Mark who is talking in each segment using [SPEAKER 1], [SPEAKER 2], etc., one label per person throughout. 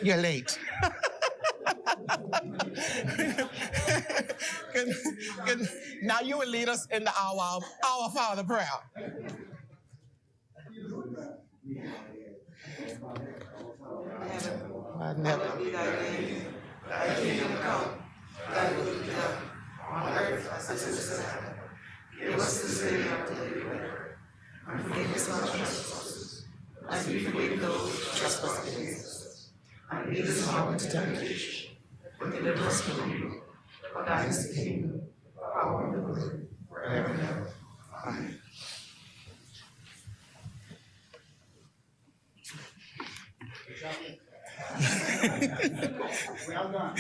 [SPEAKER 1] You're late. Now you will lead us in the Our Father prayer.
[SPEAKER 2] Hallowed be thy name, thy kingdom come, thy will be done, on earth as it is in heaven. Give us this day our daily bread, and forgive us our trespasses, as we forgive those who trespass against us. And lead us not into temptation, but deliver us from evil. For thine is the kingdom, the power, and the glory, forever and ever. Amen.
[SPEAKER 3] Well done.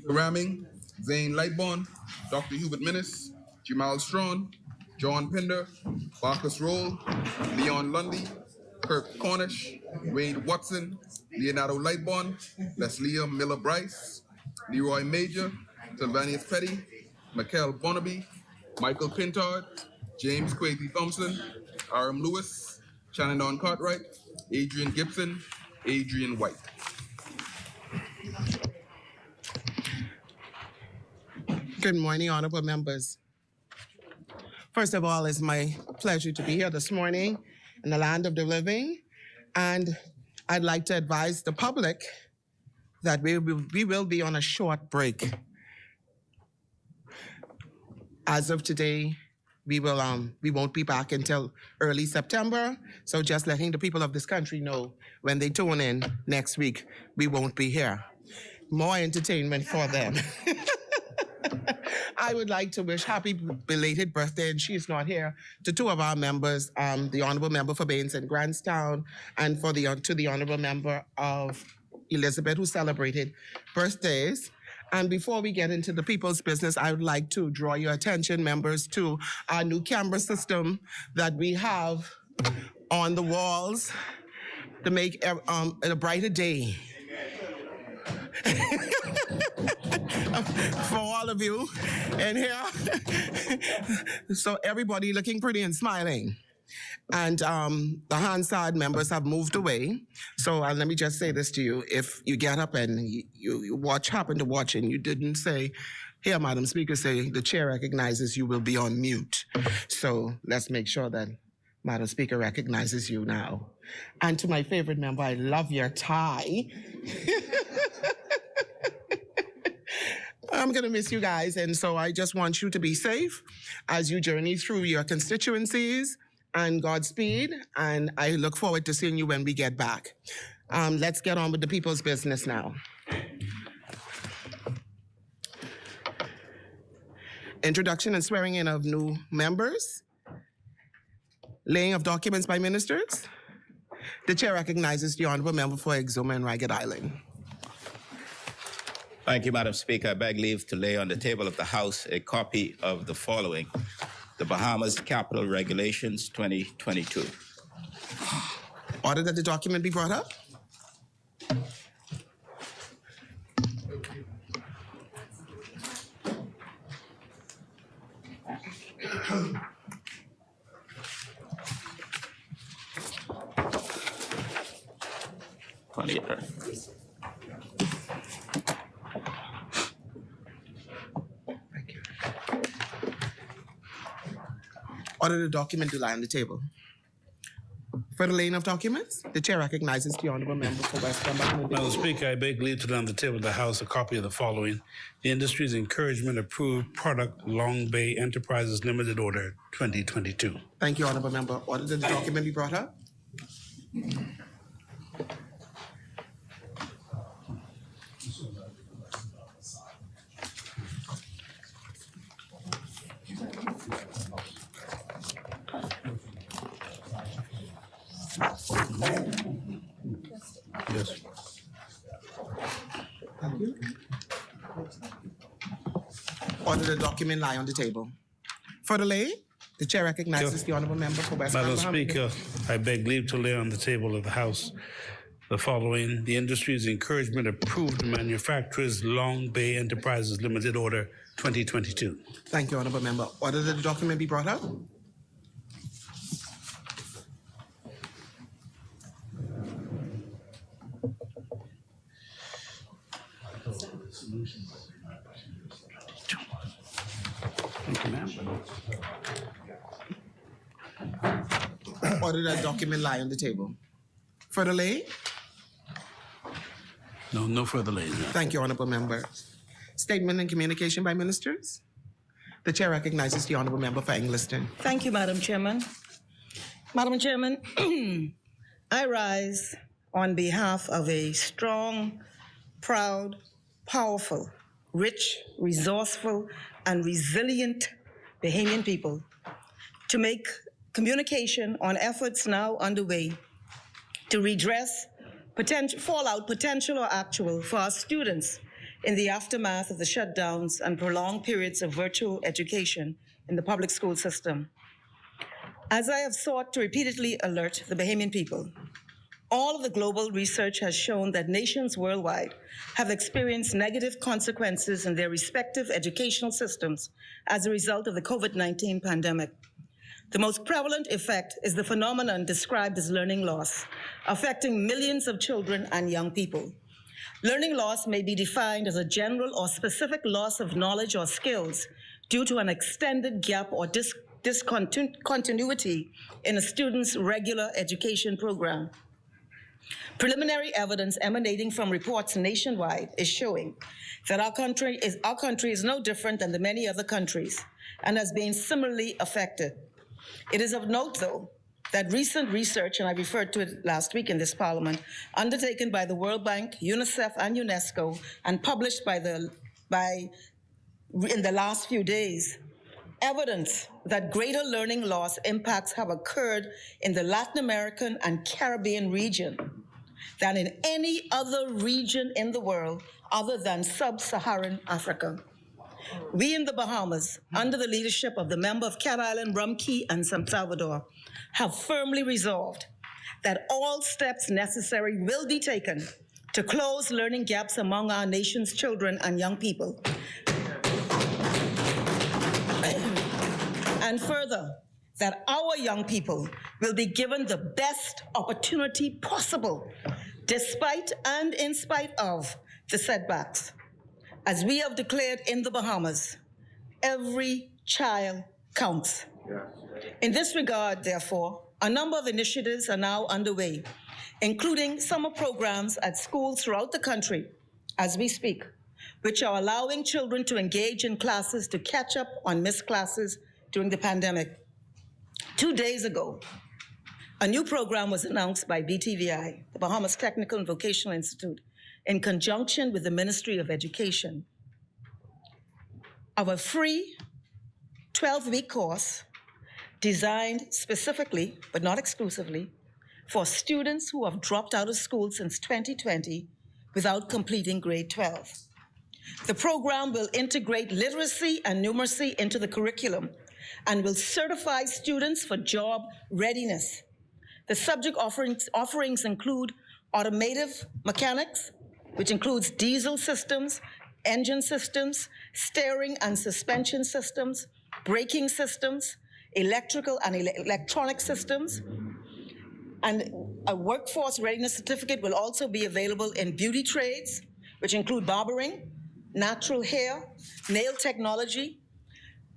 [SPEAKER 4] Ramming, Zane Lightborn, Dr. Hubert Minnis, Jamal Strawn, John Pinder, Marcus Roll, Leon Lundy, Kirk Cornish, Wade Watson, Leonardo Lightborn, Leslia Miller Bryce, Leroy Major, Sylvanus Petty, Mikel Bonnaby, Michael Pintard, James Quavey Thompson, Aram Lewis, Shannon Cartwright, Adrian Gibson, Adrian White.
[SPEAKER 1] Good morning, honorable members. First of all, it's my pleasure to be here this morning in the land of the living, and I'd like to advise the public that we will be on a short break. As of today, we won't be back until early September, so just letting the people of this country know when they tune in next week, we won't be here. More entertainment for them. I would like to wish happy belated birthday, and she's not here, to two of our members, the Honorable Member for Baines and Grantstown, and to the Honorable Member of Elizabeth, who celebrated birthdays. And before we get into the people's business, I would like to draw your attention, members, to our new camera system that we have on the walls to make it a brighter day. For all of you in here. So everybody looking pretty and smiling. And the Hansard members have moved away. So let me just say this to you. If you get up and you happen to watch and you didn't say, here, Madam Speaker, say the chair recognizes you, will be on mute. So let's make sure that Madam Speaker recognizes you now. And to my favorite member, I love your tie. I'm going to miss you guys, and so I just want you to be safe as you journey through your constituencies, and Godspeed, and I look forward to seeing you when we get back. Let's get on with the people's business now. Introduction and swearing in of new members. Laying of documents by ministers. The chair recognizes the Honorable Member for Exuma and Ragged Island.
[SPEAKER 5] Thank you, Madam Speaker. I beg leave to lay on the table of the House a copy of the following: the Bahamas Capital Regulations 2022.
[SPEAKER 1] Order that the document be brought up. Order the document to lie on the table. For the laying of documents, the chair recognizes the Honorable Member for West Cumberland.
[SPEAKER 6] Madam Speaker, I beg leave to lay on the table of the House a copy of the following: the Industries Encouragement Approved Product Long Bay Enterprises Limited Order 2022.
[SPEAKER 1] Thank you, Honorable Member. Order that the document be brought up.
[SPEAKER 6] Yes.
[SPEAKER 1] Order document lie on the table? For the lay, the chair recognizes the honourable member for West
[SPEAKER 6] Madam
[SPEAKER 1] Bahamas.
[SPEAKER 6] Speaker, I beg leave to lay on the table of the House the following: the Industries Encouragement Approved Manufacturers Long Bay Enterprises Limited Order 2022.
[SPEAKER 1] Thank you, honourable member. Order that the document be brought up.
[SPEAKER 6] Thank you, ma'am.
[SPEAKER 1] Order that document lie on the table. Further lay?
[SPEAKER 6] No further lays.
[SPEAKER 1] Thank you, honourable member. Statement and communication by ministers. The chair recognizes the honourable member for Engliston.
[SPEAKER 2] Thank you, Madam Chairman. Madam Chairman, I rise on behalf of a strong, proud, powerful, rich, resourceful, and resilient Bahamian people to make communication on efforts now underway to redress fallout, potential or actual, for our students in the aftermath of the shutdowns and prolonged periods of virtual education in the public school system. As I have sought to repeatedly alert the Bahamian people, all of the global research has shown that nations worldwide have experienced negative consequences in their respective educational systems as a result of the COVID-19 pandemic. The most prevalent effect is the phenomenon described as learning loss, affecting millions of children and young people. Learning loss may be defined as a general or specific loss of knowledge or skills due to an extended gap or discontinuity in a student's regular education program. Preliminary evidence emanating from reports nationwide is showing that our country is no different than the many other countries and has been similarly affected. It is of note, though, that recent research, and I referred to it last week in this Parliament, undertaken by the World Bank, UNICEF, and UNESCO, and published in the last few days, evidence that greater learning loss impacts have occurred in the Latin American and Caribbean region than in any other region in the world other than sub-Saharan Africa. We in the Bahamas, under the leadership of the member of Cat Island, Rum Key, and San Salvador, have firmly resolved that all steps necessary will be taken to close learning gaps among our nation's children and young people. And further, that our young people will be given the best opportunity possible, despite and in spite of the setbacks. As we have declared in the Bahamas, every child counts. In this regard, therefore, a number of initiatives are now underway, including summer programs at schools throughout the country as we speak, which are allowing children to engage in classes to catch up on missed classes during the pandemic. 2 days ago, a new program was announced by BTVI, the Bahamas Technical and Vocational Institute, in conjunction with the Ministry of Education, of a free 12-week course designed specifically, but not exclusively, for students who have dropped out of school since 2020 without completing grade 12. The program will integrate literacy and numeracy into the curriculum and will certify students for job readiness. The subject offerings include automotive mechanics, which includes diesel systems, engine systems, steering and suspension systems, braking systems, electrical and electronic systems. And a workforce readiness certificate will also be available in beauty trades, which include barbering, natural hair, nail technology,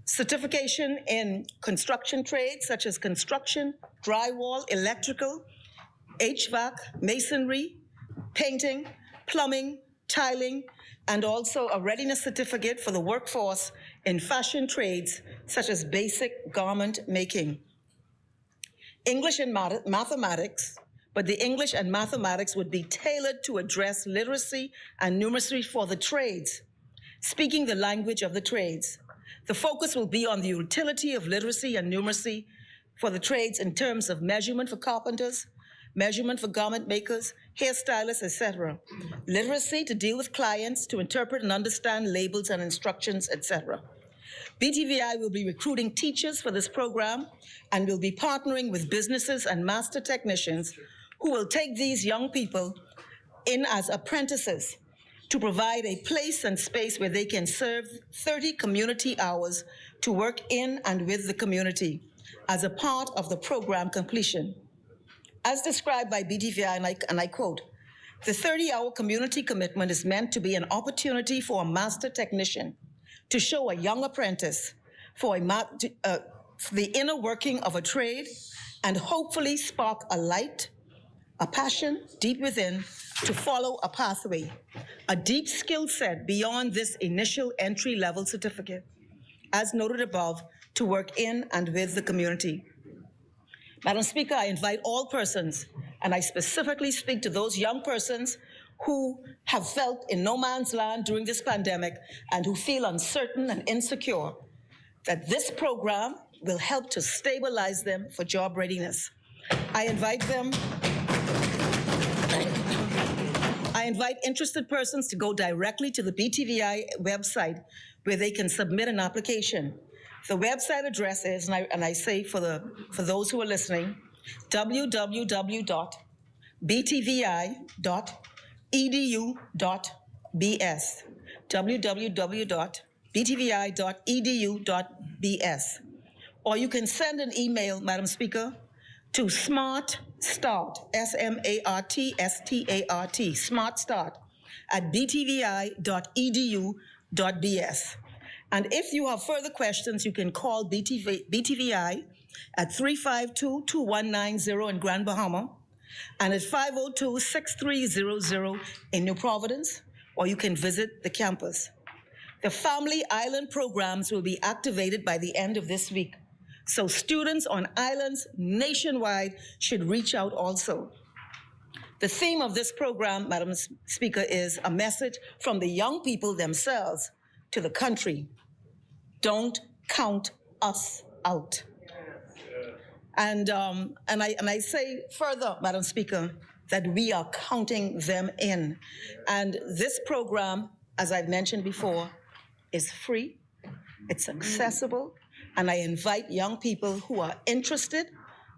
[SPEAKER 2] certification in construction trades such as construction, drywall, electrical, HVAC, masonry, painting, plumbing, tiling, and also a readiness certificate for the workforce in fashion trades such as basic garment making. English and mathematics, but the English and mathematics would be tailored to address literacy and numeracy for the trades, speaking the language of the trades. The focus will be on the utility of literacy and numeracy for the trades in terms of measurement for carpenters, measurement for garment makers, hairstylists, etc. Literacy to deal with clients, to interpret and understand labels and instructions, etc.
[SPEAKER 3] BTVI will be recruiting teachers for this program and will be partnering with businesses and master technicians who will take these young people in as apprentices to provide a place and space where they can serve 30 community hours to work in and with the community as a part of the program completion. As described by BTVI, and I quote, the 30-hour community commitment is meant to be an opportunity for a master technician to show a young apprentice for the inner working of a trade and hopefully spark a light, a passion deep within to follow a pathway, a deep skill set beyond this initial entry-level certificate, as noted above, to work in and with the community. Madam Speaker, I invite all persons, and I specifically speak to those young persons who have felt in no man's land during this pandemic and who feel uncertain and insecure, that this program will help to stabilize them for job readiness. I invite interested persons to go directly to the BTVI website where they can submit an application. The website address is, and I say for those who are listening, www.btvi.edu.bs, www.btvi.edu.bs. Or you can send an email, Madam Speaker, to smartstart, S-M-A-R-T-S-T-A-R-T, smartstart at btvi.edu.bs. And if you have further questions, you can call BTVI at 352-2190 in Grand Bahama and at 502-6300 in New Providence, or you can visit the campus. The Family Island programs will be activated by the end of this week, so students on islands nationwide should reach out also. The theme of this program, Madam Speaker, is a message from the young people themselves to the country. Don't count us out. And I say further, Madam Speaker, that we are counting them in. And this program, as I've mentioned before, is free, it's accessible, and I invite young people who are interested,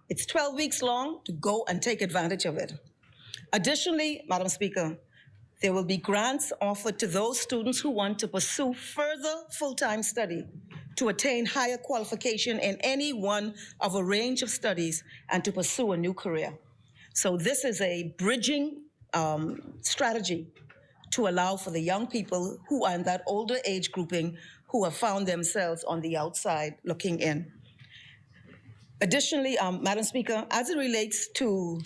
[SPEAKER 3] it's 12 weeks long, to go and take advantage of it. Additionally, Madam Speaker, there will be grants offered to those students who want to pursue further full-time study to attain higher qualification in any one of a range of studies and to pursue a new career. So this is a bridging strategy to allow for the young people who are in that older age grouping who have found themselves on the outside looking in. Additionally, Madam Speaker, as it relates to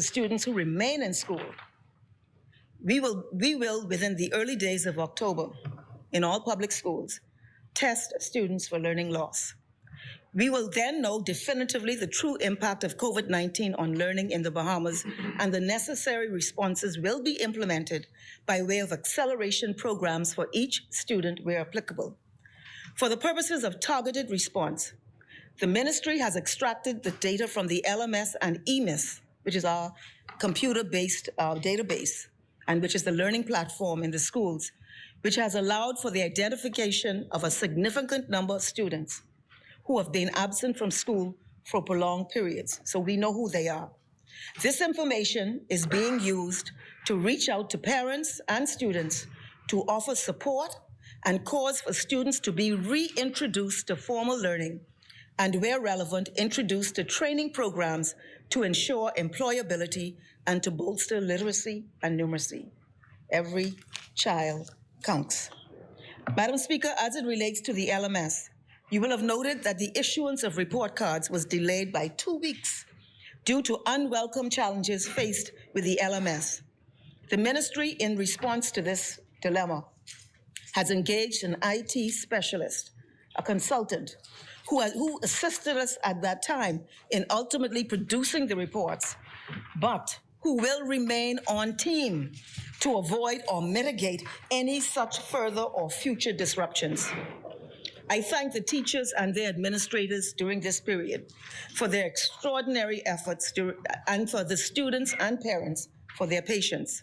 [SPEAKER 3] students who remain in school, we will, within the early days of October, in all public schools, test students for learning loss. We will then know definitively the true impact of COVID-19 on learning in the Bahamas, and the necessary responses will be implemented by way of acceleration programs for each student where applicable. For the purposes of targeted response, the ministry has extracted the data from the LMS and EMIS, which is our computer-based database, and which is the learning platform in the schools, which has allowed for the identification of a significant number of students who have been absent from school for prolonged periods, so we know who they are. This information is being used to reach out to parents and students to offer support and cause for students to be reintroduced to formal learning, and where relevant, introduced to training programs to ensure employability and to bolster literacy and numeracy. Every child counts. Madam Speaker, as it relates to the LMS, you will have noted that the issuance of report cards was delayed by 2 weeks due to unwelcome challenges faced with the LMS. The ministry, in response to this dilemma, has engaged an IT specialist, a consultant, who assisted us at that time in ultimately producing the reports, but who will remain on team to avoid or mitigate any such further or future disruptions. I thank the teachers and their administrators during this period for their extraordinary efforts and for the students and parents for their patience.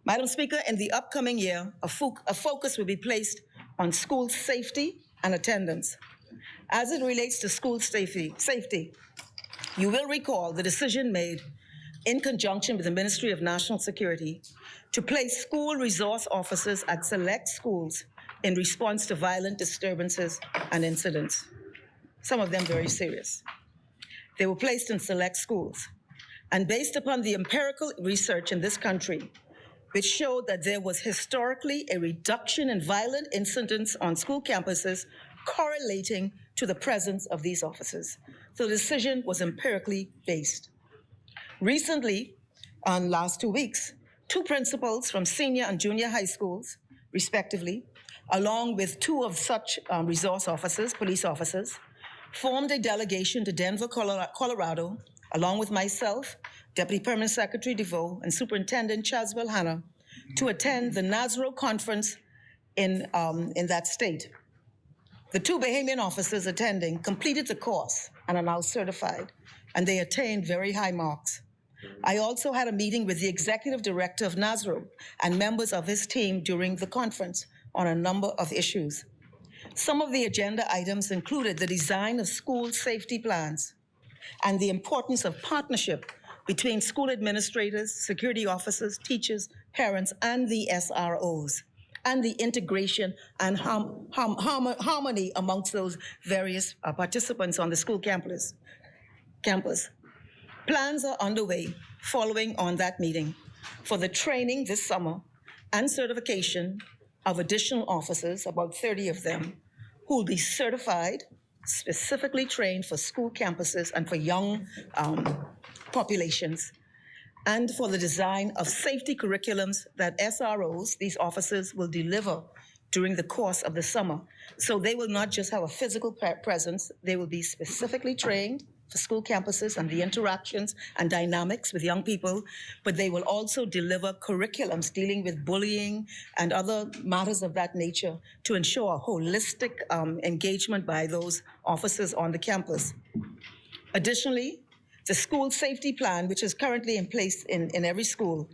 [SPEAKER 3] Madam Speaker, in the upcoming year, a focus will be placed on school safety and attendance. As it relates to school safety, you will recall the decision made in conjunction with the Ministry of National Security to place school resource officers at select schools in response to violent disturbances and incidents, some of them very serious. They were placed in select schools. And based upon the empirical research in this country, which showed that there was historically a reduction in violent incidents on school campuses correlating to the presence of these officers. So the decision was empirically based. Recently, on last 2 weeks, 2 principals from senior and junior high schools, respectively, along with 2 of such resource officers, police officers, formed a delegation to Denver, Colorado, along with myself, Deputy Permanent Secretary DeVoe, and Superintendent Chaswell Hanna, to attend the NASRO conference in that state. The 2 Bahamian officers attending completed the course and are now certified, and they attained very high marks. I also had a meeting with the executive director of NASRO and members of his team during the conference on a number of issues. Some of the agenda items included the design of school safety plans and the importance of partnership between school administrators, security officers, teachers, parents, and the SROs, and the integration and harmony amongst those various participants on the school campus. Plans are underway following on that meeting for the training this summer and certification of additional officers, about 30 of them, who will be certified, specifically trained for school campuses and for young populations, and for the design of safety curriculums that SROs, these officers, will deliver during the course of the summer. So they will not just have a physical presence, they will be specifically trained for school campuses and the interactions and dynamics with young people, but they will also deliver curriculums dealing with bullying and other matters of that nature to ensure a holistic engagement by those officers on the campus. Additionally, the school safety plan, which is currently in place in every school,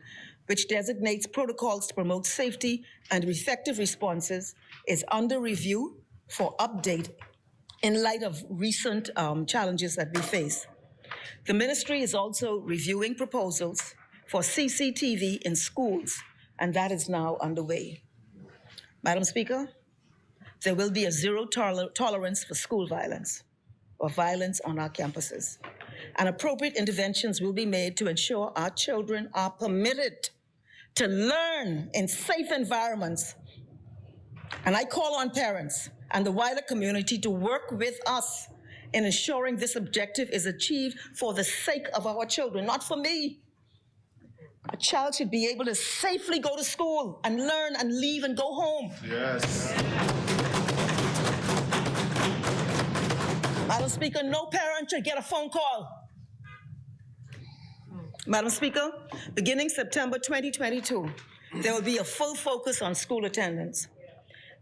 [SPEAKER 3] which designates protocols to promote safety and effective responses, is under review for update in light of recent challenges that we face. The ministry is also reviewing proposals for CCTV in schools, and that is now underway. Madam Speaker, there will be a zero tolerance for school violence or violence on our campuses. And appropriate interventions will be made to ensure our children are permitted to learn in safe environments. And I call on parents and the wider community to work with us in ensuring this objective is achieved for the sake of our children, not for me. A child should be able to safely go to school and learn and leave and go home.
[SPEAKER 4] Yes.
[SPEAKER 3] Madam Speaker, no parent should get a phone call. Madam Speaker, beginning September 2022, there will be a full focus on school attendance.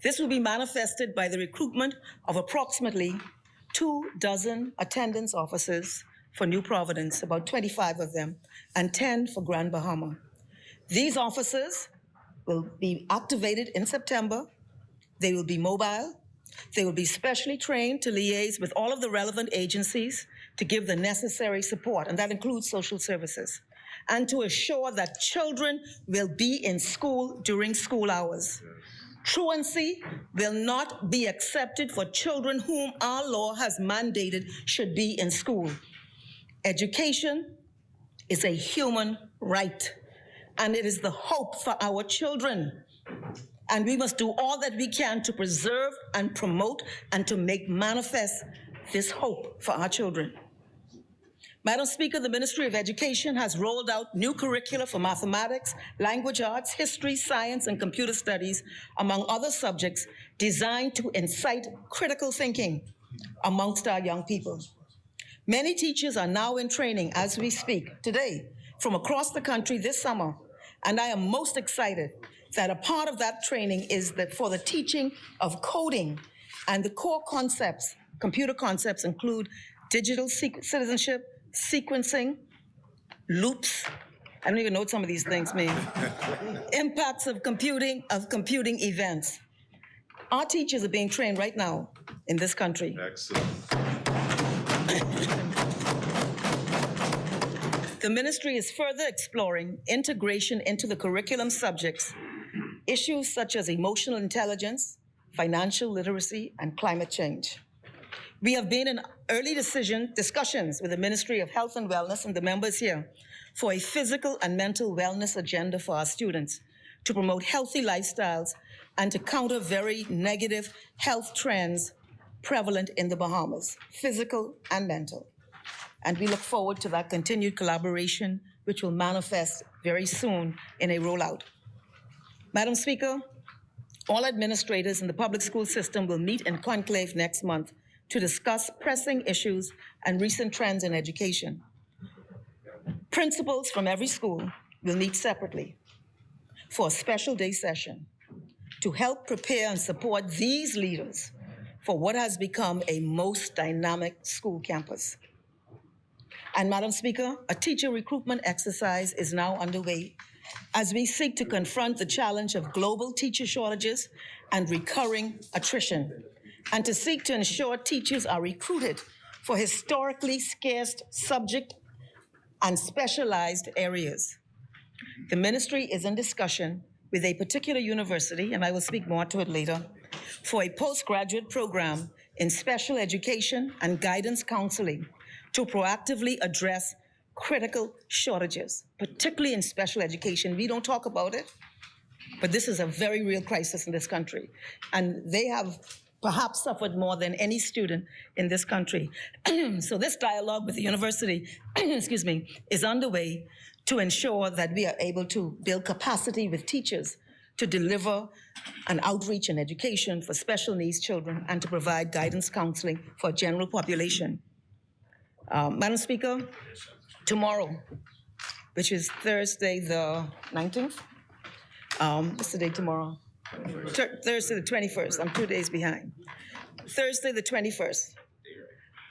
[SPEAKER 3] This will be manifested by the recruitment of approximately 24 attendance officers for New Providence, about 25 of them, and 10 for Grand Bahama. These officers will be activated in September. They will be mobile. They will be specially trained to liaise with all of the relevant agencies to give the necessary support, and that includes social services, and to assure that children will be in school during school hours. Truancy will not be accepted for children whom our law has mandated should be in school. Education is a human right, and it is the hope for our children. And we must do all that we can to preserve and promote and to make manifest this hope for our children. Madam Speaker, the Ministry of Education has rolled out new curricula for mathematics, language arts, history, science, and computer studies, among other subjects, designed to incite critical thinking amongst our young people. Many teachers are now in training as we speak today from across the country this summer, and I am most excited that a part of that training is that for the teaching of coding, and the core concepts, computer concepts, include digital citizenship, sequencing, loops, I don't even know what some of these things mean. Impacts of computing events. Our teachers are being trained right now in this country.
[SPEAKER 7] Excellent.
[SPEAKER 3] The ministry is further exploring integration into the curriculum subjects, issues such as emotional intelligence, financial literacy, and climate change. We have been in early discussions with the Ministry of Health and Wellness and the members here for a physical and mental wellness agenda for our students to promote healthy lifestyles and to counter very negative health trends prevalent in the Bahamas, physical and mental. And we look forward to that continued collaboration, which will manifest very soon in a rollout. Madam Speaker, all administrators in the public school system will meet in conclave next month to discuss pressing issues and recent trends in education. Principals from every school will meet separately for a special day session to help prepare and support these leaders for what has become a most dynamic school campus. And Madam Speaker, a teacher recruitment exercise is now underway as we seek to confront the challenge of global teacher shortages and recurring attrition, and to seek to ensure teachers are recruited for historically scarce subject and specialized areas. The ministry is in discussion with a particular university, and I will speak more to it later, for a postgraduate program in special education and guidance counseling to proactively address critical shortages, particularly in special education. We don't talk about it, but this is a very real crisis in this country. And they have perhaps suffered more than any student in this country. So this dialogue with the university, excuse me, is underway to ensure that we are able to build capacity with teachers to deliver an outreach and education for special needs children and to provide guidance counseling for general population. Madam Speaker, tomorrow, which is Thursday the 19th, what's the date tomorrow? Thursday the 21st, I'm 2 days behind. Thursday the 21st,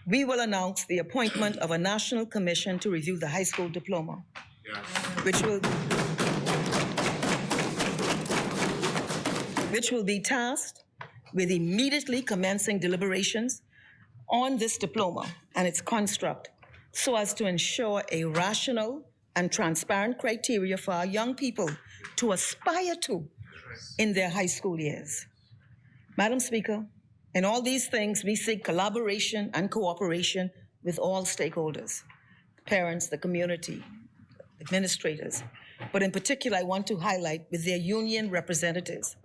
[SPEAKER 3] we will announce the appointment of a national commission to review the high school diploma, which will be tasked with immediately commencing deliberations on this diploma and its construct so as to ensure a rational and transparent criteria for our young people to aspire to in their high school years. Madam Speaker, in all these things, we seek collaboration and cooperation with all stakeholders, parents, the community, administrators, but in particular, I want to highlight with their union representatives.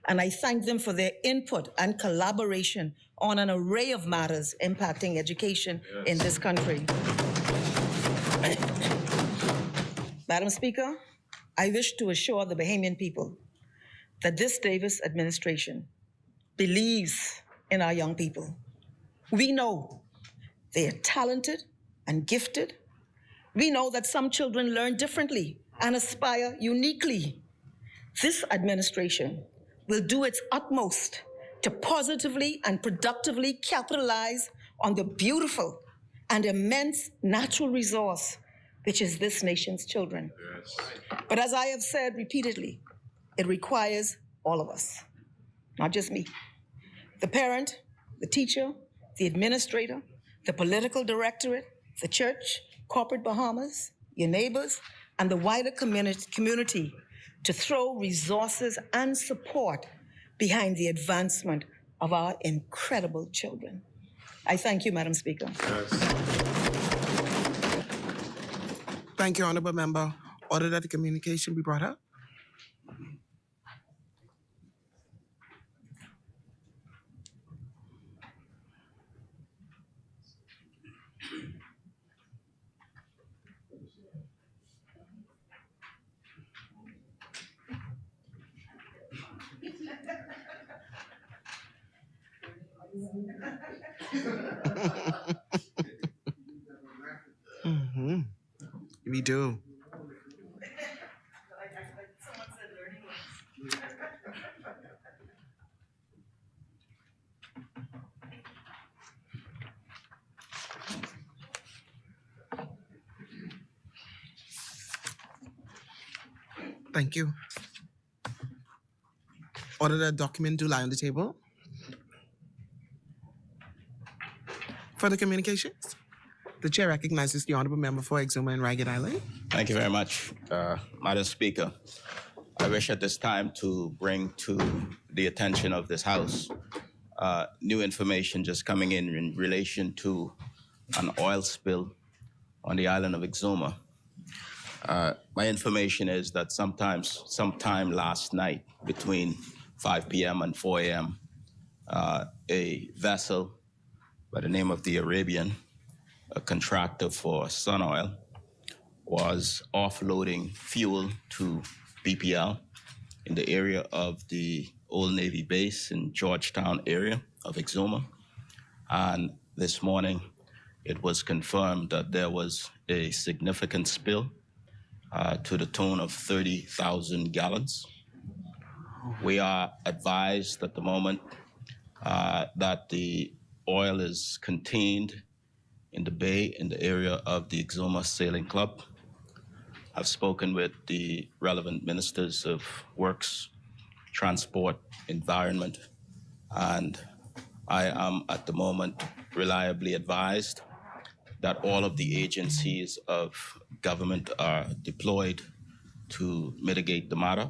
[SPEAKER 3] And I thank them for their input and collaboration on an array of matters impacting education in this country. Madam Speaker, I wish to assure the Bahamian people that this Davis administration believes in our young people. We know they are talented and gifted. We know that some children learn differently and aspire uniquely. This administration will do its utmost to positively and productively capitalize on the beautiful and immense natural resource which is this nation's children. Yes. But as I have said repeatedly, it requires all of us, not just me. The parent, the teacher, the administrator, the political directorate, the church, corporate Bahamas, your neighbors, and the wider community to throw resources and support behind the advancement of our incredible children. I thank you, Madam Speaker.
[SPEAKER 7] Yes.
[SPEAKER 1] Thank you, Honourable Member. Order that the communication be brought up. Mm-hmm. We do. Thank you. Order the document do lie on the table. Further communications? The chair recognizes the honorable member for Exuma and Ragged Island.
[SPEAKER 5] Thank you very much, Madam Speaker. I wish at this time to bring to the attention of this House new information just coming in relation to an oil spill on the island of Exuma. My information is that sometime last night between 5 p.m. and 4 a.m., a vessel by the name of the Arabian, a contractor for Sun Oil, was offloading fuel to BPL in the area of the Old Navy base in Georgetown area of Exuma. And this morning, it was confirmed that there was a significant spill to the tune of 30,000 gallons. We are advised at the moment that the oil is contained in the bay in the area of the Exuma Sailing Club. I've spoken with the relevant ministers of Works, Transport, Environment, and I am at the moment reliably advised that all of the agencies of government are deployed to mitigate the matter.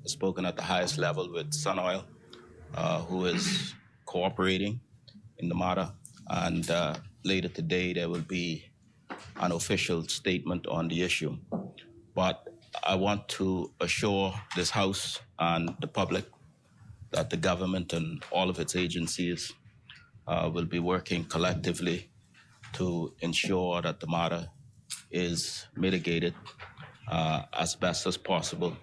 [SPEAKER 5] I've spoken at the highest level with Sun Oil, who is cooperating in the matter, and later today there will be an official statement on the issue. But I want to assure this House and the public that the government and all of its agencies will be working collectively to ensure that the matter is mitigated as best as possible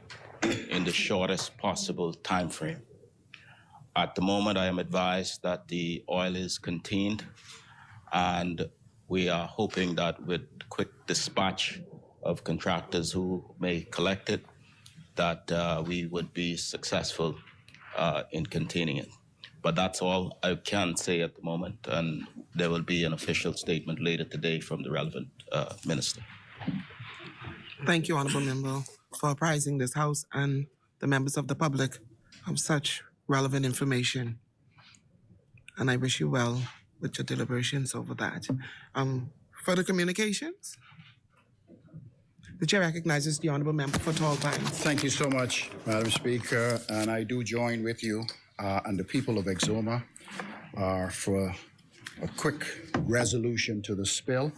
[SPEAKER 5] in the shortest possible time frame. At the moment, I am advised that the oil is contained, and we are hoping that with quick dispatch of contractors who may collect it, that we would be successful in containing it. But that's all I can say at the moment, and there will be an official statement later today from the relevant minister.
[SPEAKER 1] Thank you, honorable member, for apprising this House and the members of the public of such relevant information. And I wish you well with your deliberations over that. Further communications? The chair recognizes the honorable member for Tall Pines.
[SPEAKER 7] Thank you so much, Madam Speaker, and I do join with you and the people of Exuma for a quick resolution to the spill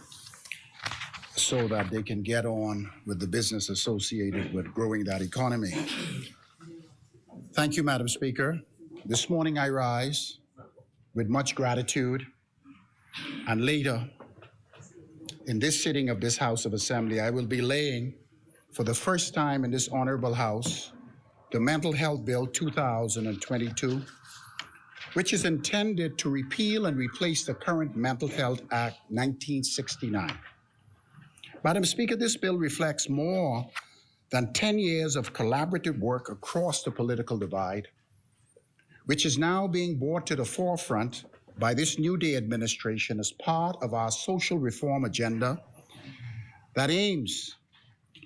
[SPEAKER 7] so that they can get on with the business associated with growing that economy. Thank you, Madam Speaker. This morning I rise with much gratitude, and later in this sitting of this House of Assembly, I will be laying for the first time in this honorable House the Mental Health Bill 2022, which is intended to repeal and replace the current Mental Health Act 1969. Madam Speaker, this bill reflects more than 10 years of collaborative work across the political divide, which is now being brought to the forefront by this New Day administration as part of our social reform agenda that aims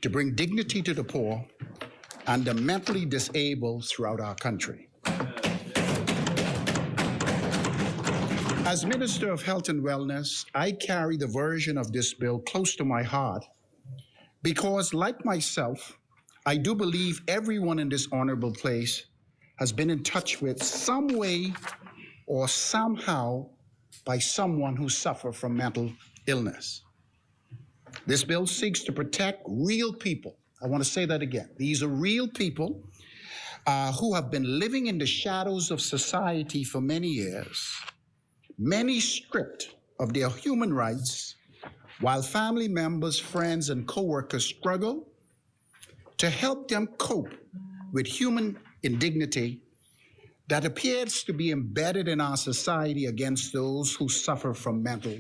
[SPEAKER 7] to bring dignity to the poor and the mentally disabled throughout our country. As Minister of Health and Wellness, I carry the version of this bill close to my heart because, like myself, I do believe everyone in this honorable place has been in touch with some way or somehow by someone who suffers from mental illness. This bill seeks to protect real people. I want to say that again. These are real people who have been living in the shadows of society for many years, many stripped of their human rights, while family members, friends, and co-workers struggle to help them cope with human indignity that appears to be embedded in our society against those who suffer from mental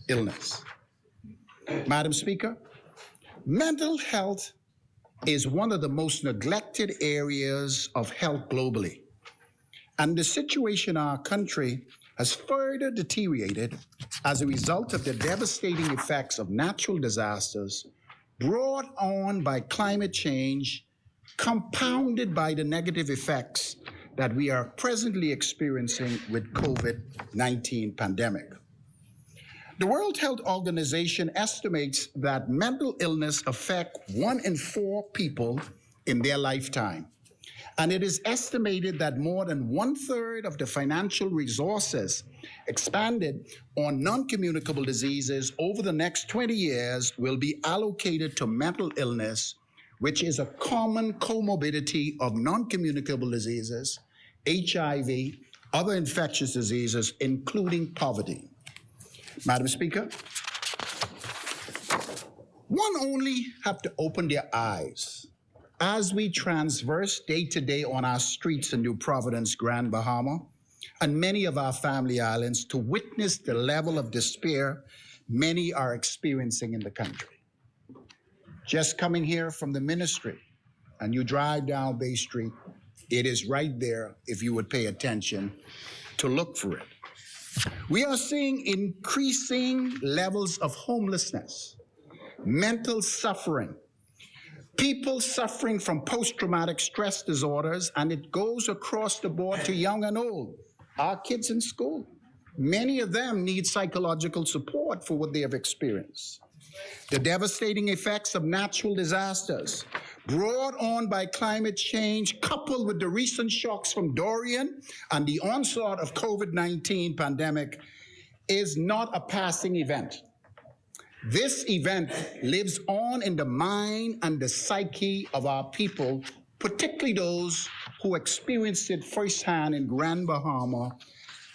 [SPEAKER 7] illness. Madam Speaker, mental health is one of the most neglected areas of health globally. And the situation in our country has further deteriorated as a result of the devastating effects of natural disasters brought on by climate change compounded by the negative effects that we are presently experiencing with COVID-19 pandemic. The World Health Organization estimates that mental illness affects 1 in 4 people in their lifetime. And it is estimated that more than 1/3 of the financial resources expanded on non-communicable diseases over the next 20 years will be allocated to mental illness, which is a common comorbidity of non-communicable diseases, HIV, other infectious diseases, including poverty. Madam Speaker, one only have to open their eyes as we transverse day to day on our streets in New Providence, Grand Bahama, and many of our family islands to witness the level of despair many are experiencing in the country. Just coming here from the ministry, and you drive down Bay Street, it is right there if you would pay attention to look for it. We are seeing increasing levels of homelessness, mental suffering, people suffering from post-traumatic stress disorders, and it goes across the board to young and old. Our kids in school, many of them need psychological support for what they have experienced. The devastating effects of natural disasters brought on by climate change, coupled with the recent shocks from Dorian and the onslaught of COVID-19 pandemic, is not a passing event. This event lives on in the mind and the psyche of our people, particularly those who experienced it firsthand in Grand Bahama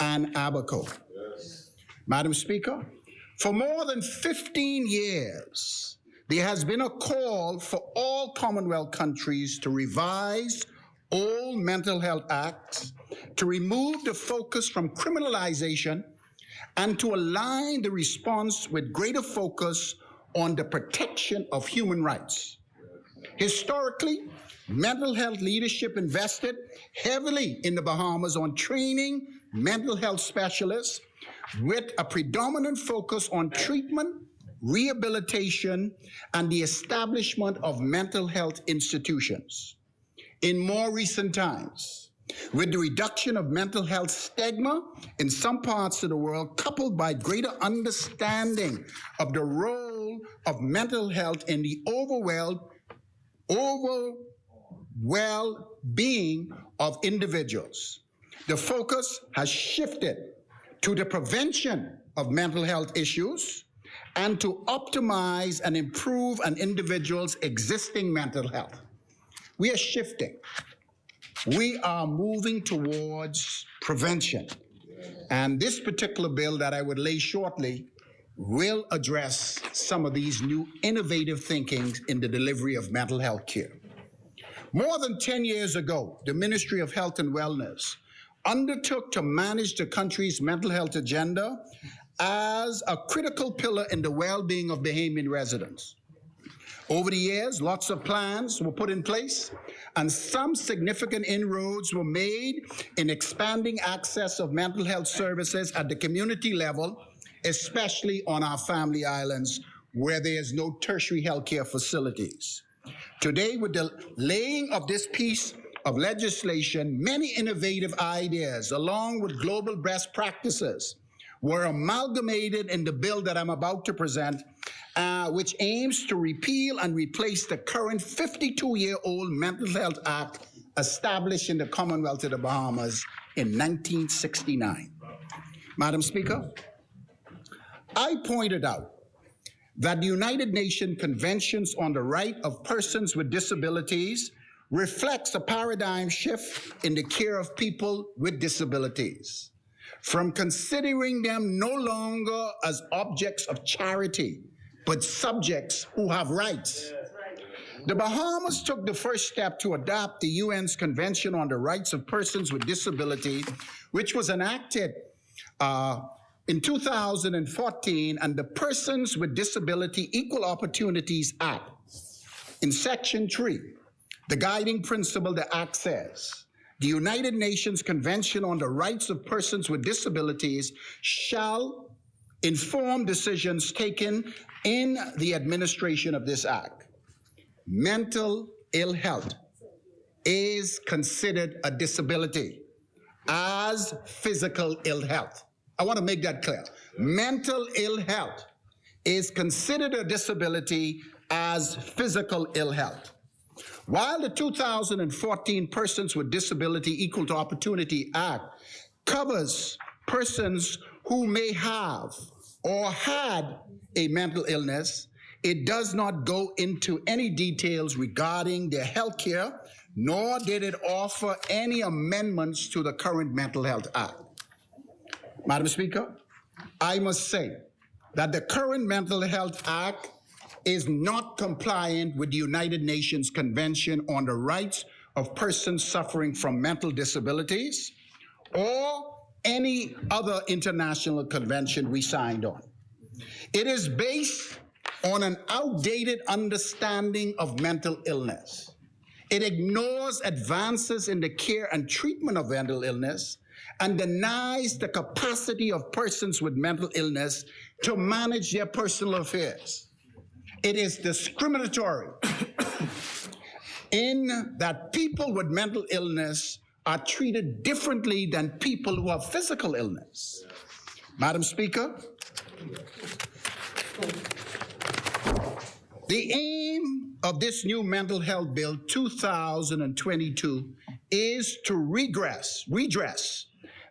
[SPEAKER 7] and Abaco. Yes. Madam Speaker, for more than 15 years, there has been a call for all Commonwealth countries to revise old mental health acts, to remove the focus from criminalization, and to align the response with greater focus on the protection of human rights. Historically, mental health leadership invested heavily in the Bahamas on training mental health specialists with a predominant focus on treatment, rehabilitation, and the establishment of mental health institutions. In more recent times, with the reduction of mental health stigma in some parts of the world, coupled by greater understanding of the role of mental health in the overall well-being of individuals, the focus has shifted to the prevention of mental health issues and to optimize and improve an individual's existing mental health. We are shifting. We are moving towards prevention. And this particular bill that I would lay shortly will address some of these new innovative thinkings in the delivery of mental health care. More than 10 years ago, the Ministry of Health and Wellness undertook to manage the country's mental health agenda as a critical pillar in the well-being of Bahamian residents. Over the years, lots of plans were put in place, and some significant inroads were made in expanding access of mental health services at the community level, especially on our family islands where there is no tertiary healthcare facilities. Today, with the laying of this piece of legislation, many innovative ideas, along with global best practices, were amalgamated in the bill that I'm about to present, which aims to repeal and replace the current 52-year-old Mental Health Act established in the Commonwealth of the Bahamas in 1969. Madam Speaker, I pointed out that the United Nations Conventions on the Right of Persons with Disabilities reflects a paradigm shift in the care of people with disabilities, from considering them no longer as objects of charity, but subjects who have rights. The Bahamas took the first step to adopt the UN's Convention on the Rights of Persons with Disability, which was enacted in 2014, and the Persons with Disability Equal Opportunities Act. In Section 3, the guiding principle of the Act says, the United Nations Convention on the Rights of Persons with Disabilities shall inform decisions taken in the administration of this act. Mental ill health is considered a disability as physical ill health. I want to make that clear. Mental ill health is considered a disability as physical ill health. While the 2014 Persons with Disability Equal to Opportunity Act covers persons who may have or had a mental illness, it does not go into any details regarding their health care, nor did it offer any amendments to the current Mental Health Act. Madam Speaker, I must say that the current Mental Health Act is not compliant with the United Nations Convention on the Rights of Persons Suffering from Mental Disabilities or any other international convention we signed on. It is based on an outdated understanding of mental illness. It ignores advances in the care and treatment of mental illness and denies the capacity of persons with mental illness to manage their personal affairs. It is discriminatory in that people with mental illness are treated differently than people who have physical illness. Madam Speaker, the aim of this new Mental Health Bill 2022 is to redress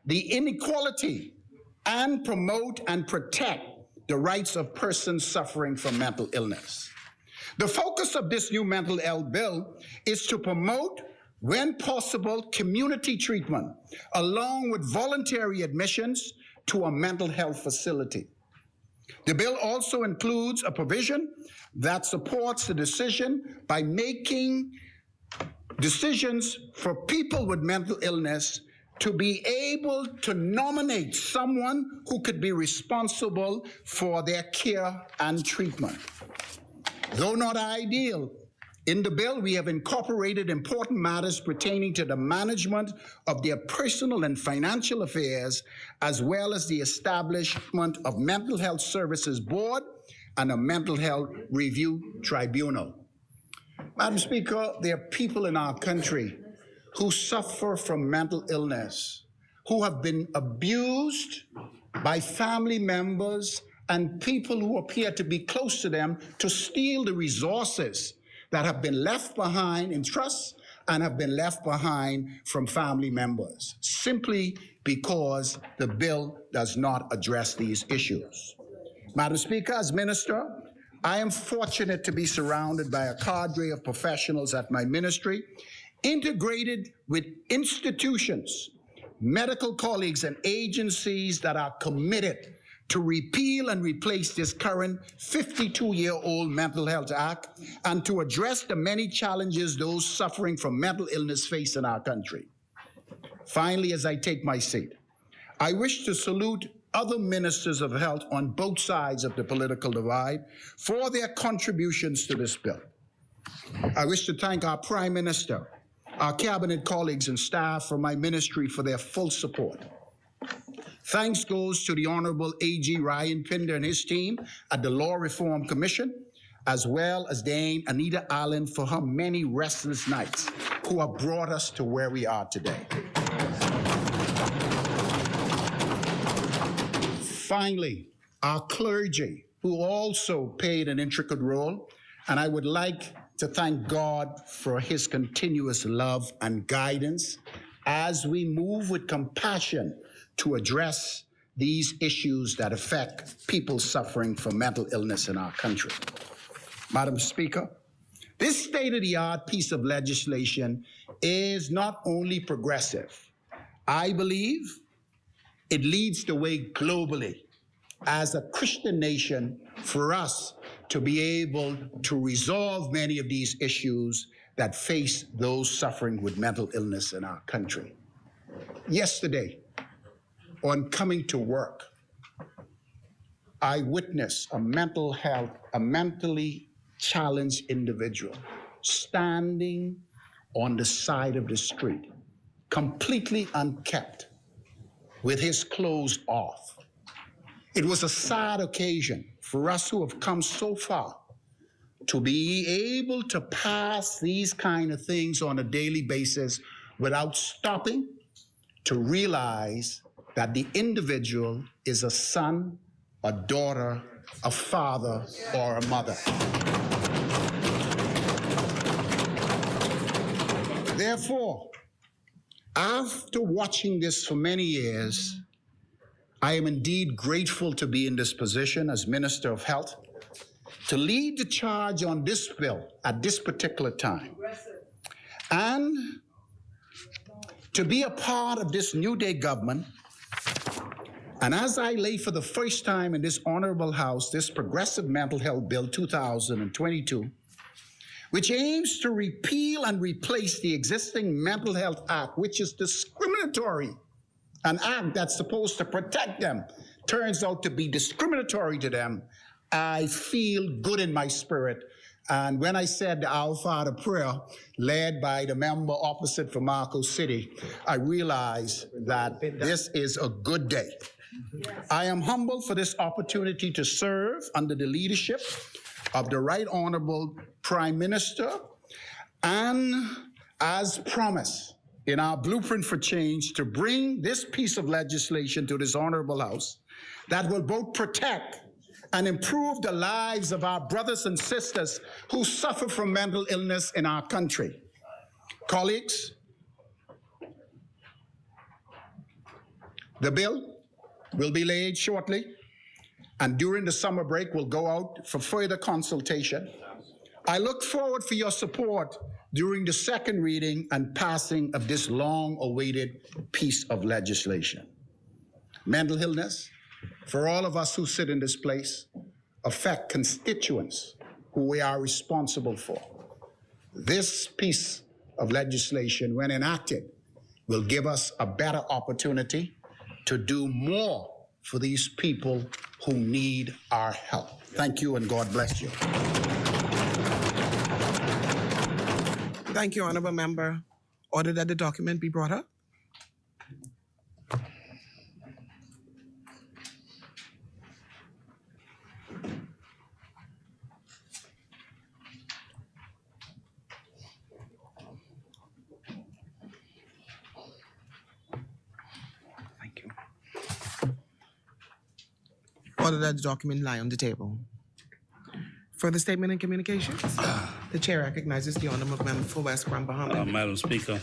[SPEAKER 7] the inequality and promote and protect the rights of persons suffering from mental illness. The focus of this new mental health bill is to promote, when possible, community treatment, along with voluntary admissions to a mental health facility. The bill also includes a provision that supports the decision by making decisions for people with mental illness to be able to nominate someone who could be responsible for their care and treatment. Though not ideal, in the bill we have incorporated important matters pertaining to the management of their personal and financial affairs, as well as the establishment of Mental Health Services Board and a Mental Health Review Tribunal. Madam Speaker, there are people in our country who suffer from mental illness, who have been abused by family members and people who appear to be close to them to steal the resources that have been left behind in trust and have been left behind from family members, simply because the bill does not address these issues. Madam Speaker, as Minister, I am fortunate to be surrounded by a cadre of professionals at my ministry, integrated with institutions, medical colleagues, and agencies that are committed to repeal and replace this current 52-year-old Mental Health Act and to address the many challenges those suffering from mental illness face in our country. Finally, as I take my seat, I wish to salute other ministers of health on both sides of the political divide for their contributions to this bill. I wish to thank our Prime Minister, our cabinet colleagues and staff from my ministry for their full support. Thanks goes to the Honorable A.G. Ryan Pinder and his team at the Law Reform Commission, as well as Dame Anita Allen for her many restless nights, who have brought us to where we are today. Finally, our clergy, who also played an intricate role, and I would like to thank God for his continuous love and guidance as we move with compassion to address these issues that affect people suffering from mental illness in our country. Madam Speaker, this state-of-the-art piece of legislation is not only progressive, I believe it leads the way globally as a Christian nation for us to be able to resolve many of these issues that face those suffering with mental illness in our country. Yesterday, on coming to work, I witnessed a mentally challenged individual standing on the side of the street, completely unkempt, with his clothes off. It was a sad occasion for us who have come so far to be able to pass these kind of things on a daily basis without stopping to realize that the individual is a son, a daughter, a father, or a mother. Therefore, after watching this for many years, I am indeed grateful to be in this position as Minister of Health, to lead the charge on this bill at this particular time, and to be a part of this New Day government. And as I lay for the first time in this honorable house, this Progressive Mental Health Bill 2022, which aims to repeal and replace the existing Mental Health Act, which is discriminatory, an act that's supposed to protect them, turns out to be discriminatory to them, I feel good in my spirit. And when I said the Our Father prayer, led by the member opposite from Marco City, I realized that this is a good day. I am humbled for this opportunity to serve under the leadership of the Right Honorable Prime Minister, and as promised in our Blueprint for Change, to bring this piece of legislation to this honorable house that will both protect and improve the lives of our brothers and sisters who suffer from mental illness in our country. Colleagues, the bill will be laid shortly, and during the summer break will go out for further consultation. I look forward for your support during the second reading and passing of this long-awaited piece of legislation. Mental illness, for all of us who sit in this place, affect constituents who we are responsible for. This piece of legislation, when enacted, will give us a better opportunity to do more for these people who need our help. Thank you, and God bless you.
[SPEAKER 1] Thank you, Honorable Member. Order that the document be brought up. Thank you. Order that the document lie on the table. Further statement and communications? The chair recognizes the Honorable Member for West Grand Bahama.
[SPEAKER 6] Madam Speaker, I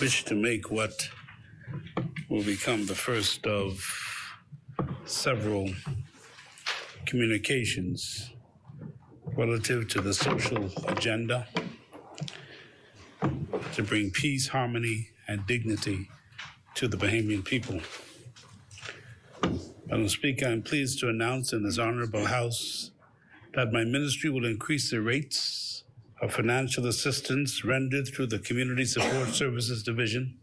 [SPEAKER 6] wish to make what will become the first of several communications relative to the social agenda to bring peace, harmony, and dignity to the Bahamian people. Madam Speaker, I'm pleased to announce in this honorable House that my ministry will increase the rates of financial assistance rendered through the Community Support Services Division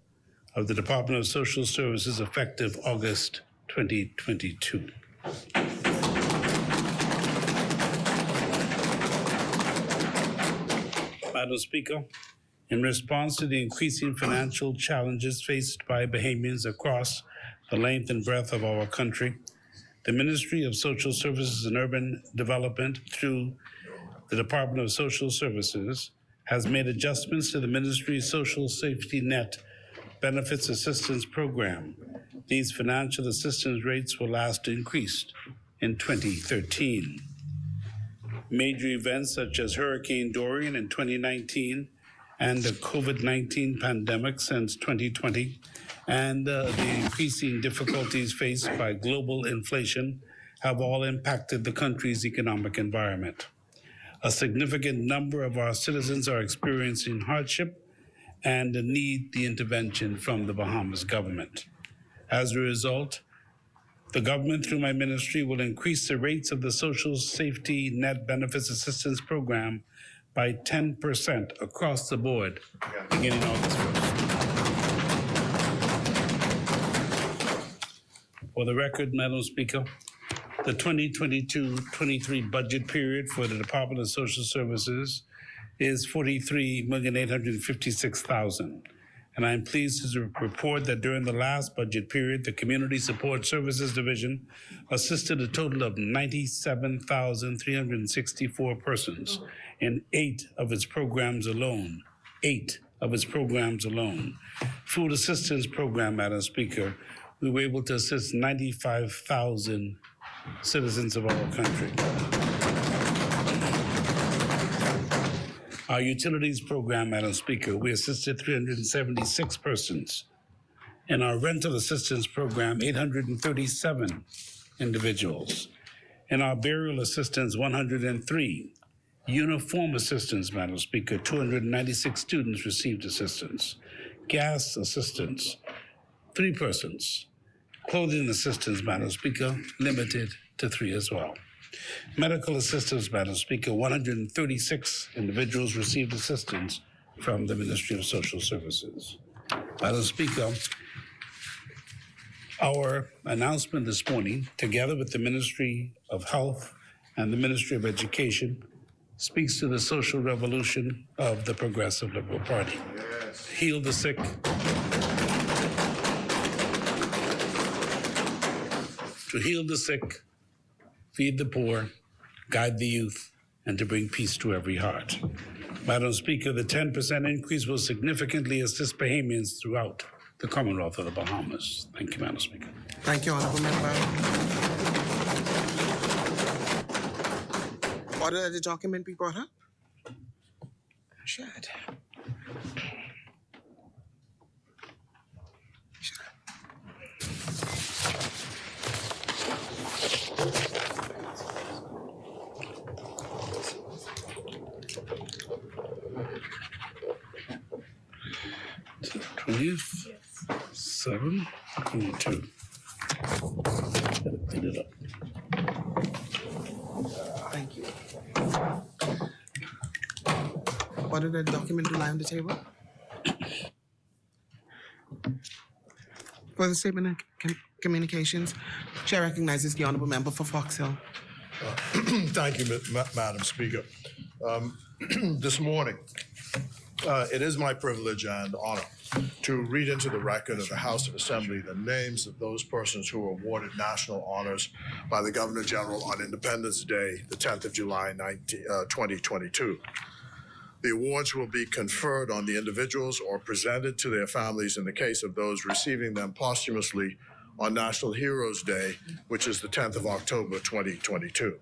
[SPEAKER 6] of the Department of Social Services effective August 2022. Madam Speaker, in response to the increasing financial challenges faced by Bahamians across the length and breadth of our country, the Ministry of Social Services and Urban Development, through the Department of Social Services, has made adjustments to the Ministry's Social Safety Net Benefits Assistance Program. These financial assistance rates were last increased in 2013. Major events such as Hurricane Dorian in 2019 and the COVID-19 pandemic since 2020 and the increasing difficulties faced by global inflation have all impacted the country's economic environment. A significant number of our citizens are experiencing hardship and need the intervention from the Bahamas government. As a result, the government, through my ministry, will increase the rates of the Social Safety Net Benefits Assistance Program by 10% across the board beginning August 1st. For the record, Madam Speaker, the 2022-23 budget period for the Department of Social Services is $43,856,000, and I am pleased to report that during the last budget period, the Community Support Services Division assisted a total of 97,364 persons in 8 of its programs alone. 8 of its programs alone. Food assistance program, Madam Speaker, we were able to assist 95,000 citizens of our country. Our utilities program, Madam Speaker, we assisted 376 persons. In our rental assistance program, 837 individuals. In our burial assistance, 103. Uniform assistance, Madam Speaker, 296 students received assistance. Gas assistance, 3 persons. Clothing assistance, Madam Speaker, limited to 3 as well. Medical assistance, Madam Speaker, 136 individuals received assistance from the Ministry of Social Services. Madam Speaker, our announcement this morning, together with the Ministry of Health and the Ministry of Education, speaks to the social revolution of the Progressive Liberal Party. Yes. Heal the sick, to heal the sick, feed the poor, guide the youth, and to bring peace to every heart. Madam Speaker, the 10% increase will significantly assist Bahamians throughout the Commonwealth of the Bahamas. Thank you, Madam Speaker.
[SPEAKER 1] Thank you, Honorable Member. Order that the document be brought up. Should.
[SPEAKER 6] Yes. 7, 22. Gotta clean it up.
[SPEAKER 1] Thank you. Order that document to lie on the table. For the statement of communications, Chair recognizes the Honorable Member for Fox Hill.
[SPEAKER 8] Thank you, Madam Speaker. This morning, it is my privilege and honor to read into the record of the House of Assembly the names of those persons who were awarded national honors by the Governor General on Independence Day, the 10th of July, 2022. The awards will be conferred on the individuals or presented to their families in the case of those receiving them posthumously on National Heroes Day, which is the 10th of October, 2022.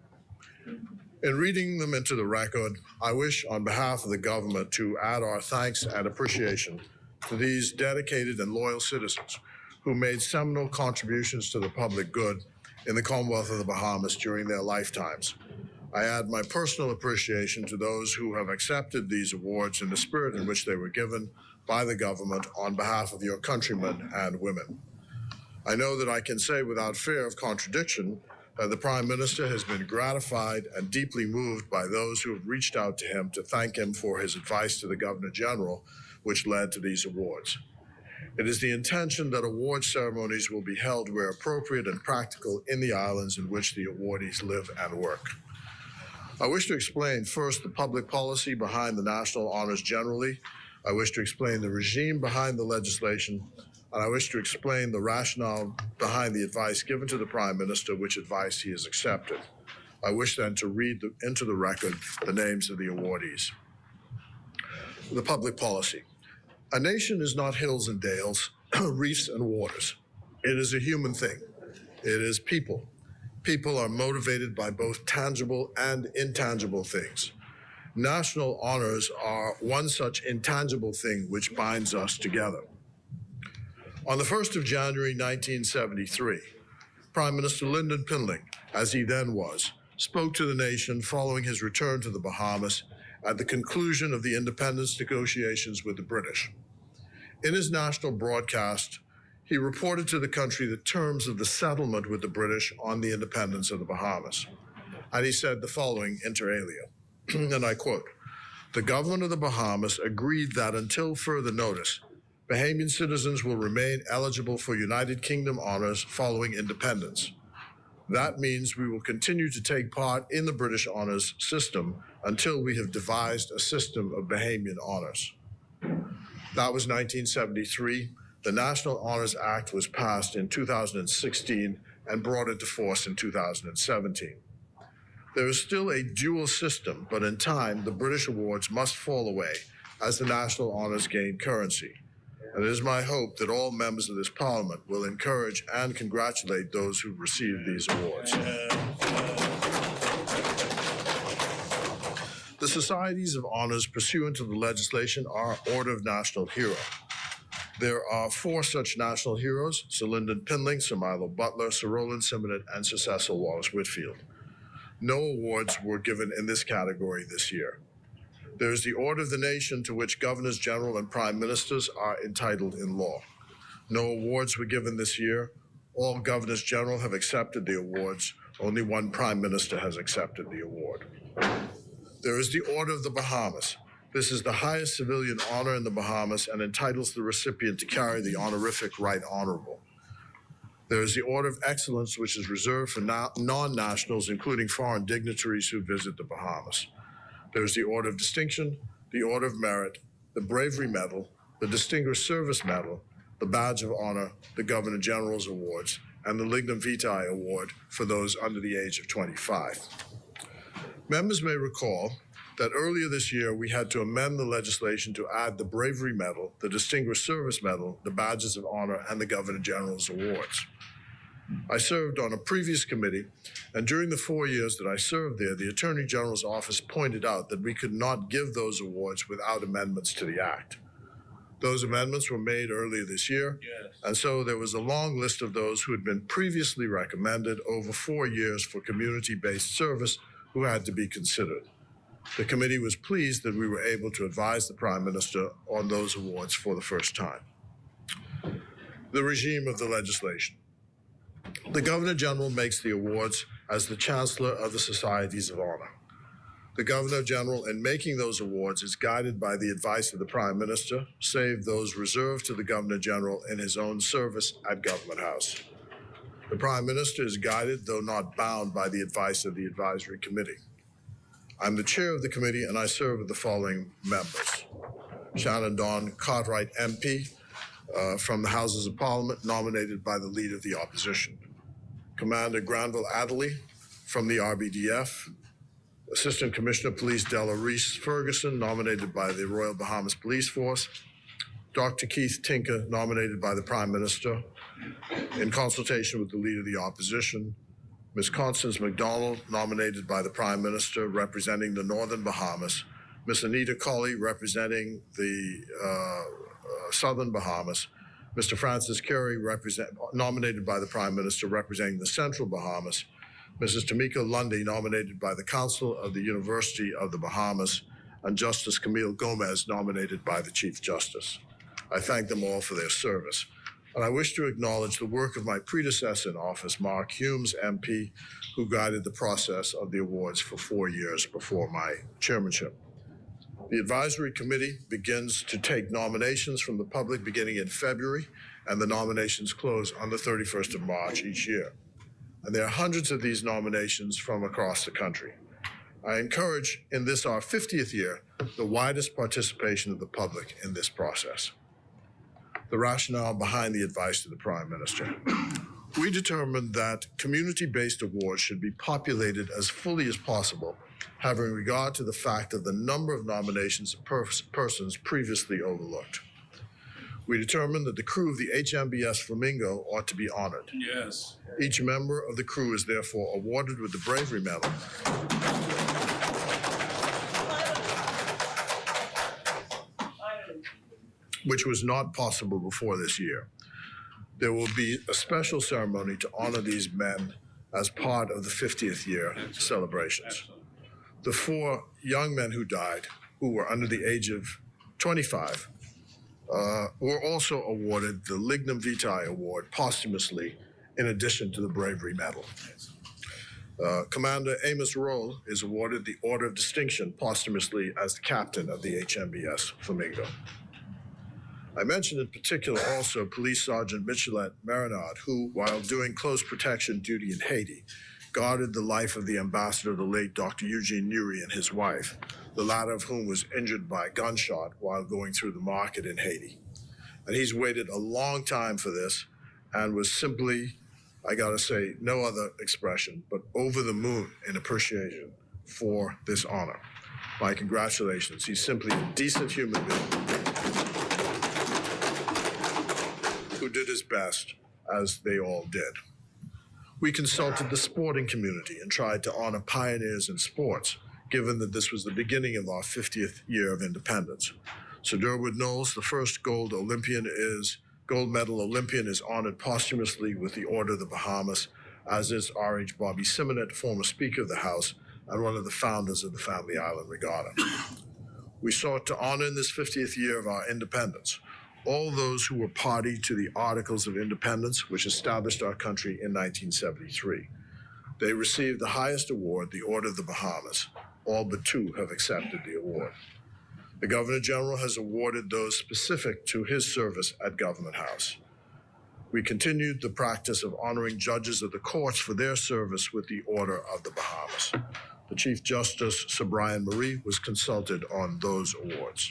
[SPEAKER 8] In reading them into the record, I wish on behalf of the government to add our thanks and appreciation to these dedicated and loyal citizens who made seminal contributions to the public good in the Commonwealth of the Bahamas during their lifetimes. I add my personal appreciation to those who have accepted these awards in the spirit in which they were given by the government on behalf of your countrymen and women. I know that I can say without fear of contradiction that the Prime Minister has been gratified and deeply moved by those who have reached out to him to thank him for his advice to the Governor General, which led to these awards. It is the intention that award ceremonies will be held where appropriate and practical in the islands in which the awardees live and work. I wish to explain first the public policy behind the national honors generally. I wish to explain the regime behind the legislation, and I wish to explain the rationale behind the advice given to the Prime Minister, which advice he has accepted. I wish then to read into the record the names of the awardees. The public policy. A nation is not hills and dales, reefs and waters. It is a human thing. It is people. People are motivated by both tangible and intangible things. National honors are one such intangible thing which binds us together. On the 1st of January 1973, Prime Minister Lyndon Pinling, as he then was, spoke to the nation following his return to the Bahamas at the conclusion of the independence negotiations with the British. In his national broadcast, he reported to the country the terms of the settlement with the British on the independence of the Bahamas. And he said the following inter alia, and I quote, "The government of the Bahamas agreed that until further notice, Bahamian citizens will remain eligible for United Kingdom honors following independence. That means we will continue to take part in the British honors system until we have devised a system of Bahamian honors." That was 1973. The National Honors Act was passed in 2016 and brought into force in 2017. There is still a dual system, but in time, the British awards must fall away as the national honors gain currency. And it is my hope that all members of this Parliament will encourage and congratulate those who received these awards. The Societies of Honors pursuant to the legislation are Order of National Hero. There are 4 such national heroes: Sir Lyndon Pinling, Sir Milo Butler, Sir Roland Simonett, and Sir Cecil Wallace Whitfield. No awards were given in this category this year. There is the Order of the Nation, to which Governors General and Prime Ministers are entitled in law. No awards were given this year. All Governors General have accepted the awards. Only one Prime Minister has accepted the award. There is the Order of the Bahamas. This is the highest civilian honor in the Bahamas and entitles the recipient to carry the honorific Right Honorable. There is the Order of Excellence, which is reserved for non-nationals, including foreign dignitaries who visit the Bahamas. There is the Order of Distinction, the Order of Merit, the Bravery Medal, the Distinguished Service Medal, the Badge of Honor, the Governor General's Awards, and the Lignum Vitae Award for those under the age of 25. Members may recall that earlier this year we had to amend the legislation to add the Bravery Medal, the Distinguished Service Medal, the Badges of Honor, and the Governor General's Awards. I served on a previous committee, and during the 4 years that I served there, the Attorney General's office pointed out that we could not give those awards without amendments to the Act. Those amendments were made earlier this year, and so there was a long list of those who had been previously recommended over 4 years for community-based service who had to be considered. The committee was pleased that we were able to advise the Prime Minister on those awards for the first time. The regime of the legislation. The Governor General makes the awards as the Chancellor of the Societies of Honor. The Governor General, in making those awards, is guided by the advice of the Prime Minister, save those reserved to the Governor General in his own service at Government House. The Prime Minister is guided, though not bound, by the advice of the Advisory Committee. I'm the chair of the committee, and I serve with the following members: Shannon Dawn Cartwright, MP, from the Houses of Parliament, nominated by the Leader of the Opposition. Commander Granville Adderley from the RBDF. Assistant Commissioner of Police Della Reese Ferguson, nominated by the Royal Bahamas Police Force. Dr. Keith Tinker, nominated by the Prime Minister, in consultation with the Leader of the Opposition. Ms. Constance MacDonald, nominated by the Prime Minister, representing the Northern Bahamas. Ms. Anita Colley, representing the Southern Bahamas. Mr. Francis Carey, nominated by the Prime Minister, representing the Central Bahamas. Mrs. Tamika Lundy, nominated by the Council of the University of the Bahamas, and Justice Camille Gomez, nominated by the Chief Justice. I thank them all for their service. And I wish to acknowledge the work of my predecessor in office, Mark Humes, MP, who guided the process of the awards for 4 years before my chairmanship. The Advisory Committee begins to take nominations from the public beginning in February, and the nominations close on the 31st of March each year. And there are hundreds of these nominations from across the country. I encourage, in this our 50th year, the widest participation of the public in this process. The rationale behind the advice to the Prime Minister. We determined that community-based awards should be populated as fully as possible, having regard to the fact of the number of nominations of persons previously overlooked. We determined that the crew of the HMBS Flamingo ought to be honored.
[SPEAKER 6] Yes.
[SPEAKER 8] Each member of the crew is therefore awarded with the Bravery Medal, which was not possible before this year. There will be a special ceremony to honor these men as part of the 50th year celebrations. The 4 young men who died, who were under the age of 25, were also awarded the Lignum Vitae Award posthumously, in addition to the Bravery Medal. Commander Amos Roll is awarded the Order of Distinction posthumously as the captain of the HMBS Flamingo. I mentioned in particular also Police Sergeant Michelet Marinard, who, while doing close protection duty in Haiti, guarded the life of the ambassador, the late Dr. Eugene Newry, and his wife, the latter of whom was injured by a gunshot while going through the market in Haiti. And he's waited a long time for this and was simply, I gotta say, no other expression, but over the moon in appreciation for this honor. My congratulations. He's simply a decent human being who did his best, as they all did. We consulted the sporting community and tried to honor pioneers in sports, given that this was the beginning of our 50th year of independence. Sir Durwood Knowles, the first gold medal Olympian, is honored posthumously with the Order of the Bahamas, as is R.H. Bobby Simonet, former Speaker of the House and one of the founders of the Family Island Regatta. We sought to honor in this 50th year of our independence all those who were party to the Articles of Independence, which established our country in 1973. They received the highest award, the Order of the Bahamas. All but two have accepted the award. The Governor General has awarded those specific to his service at Government House. We continued the practice of honoring judges of the courts for their service with the Order of the Bahamas. The Chief Justice, Sir Brian Marie, was consulted on those awards.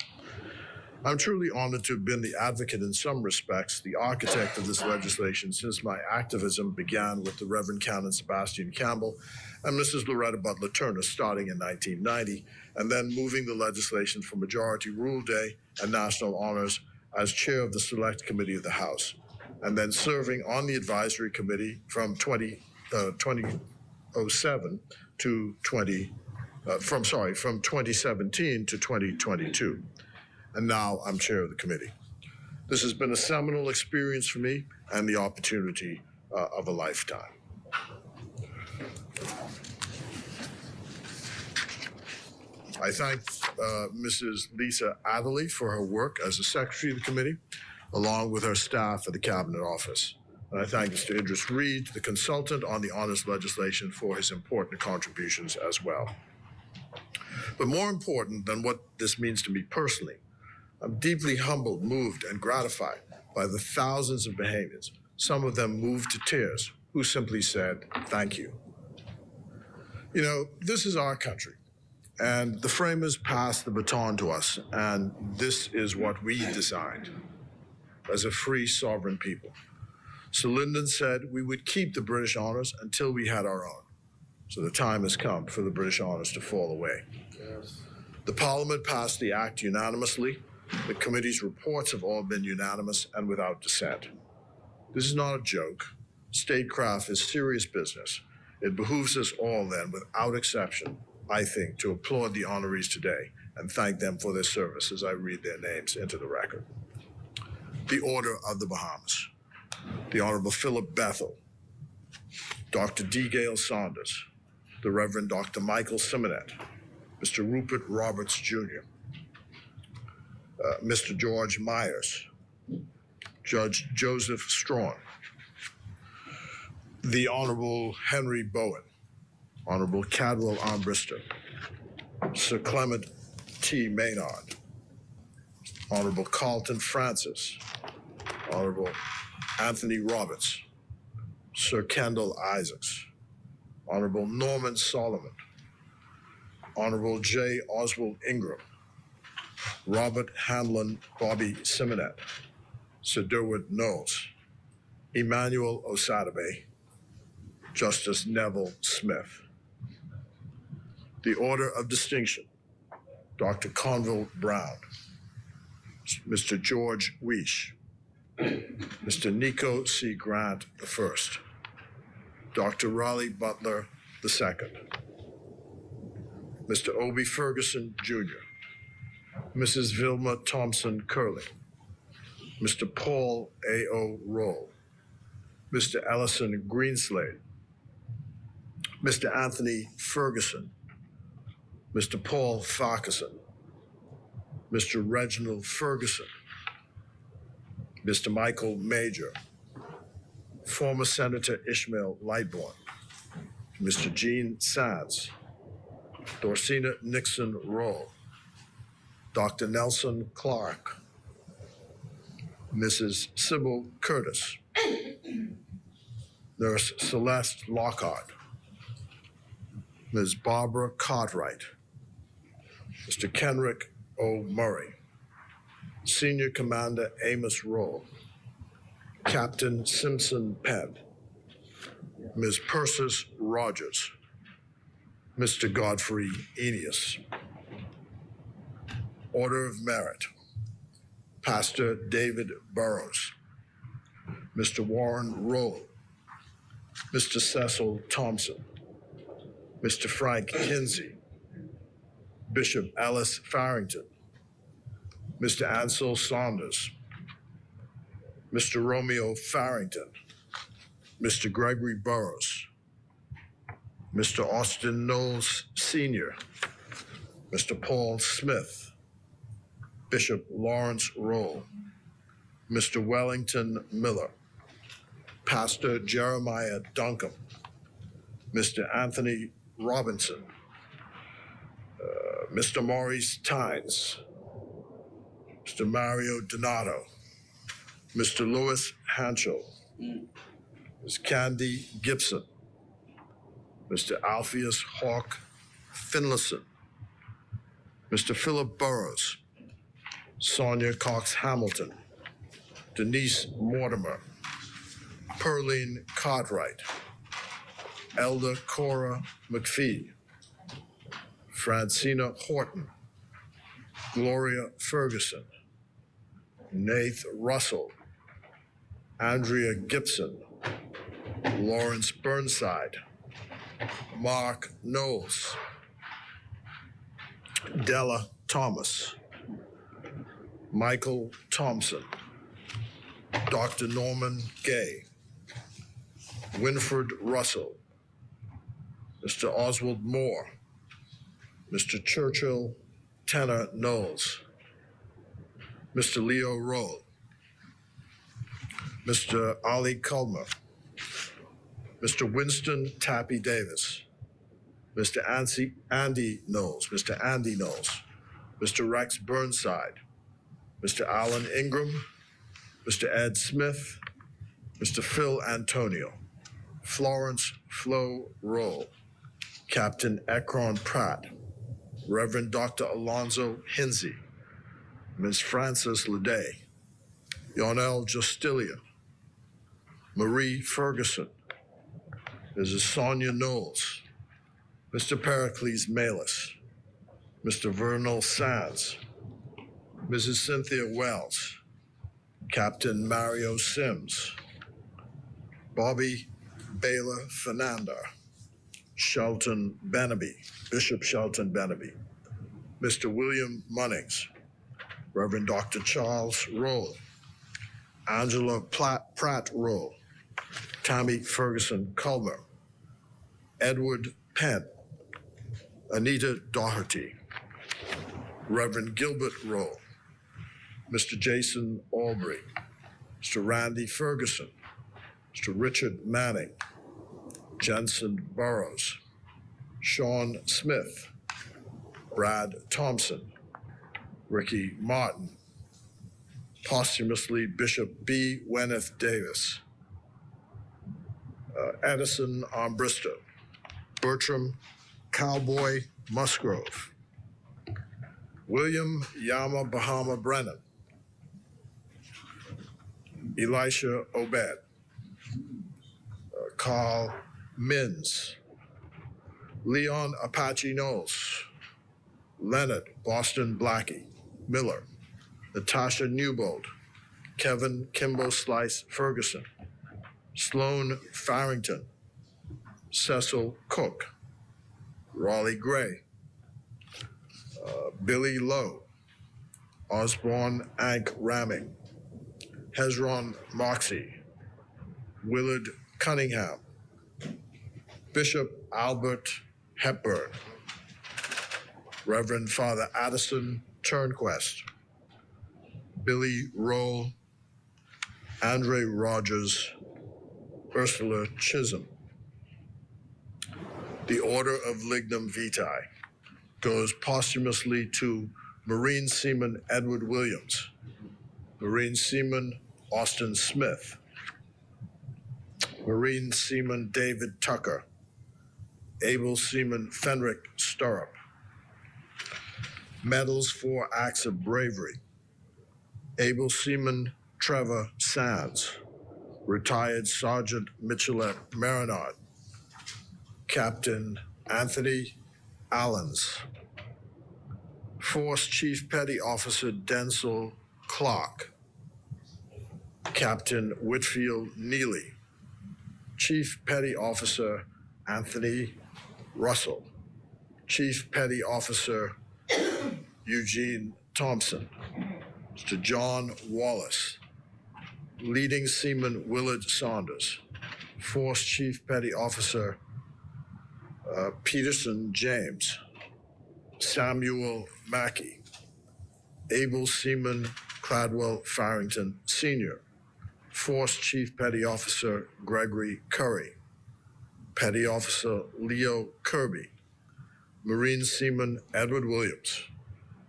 [SPEAKER 8] I'm truly honored to have been the advocate in some respects, the architect of this legislation since my activism began with the Reverend Canon Sebastian Campbell and Mrs. Loretta Butler Turner starting in 1990, and then moving the legislation for Majority Rule Day and National Honors as chair of the Select Committee of the House, and then serving on the Advisory Committee from 2017 to 2022. And now I'm chair of the committee. This has been a seminal experience for me and the opportunity of a lifetime. I thank Mrs. Lisa Adderley for her work as the secretary of the committee, along with her staff at the Cabinet Office. And I thank Mr. Idris Reed, the consultant on the honors legislation, for his important contributions as well. But more important than what this means to me personally, I'm deeply humbled, moved, and gratified by the thousands of Bahamians, some of them moved to tears, who simply said, thank you. You know, this is our country, and the framers passed the baton to us, and this is what we designed as a free, sovereign people. Sir Lyndon said we would keep the British honors until we had our own. So the time has come for the British honors to fall away. Yes. The Parliament passed the Act unanimously. The committee's reports have all been unanimous and without dissent. This is not a joke. Statecraft is serious business. It behooves us all then, without exception, I think, to applaud the honorees today and thank them for their service as I read their names into the record. The Order of the Bahamas. The Honorable Philip Bethel, Dr. D. Gale Saunders, the Reverend Dr. Michael Simonet, Mr. Rupert Roberts Jr., Mr. George Myers, Judge Joseph Strawn, the Honorable Henry Bowen, Honorable Cadwell Armbruster, Sir Clement T. Maynard, Honorable Carlton Francis, Honorable Anthony Roberts, Sir Kendall Isaacs, Honorable Norman Solomon, Honorable J. Oswald Ingram, Robert Hanlon Bobby Simonet, Sir Durwood Knowles, Emmanuel Osadabe, Justice Neville Smith. The Order of Distinction, Dr. Conville Brown, Mr. George Weish, Mr. Nico C. Grant I, Dr. Raleigh Butler II, Mr. Obie Ferguson Jr., Mrs. Vilma Thompson Curley, Mr. Paul A.O. Roll, Mr. Ellison Greenslade, Mr. Anthony Ferguson, Mr. Paul Farquharson, Mr. Reginald Ferguson, Mr. Michael Major, former Senator Ishmael Lightbourne, Mr. Gene Sands, Dorsina Nixon Roll, Dr. Nelson Clark, Mrs. Sybil Curtis, Nurse Celeste Lockhart, Ms. Barbara Cartwright, Mr. Kenrick O. Murray, Senior Commander Amos Roll, Captain Simpson Penn, Ms. Persis Rogers, Mr. Godfrey Enius. Order of Merit, Pastor David Burrows, Mr. Warren Roll, Mr. Cecil Thompson, Mr. Frank Kinsey, Bishop Ellis Farrington, Mr. Ansel Saunders, Mr. Romeo Farrington, Mr. Gregory Burrows, Mr. Austin Knowles Sr., Mr. Paul Smith, Bishop Lawrence Roll, Mr. Wellington Miller, Pastor Jeremiah Duncombe, Mr. Anthony Robinson, Mr. Maurice Tynes, Mr. Mario Donato, Mr. Louis Hanchel, Ms. Candy Gibson, Mr. Alpheus Hawk Finlayson, Mr. Philip Burrows, Sonia Cox Hamilton, Denise Mortimer, Perline Cartwright, Elder Cora McPhee, Francina Horton, Gloria Ferguson, Nath Russell, Andrea Gibson, Lawrence Burnside, Mark Knowles, Della Thomas, Michael Thompson, Dr. Norman Gay, Winfred Russell, Mr. Oswald Moore, Mr. Churchill Tanner Knowles, Mr. Leo Roll, Mr. Ali Culmer, Mr. Winston Tappy Davis, Mr. Andy Knowles, Mr. Rex Burnside, Mr. Alan Ingram, Mr. Ed Smith, Mr. Phil Antonio, Florence Flo Roll, Captain Ekron Pratt, Reverend Dr. Alonzo Hinsey, Ms. Frances Leday, Yonel Justilian, Marie Ferguson, Mrs. Sonia Knowles, Mr. Pericles Malis, Mr. Vernal Sands, Mrs. Cynthia Wells, Captain Mario Sims, Bobby Baylor Fernanda, Shelton Benaby, Bishop Shelton Benaby, Mr. William Munnings, Reverend Dr. Charles Roll, Angela Pratt Roll, Tammy Ferguson Culmer, Edward Penn, Anita Doherty, Reverend Gilbert Roll, Mr. Jason Albury, Mr. Randy Ferguson, Mr. Richard Manning, Jensen Burrows, Sean Smith, Brad Thompson, Ricky Martin, posthumously Bishop B. Wenneth Davis, Edison Armbrister, Bertram Cowboy Musgrove, William Yama Bahama Brennan, Elisha Obed, Carl Mins, Leon Apache Knowles, Leonard Boston Blackie, Miller, Natasha Newbold, Kevin Kimbo Slice Ferguson, Sloan Farrington, Cecil Cook, Raleigh Gray, Billy Lowe, Osborne Ank Ramming, Hezron Moxie, Willard Cunningham, Bishop Albert Hepburn, Reverend Father Addison Turnquest, Billy Roll, Andre Rogers, Ursula Chisholm. The Order of Lignum Vitae goes posthumously to Marine Seaman Edward Williams, Marine Seaman Austin Smith, Marine Seaman David Tucker, Able Seaman Fenric Stirrup, Medals for acts of bravery. Able Seaman Trevor Sands, retired Sergeant Michelet Marinard, Captain Anthony Allens, Force Chief Petty Officer Denzel Clark, Captain Whitfield Neely, Chief Petty Officer Anthony Russell, Chief Petty Officer Eugene Thompson, Mr. John Wallace, Leading Seaman Willard Saunders, Force Chief Petty Officer Peterson James, Samuel Mackey, Able Seaman Cladwell Farrington Sr., Force Chief Petty Officer Gregory Curry, Petty Officer Leo Kirby, Marine Seaman Edward Williams,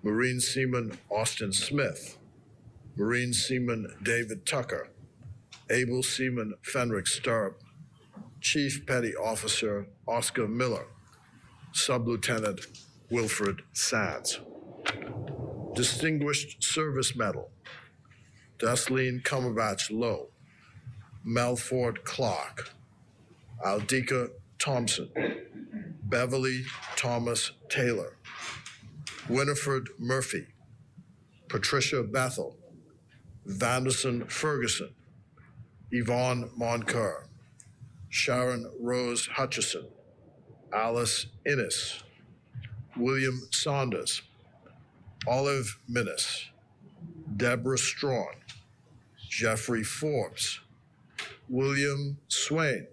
[SPEAKER 8] Marine Seaman Austin Smith, Marine Seaman David Tucker, Able Seaman Fenric Stirrup, Chief Petty Officer Oscar Miller, Sub-Lieutenant Wilfred Sands. Distinguished Service Medal, Desleen Cumberbatch Lowe, Melford Clark, Aldika Thompson, Beverly Thomas Taylor, Winifred Murphy, Patricia Bethel, Vanderson Ferguson, Yvonne Moncur, Sharon Rose Hutchison, Alice Innes, William Saunders, Olive Minnis, Deborah Strawn, Jeffrey Forbes, William Swain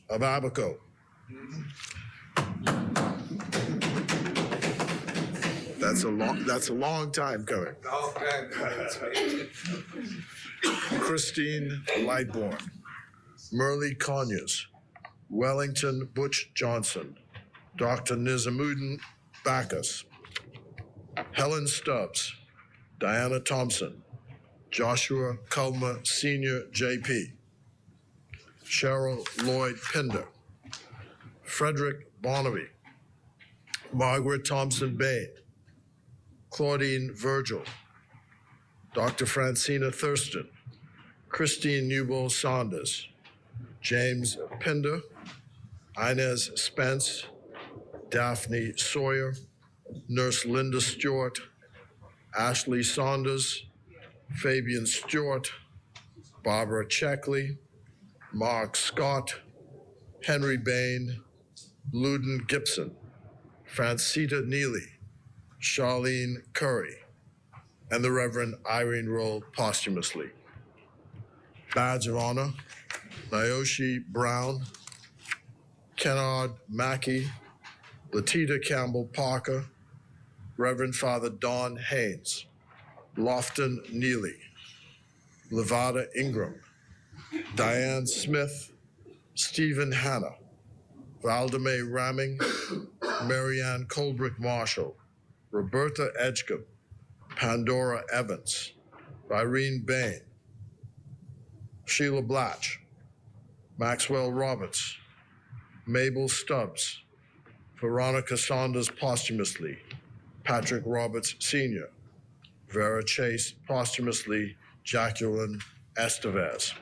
[SPEAKER 8] of Abaco, That's a long time coming. Christine Lightbourne, Merle Conyers, Wellington Butch Johnson, Dr. Nizamuddin Bacchus, Helen Stubbs, Diana Thompson, Joshua Culmer Sr. JP, Cheryl Lloyd Pinder, Frederick Barnaby, Margaret Thompson Bain, Claudine Virgil, Dr. Francina Thurston, Christine Newbold Saunders, James Pinder, Inez Spence, Daphne Sawyer, Nurse Linda Stewart, Ashley Saunders, Fabian Stewart, Barbara Checkley, Mark Scott, Henry Bain, Luden Gibson, Francita Neely, Charlene Curry, and the Reverend Irene Roll posthumously. Badge of Honor, Naoshi Brown, Kennard Mackey, Latita Campbell Parker, Reverend Father Don Haynes, Lofton Neely, Levada Ingram, Diane Smith, Stephen Hanna, Valdemar Ramming, Marianne Colbrick Marshall, Roberta Edgecombe, Pandora Evans, Irene Bain, Sheila Blatch, Maxwell Roberts, Mabel Stubbs, Veronica Saunders posthumously, Patrick Roberts Sr., Vera Chase posthumously, Jacqueline Estevez.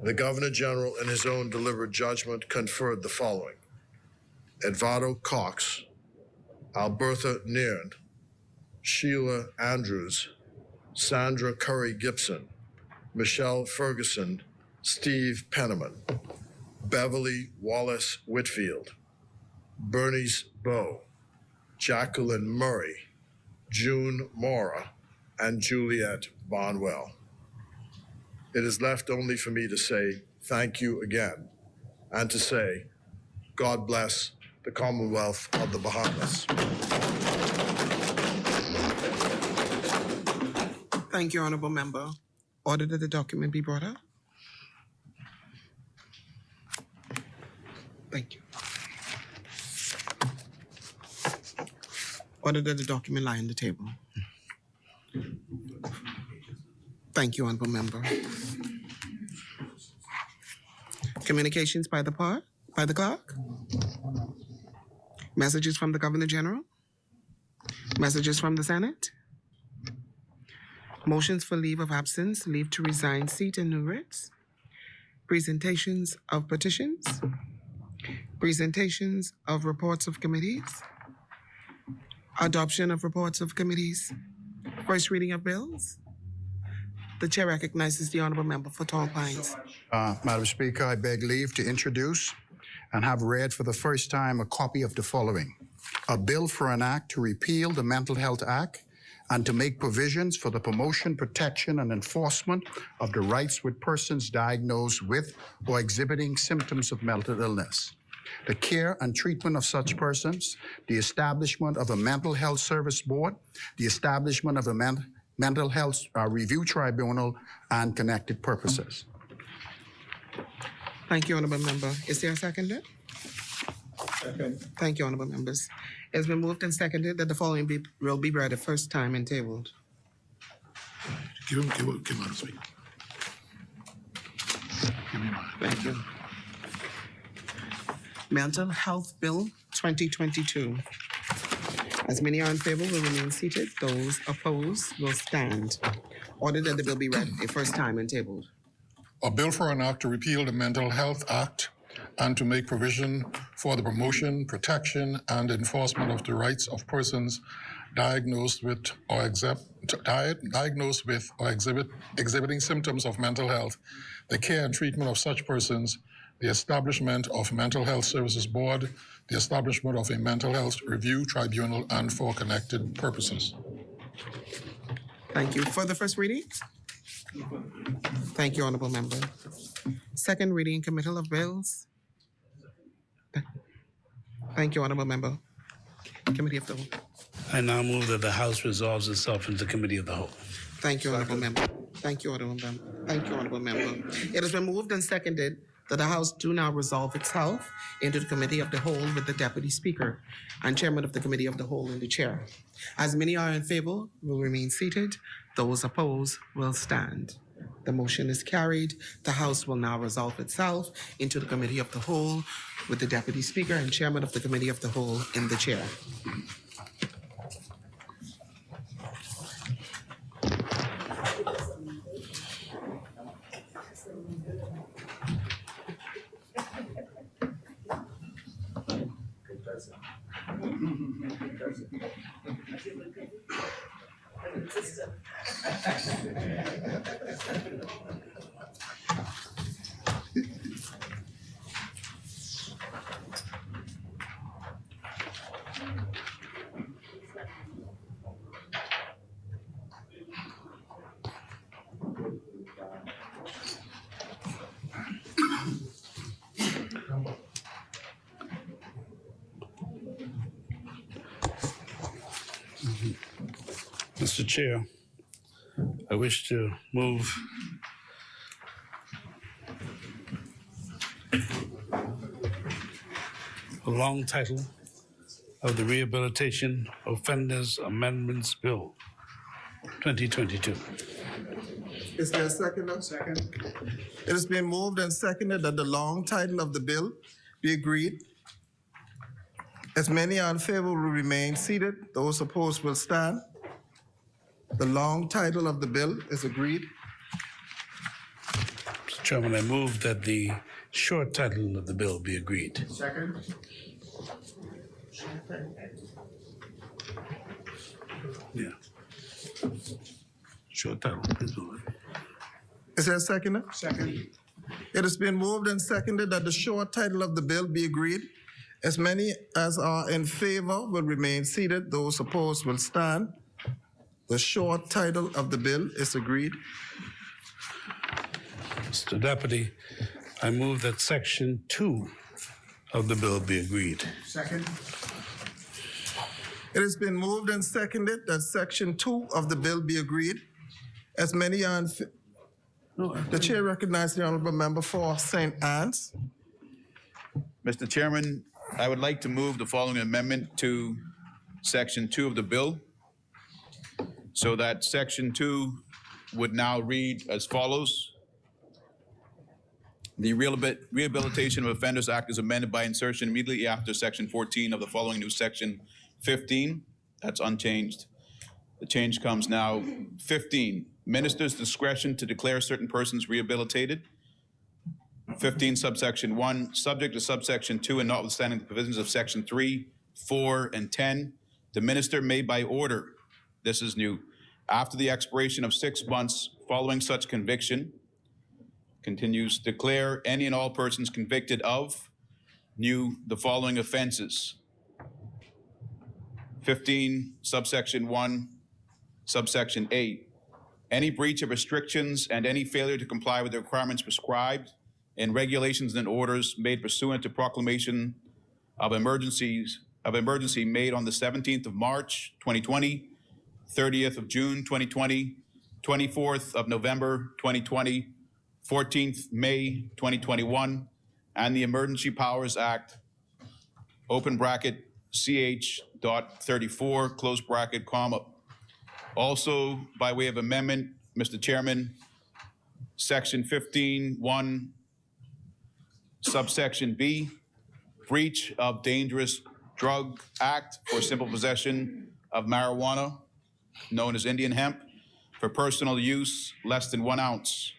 [SPEAKER 8] The Governor General, in his own delivered judgment, conferred the following: Edvardo Cox, Albertha Nairn, Sheila Andrews, Sandra Curry Gibson, Michelle Ferguson, Steve Penniman, Beverly Wallace Whitfield, Bernice Bowe, Jacqueline Murray, June Mora, and Juliet Bonwell. It is left only for me to say thank you again, and to say, God bless the Commonwealth of the Bahamas.
[SPEAKER 1] Thank you, Honorable Member. Order that the document be brought up. Thank you. Order that the document lie on the table. Thank you, Honorable Member. Communications by the clerk. Messages from the Governor General. Messages from the Senate. Motions for leave of absence, leave to resign seat and new writs. Presentations of petitions. Presentations of reports of committees. Adoption of reports of committees. First reading of bills. The chair recognizes the honorable member for Tall Pines.
[SPEAKER 7] Madam Speaker, I beg leave to introduce and have read for the first time a copy of the following. A bill for an act to repeal the Mental Health Act and to make provisions for the promotion, protection, and enforcement of the rights with persons diagnosed with or exhibiting symptoms of mental illness, the care and treatment of such persons, the establishment of a mental health service board, the establishment of a mental health review tribunal, and connected purposes.
[SPEAKER 1] Thank you, honorable member. Is there a seconder? Second. Thank you, honorable members. It's been moved and seconded that the following will be read the first time and tabled.
[SPEAKER 8] Give him a speak. Give me mine.
[SPEAKER 1] Thank you. Mental Health Bill 2022. As many are in favor will remain seated. Those opposed will stand. Ordered that the bill be read a first time and tabled.
[SPEAKER 9] A bill for an act to repeal the Mental Health Act and to make provision for the promotion, protection, and enforcement of the rights of persons diagnosed with or exhibiting symptoms of mental health, the care and treatment of such persons, the establishment of Mental Health Services Board, the establishment of a Mental Health Review Tribunal, and for connected purposes.
[SPEAKER 1] Thank you. For the first reading? Thank you, honorable member. Second reading, committal of bills. Thank you, honorable member. Committee of the Whole.
[SPEAKER 6] I now move that the House resolves itself into Committee of the Whole.
[SPEAKER 1] Thank you, honorable member. Thank you, honorable member. Thank you, honorable member. It has been moved and seconded that the House do now resolve itself into the Committee of the Whole with the Deputy Speaker and Chairman of the Committee of the Whole in the chair. As many are in favor, will remain seated. Those opposed will stand. The motion is carried. The House will now resolve itself into the Committee of the Whole with the Deputy Speaker and Chairman of the Committee of the Whole in the chair.
[SPEAKER 6] Mr. Chair, I wish to move the long title of the Rehabilitation Offenders Amendments Bill 2022.
[SPEAKER 2] Is there a second? Second. It has been moved and seconded that the long title of the bill be agreed. As many are in favor will remain seated. Those opposed will stand. The long title of the bill is agreed.
[SPEAKER 6] Mr. Chairman, I move that the short title of the bill be agreed.
[SPEAKER 2] Second.
[SPEAKER 6] Yeah. Short title, please move it.
[SPEAKER 2] Is there a second? Second. It has been moved and seconded that the short title of the bill be agreed. As many as are in favor will remain seated. Those opposed will stand. The short title of the bill is agreed.
[SPEAKER 6] Mr. Deputy, I move that Section 2 of the bill be agreed.
[SPEAKER 2] Second. It has been moved and seconded that Section 2 of the bill be agreed. As many are in the chair recognizes the honorable member for St. Anne's.
[SPEAKER 10] Mr. Chairman, I would like to move the following amendment to Section 2 of the bill, so that Section 2 would now read as follows. The Rehabilitation of Offenders Act is amended by insertion immediately after Section 14 of the following new Section 15. That's unchanged. The change comes now. 15, minister's discretion to declare certain persons rehabilitated. 15, subsection 1, subject to subsection 2 and notwithstanding the provisions of section 3, 4, and 10, the minister may by order, this is new, after the expiration of 6 months following such conviction, continues, declare any and all persons convicted of, new, the following offenses. 15, subsection 1, subsection 8, any breach of restrictions and any failure to comply with the requirements prescribed in regulations and orders made pursuant to proclamation of emergency made on the 17th of March, 2020, 30th of June, 2020, 24th of November, 2020, 14th May, 2021, and the Emergency Powers Act, open bracket, CH.34, close bracket, comma. Also, by way of amendment, Mr. Chairman, section 15(1), subsection B, breach of Dangerous Drug Act for simple possession of marijuana, known as Indian hemp, for personal use less than 1 ounce.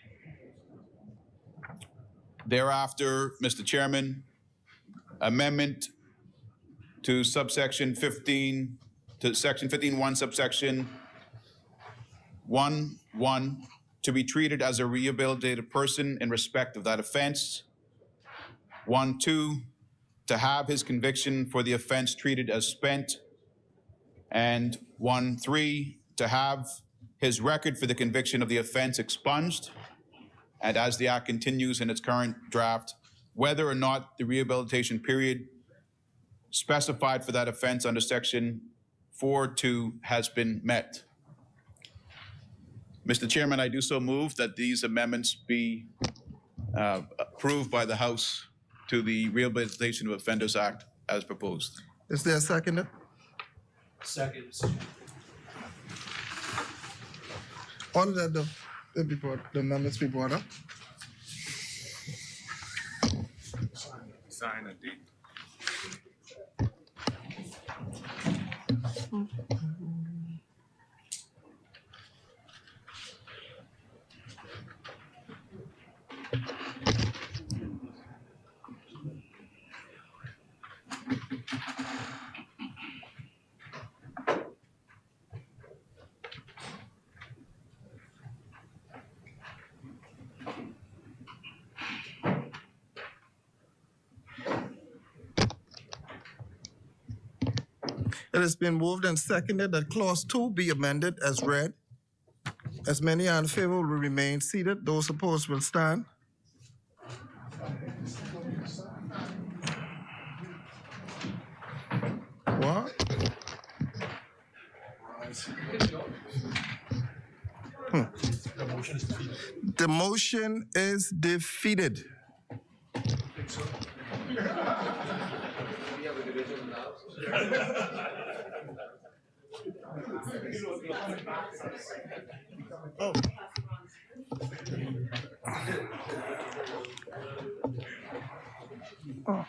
[SPEAKER 10] Thereafter, Mr. Chairman, amendment to subsection 15, to section 15(1), subsection 1(1), to be treated as a rehabilitated person in respect of that offense. 1(2), to have his conviction for the offense treated as spent. And 1(3), to have his record for the conviction of the offense expunged. And as the act continues in its current draft, whether or not the rehabilitation period specified for that offense under section 4(2) has been met. Mr. Chairman, I do so move that these amendments be approved by the House to the Rehabilitation of Offenders Act as proposed.
[SPEAKER 1] Is there a seconder?
[SPEAKER 11] Second.
[SPEAKER 1] Order that the amendments be brought up.
[SPEAKER 10] Sign a deed.
[SPEAKER 1] It has been moved and seconded that clause 2 be amended as read. As many are in favor will remain seated. Those opposed will stand. What? The motion is defeated. Oh. Oh.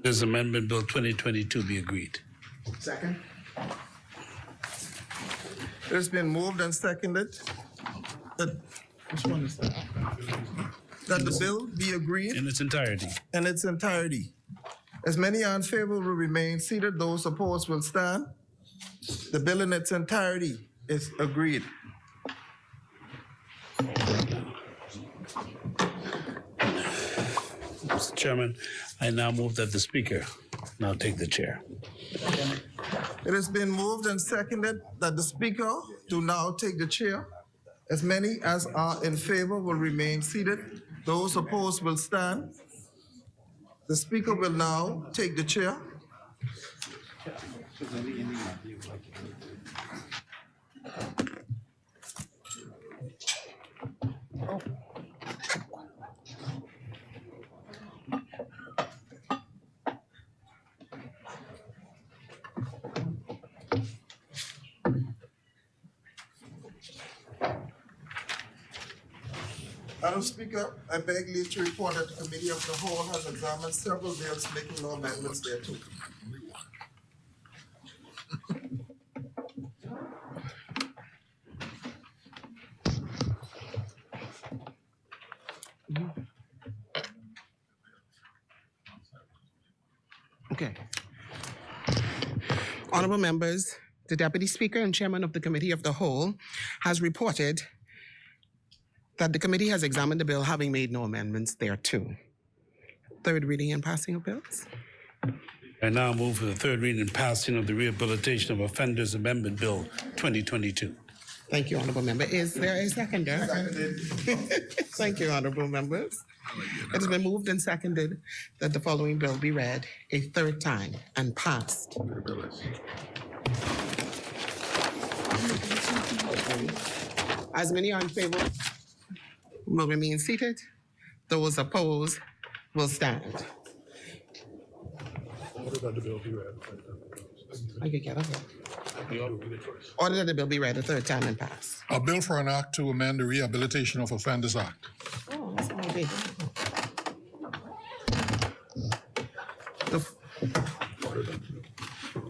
[SPEAKER 6] This Amendment Bill 2022 be agreed.
[SPEAKER 1] Second. It has been moved and seconded that, which one is that? That the bill be agreed
[SPEAKER 6] In its entirety.
[SPEAKER 1] in its entirety. As many are in favor will remain seated, those opposed will stand. The bill in its entirety is agreed.
[SPEAKER 6] Mr. Chairman, I now move that the Speaker now take the chair.
[SPEAKER 1] It has been moved and seconded that the Speaker do now take the chair. As many as are in favor will remain seated. Those opposed will stand. The Speaker will now take the chair.
[SPEAKER 12] Madam Speaker, I beg leave to report that the Committee of the Whole has examined several bills making no amendments thereto.
[SPEAKER 1] Okay. Honorable members, the Deputy Speaker and Chairman of the Committee of the Whole has reported that the committee has examined the bill having made no amendments thereto. Third reading and passing of bills.
[SPEAKER 6] I now move for the third reading and passing of the Rehabilitation of Offenders Amendment Bill 2022.
[SPEAKER 1] Thank you, Honorable Member. Is there a seconder?
[SPEAKER 12] Seconded.
[SPEAKER 1] Thank you, Honorable Members. It has been moved and seconded that the following bill be read a third time and passed. As many are in favor will remain seated. Those opposed will stand.
[SPEAKER 8] Order that the bill be read.
[SPEAKER 1] I could get up here. Order that the bill be read a third time and pass.
[SPEAKER 9] A bill for an act to amend the Rehabilitation of Offenders Act.
[SPEAKER 1] Oh, that's my big.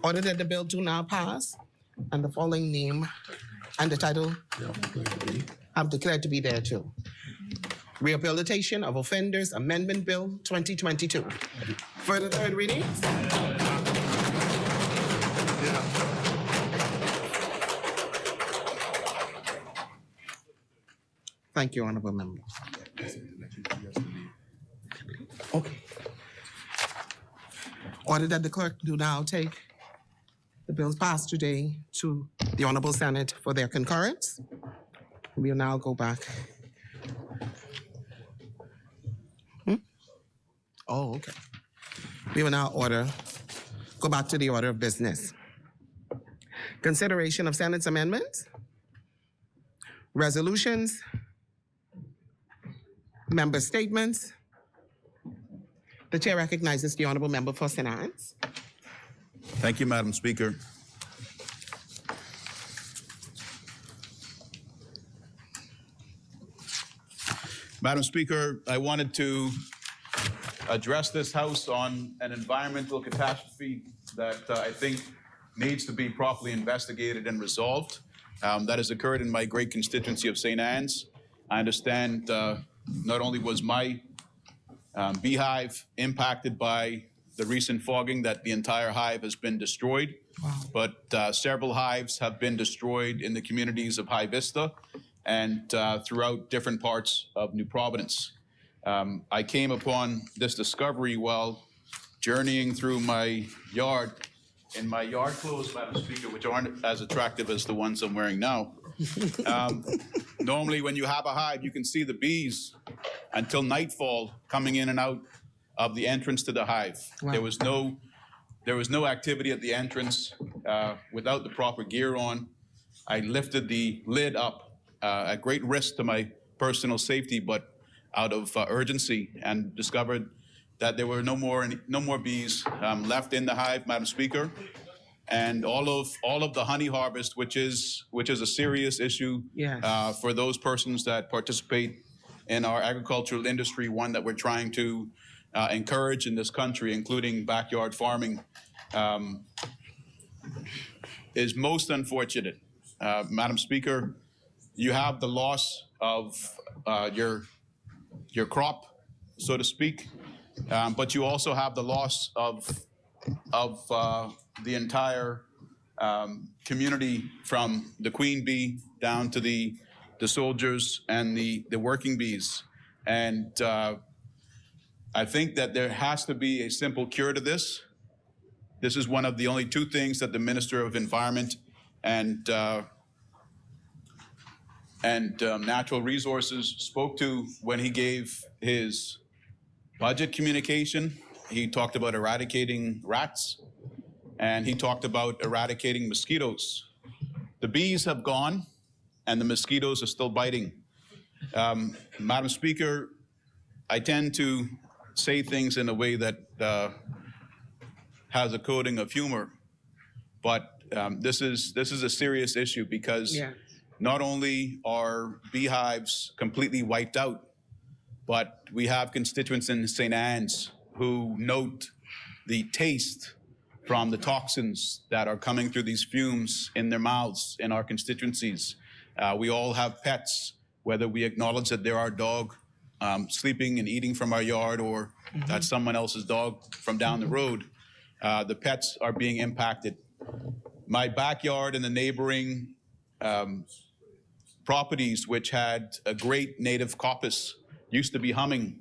[SPEAKER 1] Order that the bill do now pass, and the following name and the title have declared to be there too. Rehabilitation of Offenders Amendment Bill 2022. For the third reading. Thank you, Honorable Member. Okay. Order that the clerk do now take the bills passed today to the Honorable Senate for their concurrence. We'll now go back. Oh, okay. We will now go back to the order of business. Consideration of Senate's amendments, resolutions, member statements. The chair recognizes the Honorable Member for St. Anne's.
[SPEAKER 10] Thank you, Madam Speaker. Madam Speaker, I wanted to address this House on an environmental catastrophe that I think needs to be properly investigated and resolved. That has occurred in my great constituency of St. Anne's. I understand not only was my beehive impacted by the recent fogging, that the entire hive has been destroyed, but several hives have been destroyed in the communities of High Vista and throughout different parts of New Providence. I came upon this discovery while journeying through my yard in my yard clothes, Madam Speaker, which aren't as attractive as the ones I'm wearing now. Normally, when you have a hive, you can see the bees until nightfall coming in and out of the entrance to the hive. Wow. There was no activity at the entrance without the proper gear on. I lifted the lid up at great risk to my personal safety, but out of urgency, and discovered that there were no more bees left in the hive, Madam Speaker, and all of the honey harvest, which is a serious issue for those persons that participate in our agricultural industry, one that we're trying to encourage in this country, including backyard farming, is most unfortunate. Madam Speaker, you have the loss of your crop, so to speak, but you also have the loss of the entire community, from the queen bee down to the soldiers and the working bees. And I think that there has to be a simple cure to this. This is one of the only two things that the Minister of Environment and Natural Resources spoke to when he gave his budget communication. He talked about eradicating rats, and he talked about eradicating mosquitoes. The bees have gone, and the mosquitoes are still biting. Madam Speaker, I tend to say things in a way that has a coating of humor, but this is a serious issue, because not only are beehives completely wiped out, but we have constituents in St. Anne's who note the taste from the toxins that are coming through these fumes in their mouths in our constituencies. We all have pets, whether we acknowledge that they're our dog sleeping and eating from our yard or that's someone else's dog from down the road. The pets are being impacted. My backyard and the neighboring properties, which had a great native coppice, used to be humming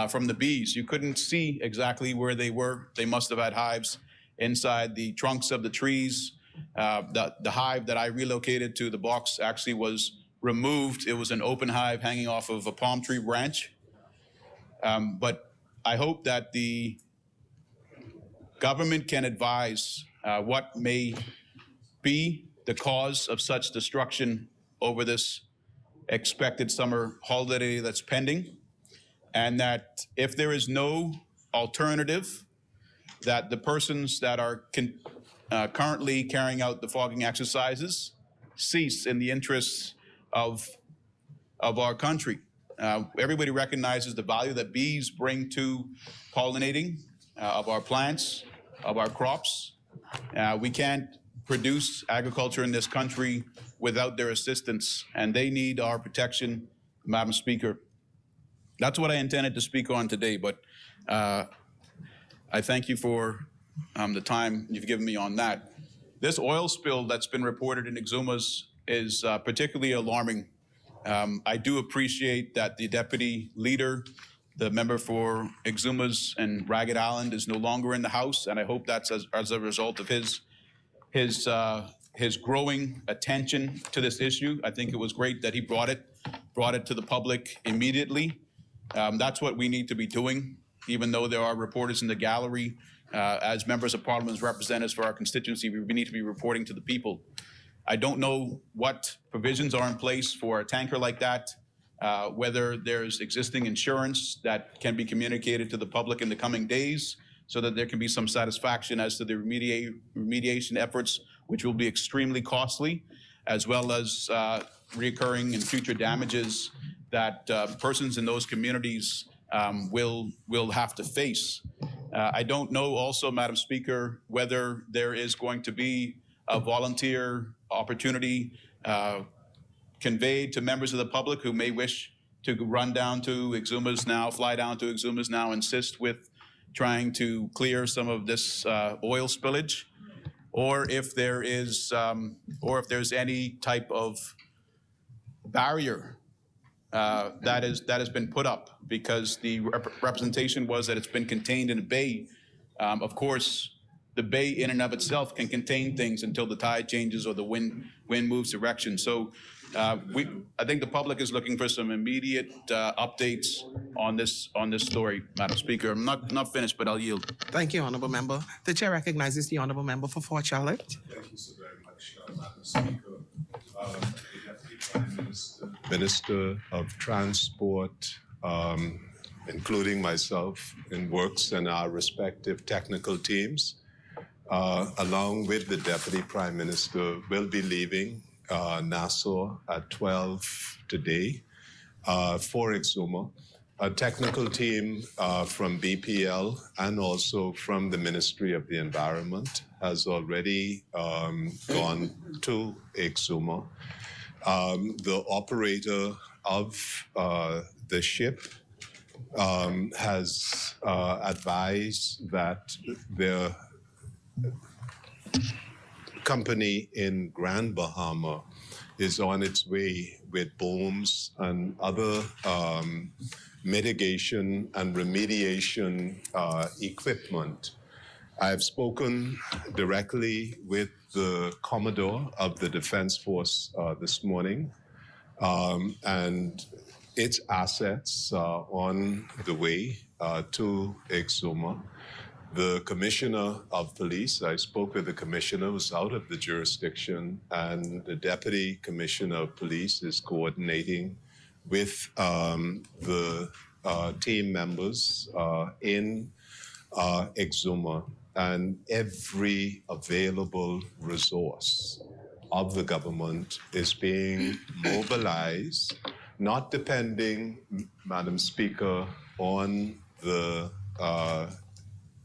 [SPEAKER 10] from the bees. You couldn't see exactly where they were. They must have had hives inside the trunks of the trees. The hive that I relocated to the box actually was removed. It was an open hive hanging off of a palm tree branch. But I hope that the government can advise what may be the cause of such destruction over this expected summer holiday that's pending, and that if there is no alternative, that the persons that are currently carrying out the fogging exercises cease in the interests of our country. Everybody recognizes the value that bees bring to pollinating of our plants, of our crops. We can't produce agriculture in this country without their assistance, and they need our protection, Madam Speaker. That's what I intended to speak on today, but I thank you for the time you've given me on that. This oil spill that's been reported in Exumas is particularly alarming. I do appreciate that the deputy leader, the member for Exumas and Ragged Island, is no longer in the House, and I hope that's as a result of his growing attention to this issue. I think it was great that he brought it to the public immediately. That's what we need to be doing, even though there are reporters in the gallery. As members of Parliament, as representatives for our constituency, we need to be reporting to the people. I don't know what provisions are in place for a tanker like that, whether there's existing insurance that can be communicated to the public in the coming days so that there can be some satisfaction as to the remediation efforts, which will be extremely costly, as well as reoccurring and future damages that persons in those communities will have to face. I don't know also, Madam Speaker, whether there is going to be a volunteer opportunity conveyed to members of the public who may wish to run down to Exumas now, fly down to Exumas now, assist with trying to clear some of this oil spillage, or if there is, or if there's any type of barrier that has been put up, because the representation was that it's been contained in a bay. Of course, the bay in and of itself can contain things until the tide changes or the wind moves direction. So I think the public is looking for some immediate updates on this story, Madam Speaker. I'm not finished, but I'll yield.
[SPEAKER 1] Thank you, Honourable Member. The Chair recognizes the Honourable Member for Fort Charlotte.
[SPEAKER 13] Thank you so very much, Madam Speaker. The Deputy Prime Minister, Minister of Transport, including myself, works in our respective technical teams, along with the Deputy Prime Minister, will be leaving Nassau at 12 today for Exuma. A technical team from BPL and also from the Ministry of the Environment has already gone to Exuma. The operator of the ship has advised that their company in Grand Bahama is on its way with booms and other mitigation and remediation equipment. I've spoken directly with the Commodore of the Defense Force this morning, and its assets are on the way to Exuma. The Commissioner of Police, I spoke with the Commissioner, who's out of the jurisdiction, and the Deputy Commissioner of Police is coordinating with the team members in Exuma, and every available resource of the government is being mobilized not depending, Madam Speaker, on the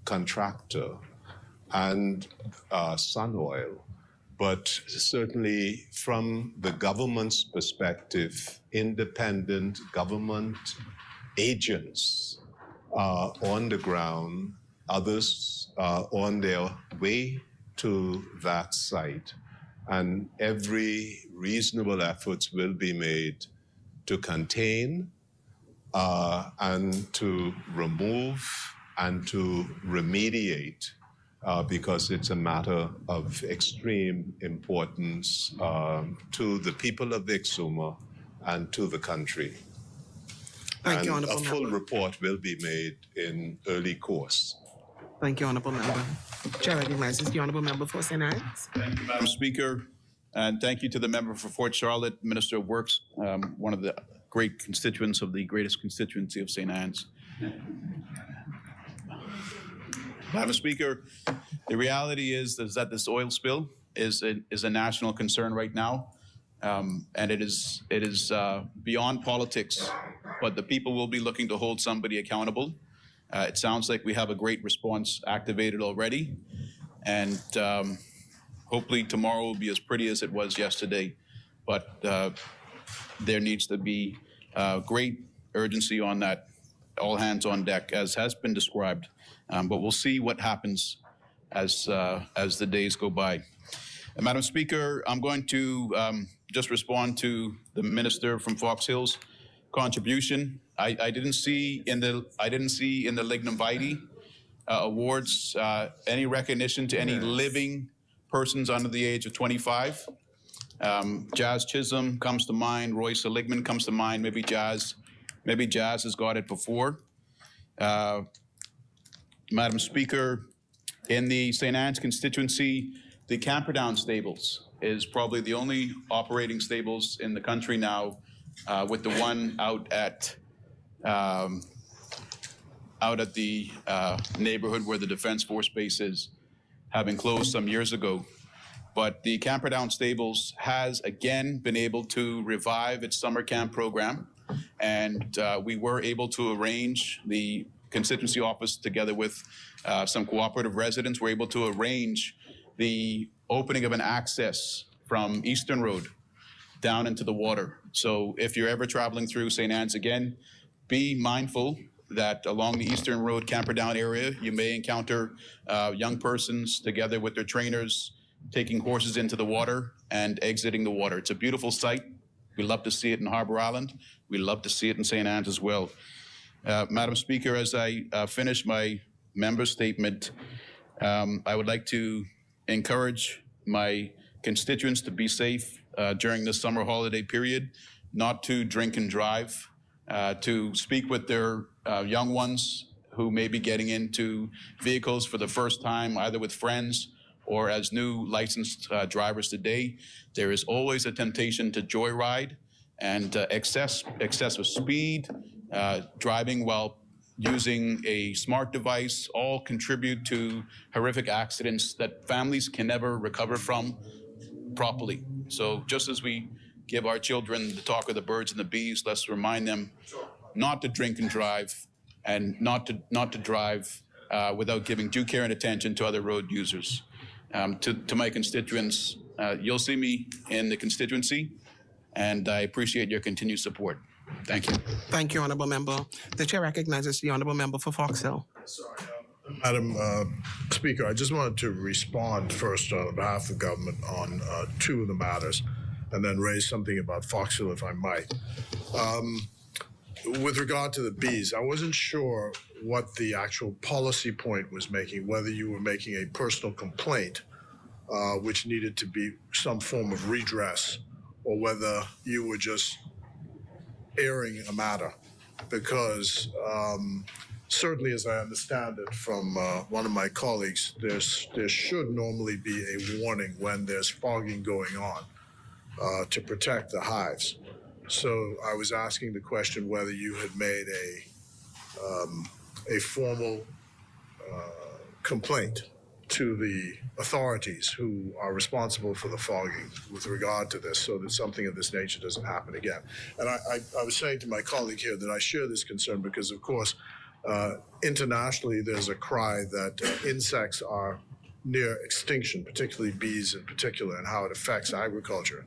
[SPEAKER 13] contractor and Sun Oil, but certainly from the government's perspective, independent government agents on the ground, others on their way to that site, and every reasonable efforts will be made to contain and to remove and to remediate because it's a matter of extreme importance to the people of Exuma and to the country.
[SPEAKER 1] Thank you,
[SPEAKER 13] And
[SPEAKER 1] Honourable
[SPEAKER 13] a full
[SPEAKER 1] Member.
[SPEAKER 13] report will be made in early course.
[SPEAKER 1] Thank you, Honourable Member. Chair recognizes the Honourable Member for St. Anne's.
[SPEAKER 10] Thank you, Madam Speaker, and thank you to the member for Fort Charlotte, Minister of Works, one of the great constituents of the greatest constituency of St. Anne's. Madam Speaker, the reality is that this oil spill is a national concern right now, and it is beyond politics, but the people will be looking to hold somebody accountable. It sounds like we have a great response activated already, and hopefully tomorrow will be as pretty as it was yesterday, but there needs to be great urgency on that, all hands on deck, as has been described. But we'll see what happens as the days go by. Madam Speaker, I'm going to just respond to the minister from Fox Hills contribution. I didn't see in the Lignum Vitae awards any recognition to any living persons under the age of 25. Jazz Chisholm comes to mind. Roy Seligman comes to mind. Maybe Jazz has got it before. Madam Speaker, in the St. Anne's constituency, the Camperdown Stables is probably the only operating stables in the country now, with the one out at the neighborhood where the Defense Force Base is, having closed some years ago. But the Camperdown Stables has again been able to revive its summer camp program, and we were able to arrange, the constituency office together with some cooperative residents were able to arrange the opening of an access from Eastern Road down into the water. So if you're ever traveling through St. Anne's again, be mindful that along the Eastern Road Camperdown area, you may encounter young persons together with their trainers taking horses into the water and exiting the water. It's a beautiful sight. We love to see it in Harbor Island. We love to see it in St. Anne's as well. Madam Speaker, as I finish my member statement, I would like to encourage my constituents to be safe during the summer holiday period, not to drink and drive, to speak with their young ones who may be getting into vehicles for the first time, either with friends or as new licensed drivers today. There is always a temptation to joyride and excessive speed, driving while using a smart device, all contribute to horrific accidents that families can never recover from properly. So just as we give our children the talk of the birds and the bees, let's remind them not to drink and drive, and not to drive without giving due care and attention to other road users. To my constituents, you'll see me in the constituency, and I appreciate your continued support. Thank you.
[SPEAKER 1] Thank you, Honourable Member. The Chair recognizes the Honourable Member for Fox Hill.
[SPEAKER 8] Madam Speaker, I just wanted to respond first on behalf of the government on two of the matters, and then raise something about Fox Hill, if I might. With regard to the bees, I wasn't sure what the actual policy point was making, whether you were making a personal complaint, which needed to be some form of redress, or whether you were just airing a matter. Because certainly, as I understand it from one of my colleagues, there should normally be a warning when there's fogging going on to protect the hives. So I was asking the question whether you had made a formal complaint to the authorities who are responsible for the fogging with regard to this, so that something of this nature doesn't happen again. And I was saying to my colleague here that I share this concern because, of course, internationally there's a cry that insects are near extinction, particularly bees in particular, and how it affects agriculture.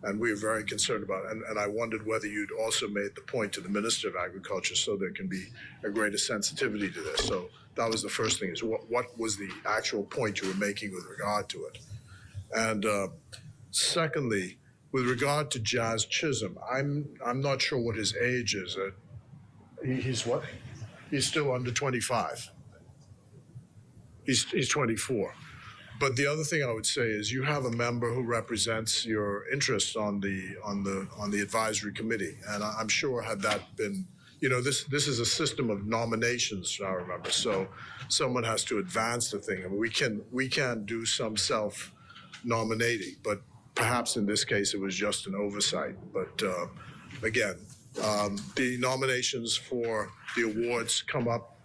[SPEAKER 8] And we're very concerned about it. And I wondered whether you'd also made the point to the Minister of Agriculture so there can be a greater sensitivity to this. So that was the first thing, is what was the actual point you were making with regard to it? And secondly, with regard to Jazz Chisholm, I'm not sure what his age is. He's what? He's still under 25. He's 24. But the other thing I would say is you have a member who represents your interests on the advisory committee, and I'm sure had that been, this is a system of nominations, I remember. So someone has to advance the thing. I mean, we can do some self-nominating, but perhaps in this case it was just an oversight. But again, the nominations for the awards come up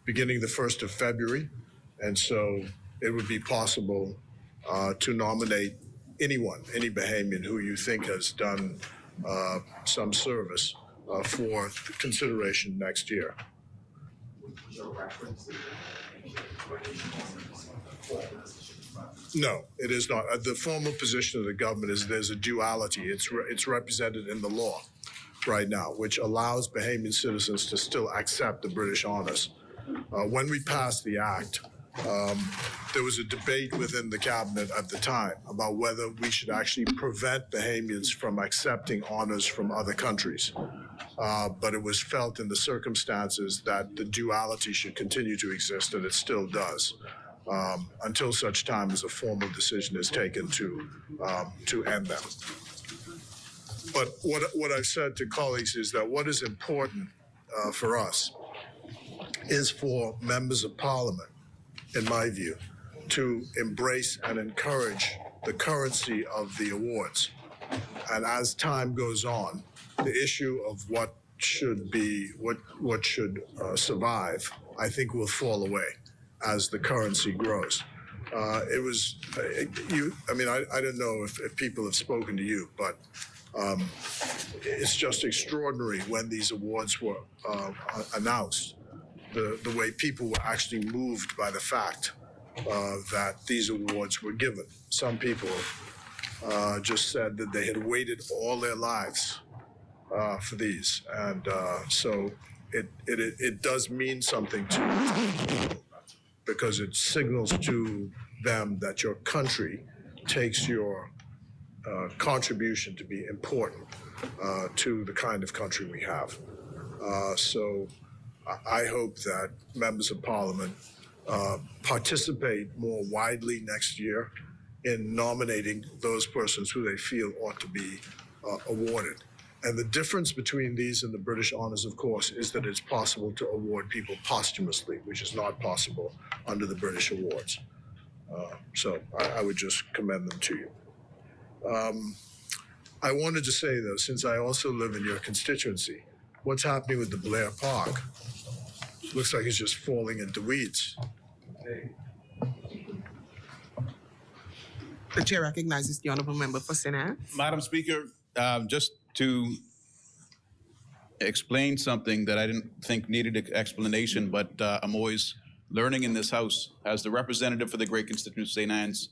[SPEAKER 8] beginning the 1st of February, and so it would be possible to nominate anyone, any Bahamian who you think has done some service for consideration next year. No, it is not. The formal position of the government is there's a duality. It's represented in the law right now, which allows Bahamian citizens to still accept the British honors. When we passed the act, there was a debate within the cabinet at the time about whether we should actually prevent Bahamians from accepting honors from other countries. But it was felt in the circumstances that the duality should continue to exist, and it still does, until such time as a formal decision is taken to end them. But what I've said to colleagues is that what is important for us is for members of Parliament, in my view, to embrace and encourage the currency of the awards. And as time goes on, the issue of what should survive, I think, will fall away as the currency grows. I don't know if people have spoken to you, but it's just extraordinary when these awards were announced. The way people were actually moved by the fact that these awards were given. Some people just said that they had waited all their lives for these, and so it does mean something to people, because it signals to them that your country takes your contribution to be important to the kind of country we have. So I hope that members of Parliament participate more widely next year in nominating those persons who they feel ought to be awarded. And the difference between these and the British honours, of course, is that it's possible to award people posthumously, which is not possible under the British awards. So I would just commend them to you. I wanted to say, though, since I also live in your constituency, what's happening with the Blair Park? Looks like it's just falling into weeds.
[SPEAKER 1] The chair recognizes the honourable member for St. Anne's.
[SPEAKER 10] Madam Speaker, just to explain something that I didn't think needed an explanation, but I'm always learning in this House. As the representative for the great constituency of St. Anne's,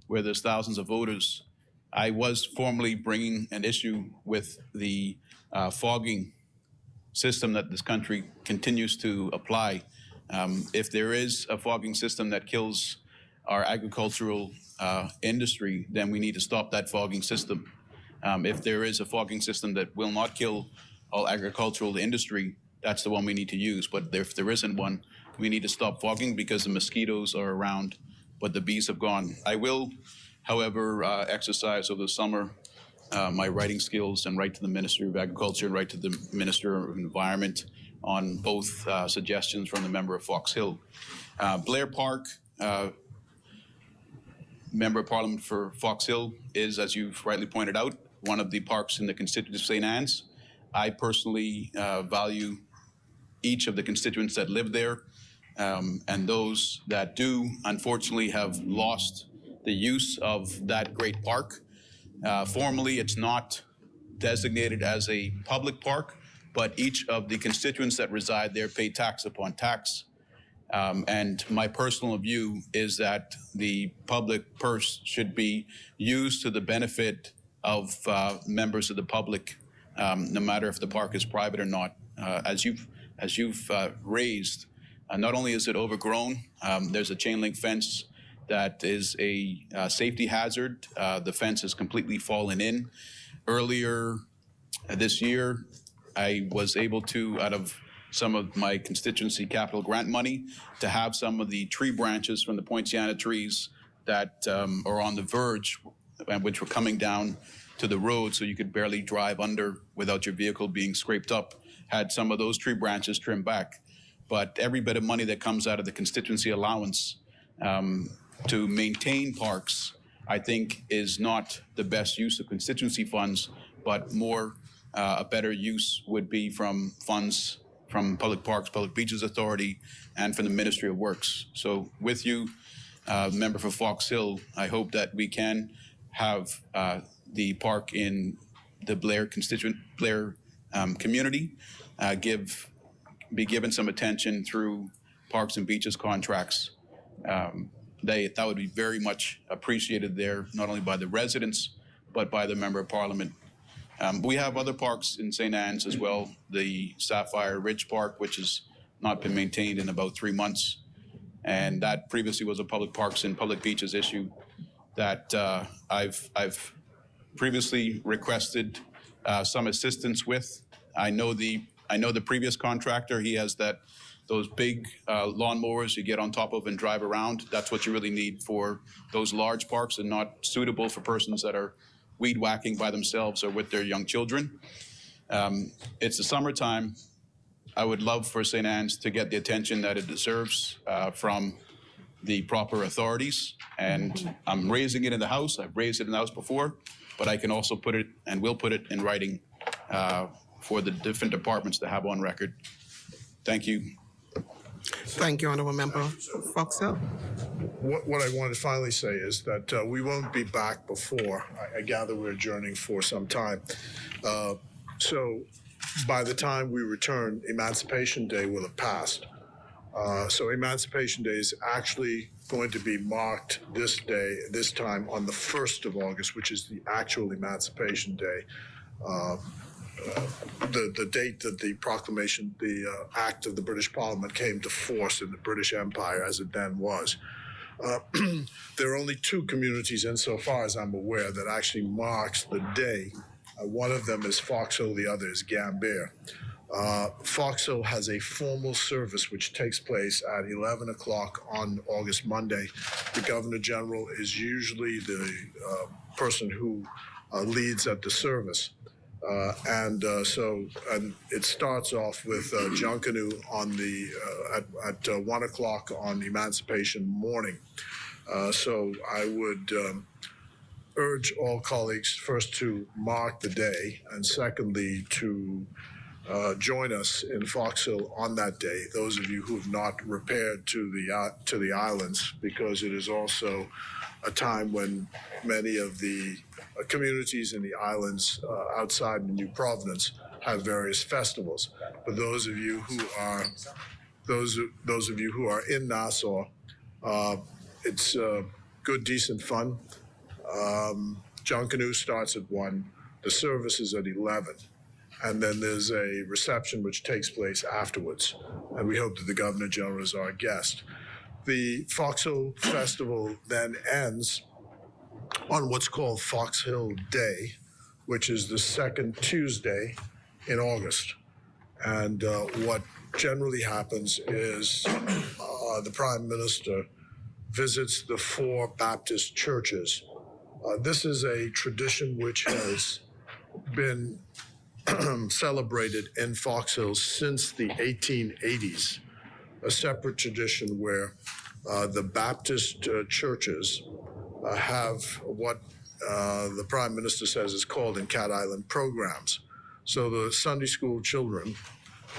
[SPEAKER 10] where there's thousands of voters, I was formally bringing an issue with the fogging system that this country continues to apply. If there is a fogging system that kills our agricultural industry, then we need to stop that fogging system. If there is a fogging system that will not kill all agricultural industry, that's the one we need to use. But if there isn't one, we need to stop fogging because the mosquitoes are around, but the bees have gone. I will, however, exercise over the summer my writing skills and write to the Ministry of Agriculture and write to the Minister of Environment on both suggestions from the member of Fox Hill. Blair Park, Member of Parliament for Fox Hill, is, as you've rightly pointed out, one of the parks in the constituency of St. Anne's. I personally value each of the constituents that live there. and those that do, unfortunately, have lost the use of that great park. Formally, it's not designated as a public park, but each of the constituents that reside there pay tax upon tax. And my personal view is that the public purse should be used to the benefit of members of the public, no matter if the park is private or not. As you've raised, not only is it overgrown, there's a chain link fence that is a safety hazard. The fence is completely fallen in. Earlier this year, I was able to, out of some of my constituency capital grant money, to have some of the tree branches from the poinciana trees that are on the verge, which were coming down to the road so you could barely drive under without your vehicle being scraped up, had some of those tree branches trimmed back. But every bit of money that comes out of the constituency allowance to maintain parks, I think, is not the best use of constituency funds, but more a better use would be from funds from Public Parks, Public Beaches Authority, and from the Ministry of Works. So with you, member for Fox Hill, I hope that we can have the park in the Blair community be given some attention through Parks and Beaches contracts. That would be very much appreciated there, not only by the residents, but by the Member of Parliament. We have other parks in St. Anne's as well, the Sapphire Ridge Park, which has not been maintained in about 3 months. And that previously was a Public Parks and Public Beaches issue that I've previously requested some assistance with. I know the previous contractor. He has those big lawnmowers you get on top of and drive around. That's what you really need for those large parks, and not suitable for persons that are weed whacking by themselves or with their young children. It's the summertime. I would love for St. Anne's to get the attention that it deserves from the proper authorities. And I'm raising it in the House. I've raised it in the House before, but I can also put it and will put it in writing for the different departments to have on record. Thank you.
[SPEAKER 1] Thank you, Honourable Member Fox Hill.
[SPEAKER 8] What I want to finally say is that we won't be back before. I gather we're adjourning for some time. So by the time we return, Emancipation Day will have passed. So Emancipation Day is actually going to be marked this time on the 1st of August, which is the actual Emancipation Day. The date that the proclamation, the act of the British Parliament came to force in the British Empire as it then was. There are only 2 communities, insofar as I'm aware, that actually marks the day. One of them is Fox Hill, the other is Gambier. Fox Hill has a formal service which takes place at 11 o'clock on August Monday. The Governor General is usually the person who leads at the service. And it starts off with Junkanoo on at 1 o'clock on Emancipation morning. So I would urge all colleagues first to mark the day, and secondly to join us in Fox Hill on that day. Those of you who have not repaired to the islands, because it is also a time when many of the communities in the islands outside the New Providence have various festivals. For those of you who are in Nassau, it's good, decent fun. Junkanoo starts at 1. The service is at 11. And then there's a reception which takes place afterwards. And we hope that the Governor General is our guest. The Fox Hill Festival then ends on what's called Fox Hill Day, which is the second Tuesday in August. And what generally happens is the Prime Minister visits the 4 Baptist churches. This is a tradition which has been celebrated in Fox Hill since the 1880s, a separate tradition where the Baptist churches have what the Prime Minister says is called in Cat Island programs. So the Sunday school children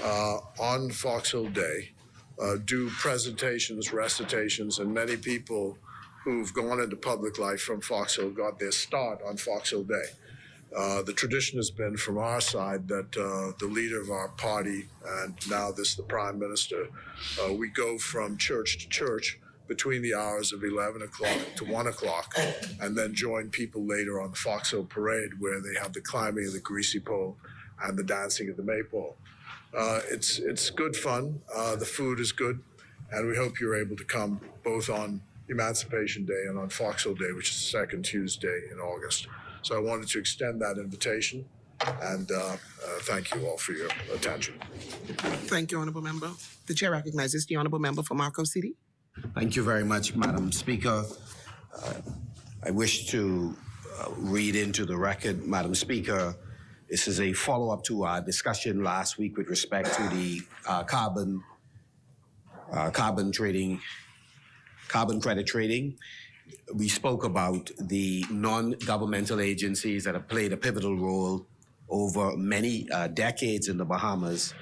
[SPEAKER 8] on Fox Hill Day do presentations, recitations, and many people who've gone into public life from Fox Hill got their start on Fox Hill Day. The tradition has been from our side that the leader of our party, and now this the Prime Minister, we go from church to church between the hours of 11 o'clock to 1 o'clock, and then join people later on the Fox Hill Parade, where they have the climbing of the greasy pole and the dancing of the maypole. It's good fun. The food is good, and we hope you're able to come both on Emancipation Day and on Fox Hill Day, which is the second Tuesday in August. So I wanted to extend that invitation, and thank you all for your attention.
[SPEAKER 1] Thank you, Honourable Member. The Chair recognizes the Honourable Member for Marco City.
[SPEAKER 14] Thank you very much, Madam Speaker. I wish to read into the record, Madam Speaker, this is a follow-up to our discussion last week with respect to the carbon credit trading. We spoke about the non-governmental agencies that have played a pivotal role over many decades in the Bahamas.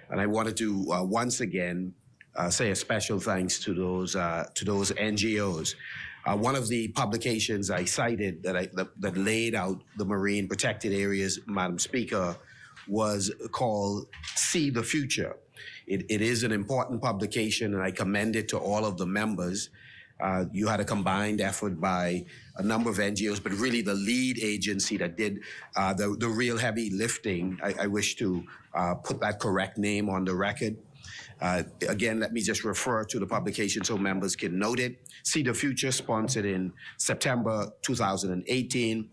[SPEAKER 14] And I wanted to once again say a special thanks to those NGOs. One of the publications I cited that laid out the marine protected areas, Madam Speaker, was called See the Future. It is an important publication, and I commend it to all of the members. You had a combined effort by a number of NGOs, but really the lead agency that did the real heavy lifting. I wish to put that correct name on the record. Again, let me just refer to the publication so members can note it. See the Future, sponsored in September 2018.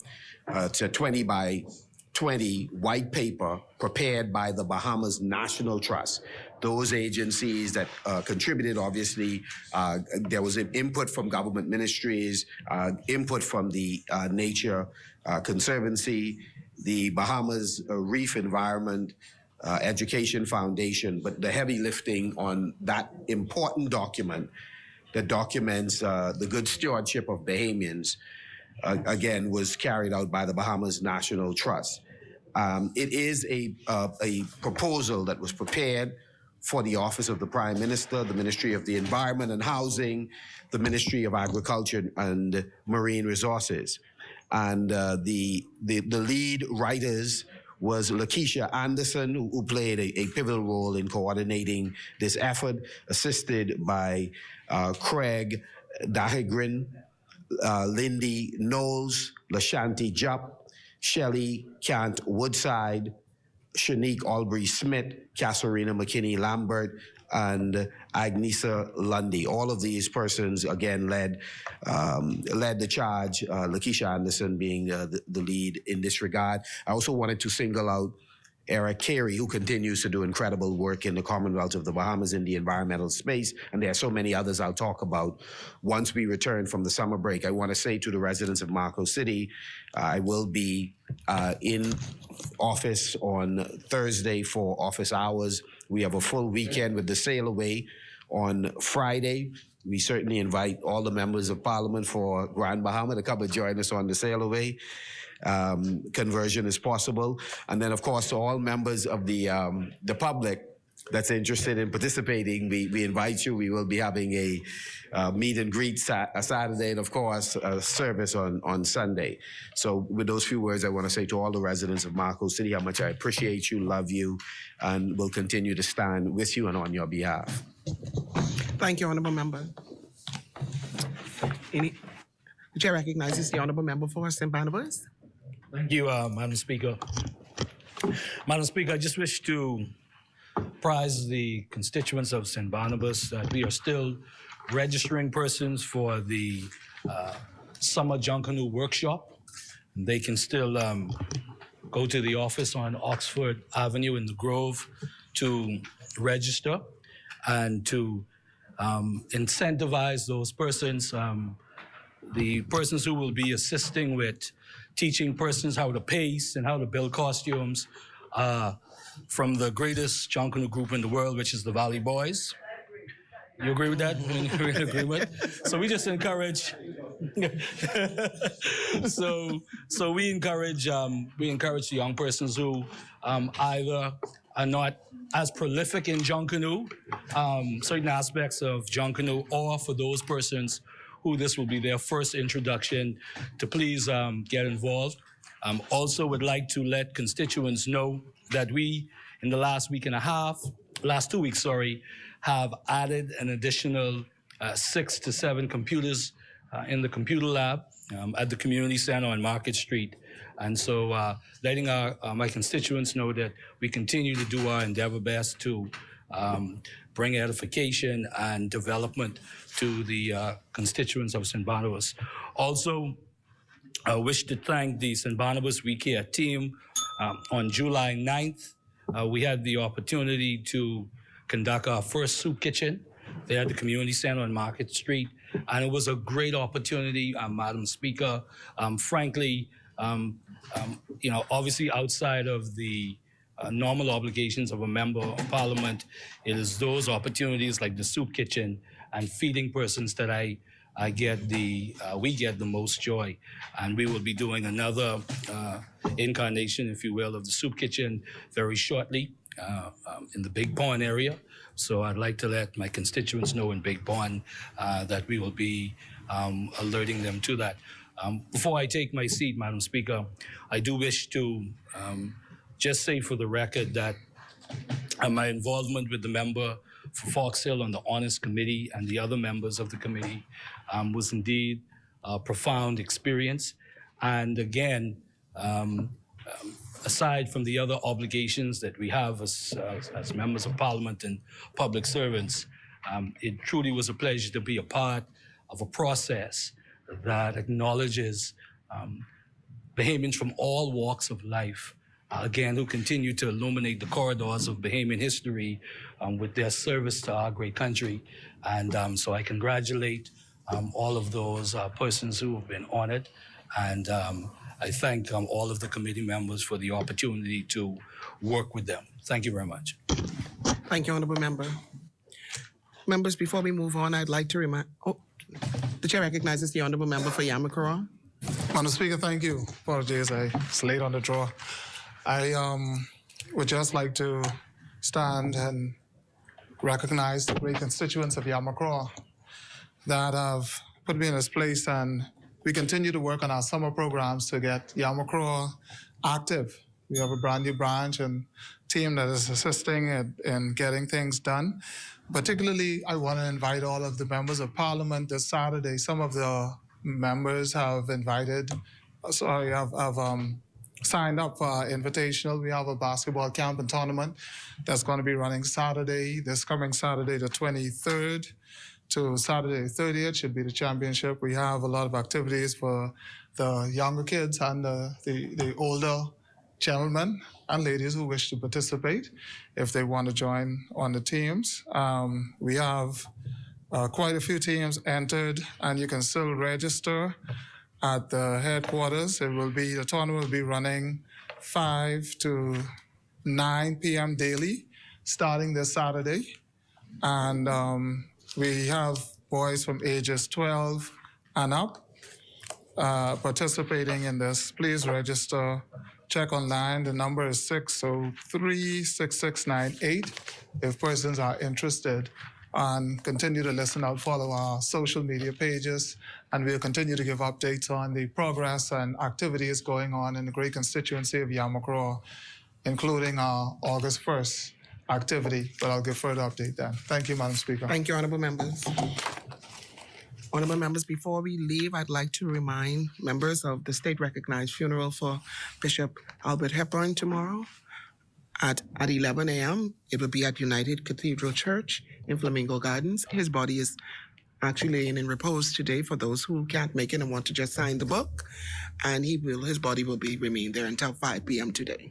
[SPEAKER 14] It's a 20 by 20 white paper prepared by the Bahamas National Trust. Those agencies that contributed, obviously, there was an input from government ministries, input from the Nature Conservancy, the Bahamas Reef Environment Education Foundation, but the heavy lifting on that important document that documents the good stewardship of Bahamians, again, was carried out by the Bahamas National Trust. It is a proposal that was prepared for the Office of the Prime Minister, the Ministry of the Environment and Housing, the Ministry of Agriculture and Marine Resources. And the lead writers was Lakeisha Anderson, who played a pivotal role in coordinating this effort, assisted by Craig Dahegrin, Lindy Knowles, Lashanti Jupp, Shelley Kant Woodside, Shanique Albury-Smith, Kasarina McKinney-Lambert, and Agnesa Lundy. All of these persons, again, led the charge, Lakeisha Anderson being the lead in this regard. I also wanted to single out Eric Carey, who continues to do incredible work in the Commonwealth of the Bahamas in the environmental space, and there are so many others I'll talk about once we return from the summer break. I want to say to the residents of Marco City, I will be in office on Thursday for office hours. We have a full weekend with the sail away on Friday. We certainly invite all the members of Parliament for Grand Bahama to come and join us on the sail away. Conversion is possible. And then, of course, to all members of the public that's interested in participating, we invite you. We will be having a meet and greet Saturday, and of course, a service on Sunday. So with those few words, I want to say to all the residents of Marco City how much I appreciate you, love you, and will continue to stand with you and on your behalf.
[SPEAKER 1] Thank you, Honourable Member. The Chair recognizes the Honourable Member for St. Barnabas.
[SPEAKER 11] Thank you, Madam Speaker. Madam Speaker, I just wish to apprise the constituents of St. Barnabas that we are still registering persons for the Summer Junkanoo Workshop. They can still go to the office on Oxford Avenue in the Grove to register and to incentivize those persons, the persons who will be assisting with teaching persons how to pace and how to build costumes from the greatest Junkanoo group in the world, which is the Valley Boys. You agree with that? We're in agreement? So we just encourage. So we encourage the young persons who either are not as prolific in Junkanoo, certain aspects of Junkanoo, or for those persons who this will be their first introduction, to please get involved. Also would like to let constituents know that we, in the last 2 weeks, have added an additional 6 to 7 computers in the computer lab at the community center on Market Street. And so letting my constituents know that we continue to do our endeavor best to bring edification and development to the constituents of St. Barnabas. Also, I wish to thank the St. Barnabas We Care team. On July 9th, we had the opportunity to conduct our first soup kitchen there at the community center on Market Street. And it was a great opportunity, Madam Speaker. Frankly, obviously outside of the normal obligations of a member of parliament, it is those opportunities like the soup kitchen and feeding persons that we get the most joy. And we will be doing another incarnation, if you will, of the soup kitchen very shortly in the Big Pond area. So I'd like to let my constituents know in Big Pond that we will be alerting them to that. Before I take my seat, Madam Speaker, I do wish to just say for the record that my involvement with the member for Fox Hill on the Honors Committee and the other members of the committee was indeed a profound experience. And again, aside from the other obligations that we have as members of parliament and public servants, it truly was a pleasure to be a part of a process that acknowledges Bahamians from all walks of life, again, who continue to illuminate the corridors of Bahamian history with their service to our great country. And so I congratulate all of those persons who have been honored. And I thank all of the committee members for the opportunity to work with them. Thank you very much.
[SPEAKER 1] Thank you, Honorable Member. Members, before we move on, I'd like to remind... the Chair recognizes the Honorable Member for Yamakura.
[SPEAKER 15] Madam Speaker, thank you. Apologies, I was late on the draw. I would just like to stand and recognize the great constituents of Yamakura that have put me in this place, and we continue to work on our summer programs to get Yamakura active. We have a brand new branch and team that is assisting in getting things done. Particularly, I want to invite all of the members of Parliament this Saturday. Some of the members have signed up for our invitational. We have a basketball camp and tournament that's going to be running this coming Saturday, the 23rd, to Saturday, the 30th should be the championship. We have a lot of activities for the younger kids and the older gentlemen and ladies who wish to participate if they want to join on the teams. We have quite a few teams entered, and you can still register at the headquarters. The tournament will be running 5 to 9 p.m. daily, starting this Saturday. And we have boys from ages 12 and up participating in this. Please register. Check online. The number is 603-6698 if persons are interested. And continue to listen out, follow our social media pages, and we'll continue to give updates on the progress and activities going on in the great constituency of Yamakura, including our August 1st activity, but I'll give further update then. Thank you, Madam Speaker.
[SPEAKER 1] Thank you, Honorable Members. Honorable Members, before we leave, I'd like to remind members of the state-recognized funeral for Bishop Albert Hepburn tomorrow at 11 a.m. It will be at United Cathedral Church in Flamingo Gardens. His body is actually laying in repose today for those who can't make it and want to just sign the book. And his body will remain there until 5 p.m. today.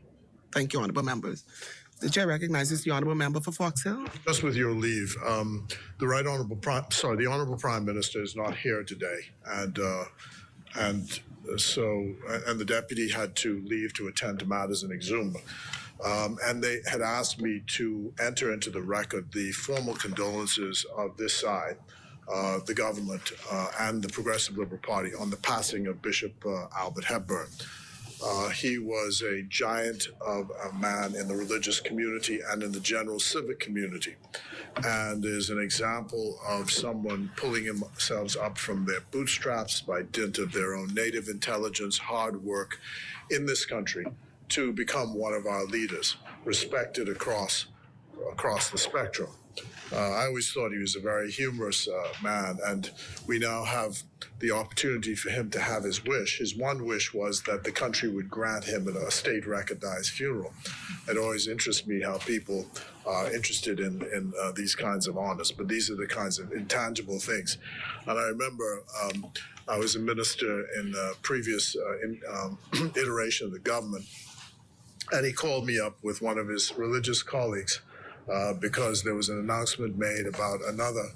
[SPEAKER 1] Thank you, Honorable Members. The Chair recognizes the Honorable Member for Fox Hill.
[SPEAKER 8] Just with your leave, the Honorable Prime Minister is not here today, and the Deputy had to leave to attend to matters in Exuma. And they had asked me to enter into the record the formal condolences of this side, the government, and the Progressive Liberal Party on the passing of Bishop Albert Hepburn. He was a giant of a man in the religious community and in the general civic community, and is an example of someone pulling themselves up from their bootstraps by dint of their own native intelligence, hard work in this country to become one of our leaders, respected across the spectrum. I always thought he was a very humorous man, and we now have the opportunity for him to have his wish. His one wish was that the country would grant him a state-recognized funeral. It always interests me how people are interested in these kinds of honors, but these are the kinds of intangible things. And I remember I was a minister in the previous iteration of the government, and he called me up with one of his religious colleagues because there was an announcement made about another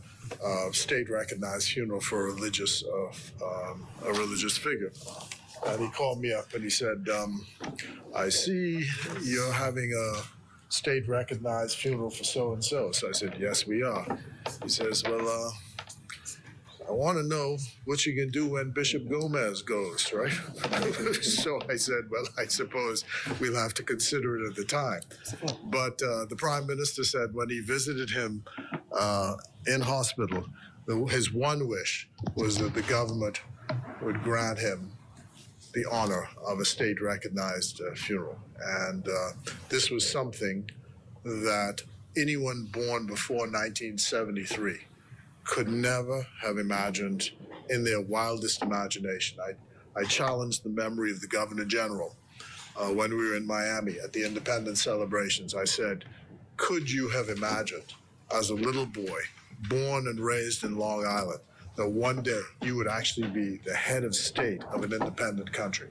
[SPEAKER 8] state-recognized funeral for a religious figure. And he called me up and he said, I see you're having a state-recognized funeral for so-and-so. So I said, yes, we are. He says, well, I want to know what you can do when Bishop Gomez goes, right? So I said, well, I suppose we'll have to consider it at the time. But the Prime Minister said when he visited him in hospital, his one wish was that the government would grant him the honor of a state-recognized funeral. And this was something that anyone born before 1973 could never have imagined in their wildest imagination. I challenged the memory of the Governor General when we were in Miami at the Independence celebrations. I said, could you have imagined as a little boy, born and raised in Long Island, that one day you would actually be the head of state of an independent country?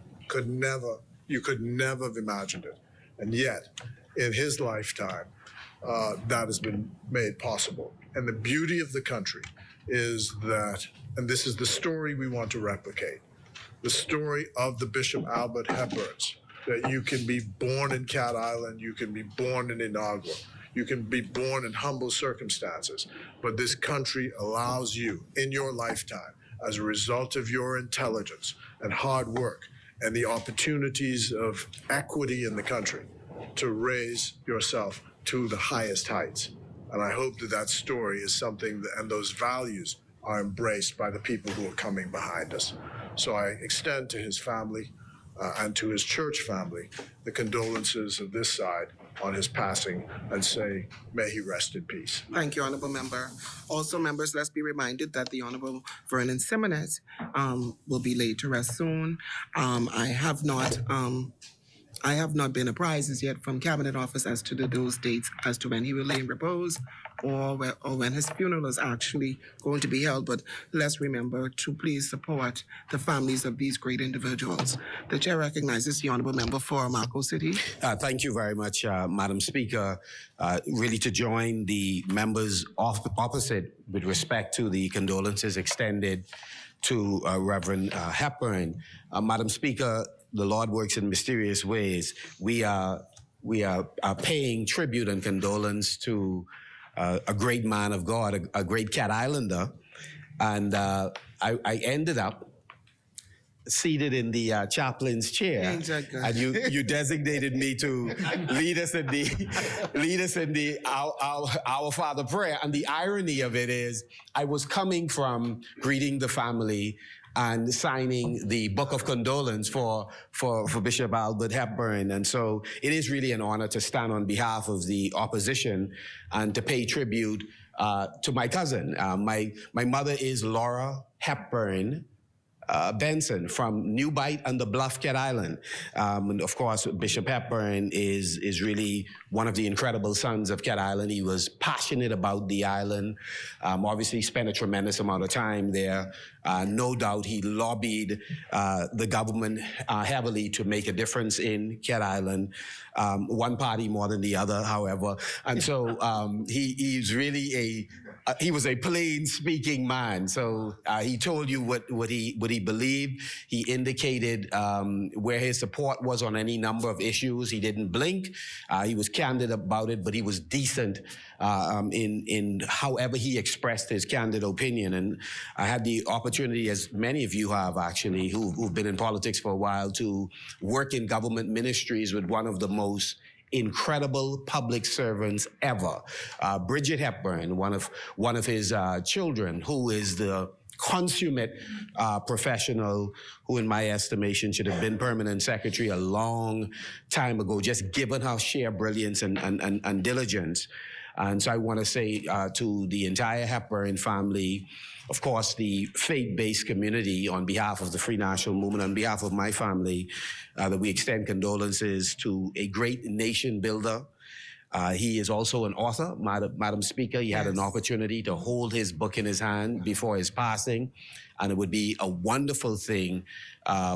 [SPEAKER 8] You could never have imagined it. And yet, in his lifetime, that has been made possible. And the beauty of the country is that, and this is the story we want to replicate, the story of the Bishop Albert Hepburns, that you can be born in Cat Island, you can be born in Inagua, you can be born in humble circumstances, but this country allows you, in your lifetime, as a result of your intelligence and hard work and the opportunities of equity in the country, to raise yourself to the highest heights. And I hope that that story is something and those values are embraced by the people who are coming behind us. So I extend to his family and to his church family the condolences of this side on his passing and say, may he rest in peace.
[SPEAKER 1] Thank you, Honorable Member. Also, members, let's be reminded that the Honorable Vernon Simonet will be laid to rest soon. I have not been apprised as yet from Cabinet Office as to those dates as to when he will lay in repose or when his funeral is actually going to be held. But let's remember to please support the families of these great individuals. The Chair recognizes the Honorable Member for Marco City.
[SPEAKER 14] Thank you very much, Madam Speaker. Really to join the members opposite with respect to the condolences extended to Reverend Hepburn. Madam Speaker, the Lord works in mysterious ways. We are paying tribute and condolence to a great man of God, a great Cat Islander, and I ended up seated in the chaplain's chair, and you designated me to lead us in the Our Father prayer. And the irony of it is, I was coming from greeting the family and signing the book of condolence for Bishop Albert Hepburn. And so it is really an honor to stand on behalf of the opposition and to pay tribute to my cousin. My mother is Laura Hepburn Benson from New Bight and the Bluff, Cat Island. And of course, Bishop Hepburn is really one of the incredible sons of Cat Island. He was passionate about the island, obviously spent a tremendous amount of time there. No doubt he lobbied the government heavily to make a difference in Cat Island. One party more than the other, however. And so he's really he was a plain speaking man. So he told you what he believed. He indicated where his support was on any number of issues. He didn't blink. He was candid about it, but he was decent in however he expressed his candid opinion. And I had the opportunity, as many of you have actually, who've been in politics for a while, to work in government ministries with one of the most incredible public servants ever. Bridget Hepburn, one of his children, who is the consummate professional who, in my estimation, should have been permanent secretary a long time ago, just given her sheer brilliance and diligence. And so I want to say to the entire Hepburn family, of course, the faith-based community, on behalf of the Free National Movement, on behalf of my family, that we extend condolences to a great nation builder. He is also an author, Madam Speaker. He had an opportunity to hold his book in his hand before his passing, and it would be a wonderful thing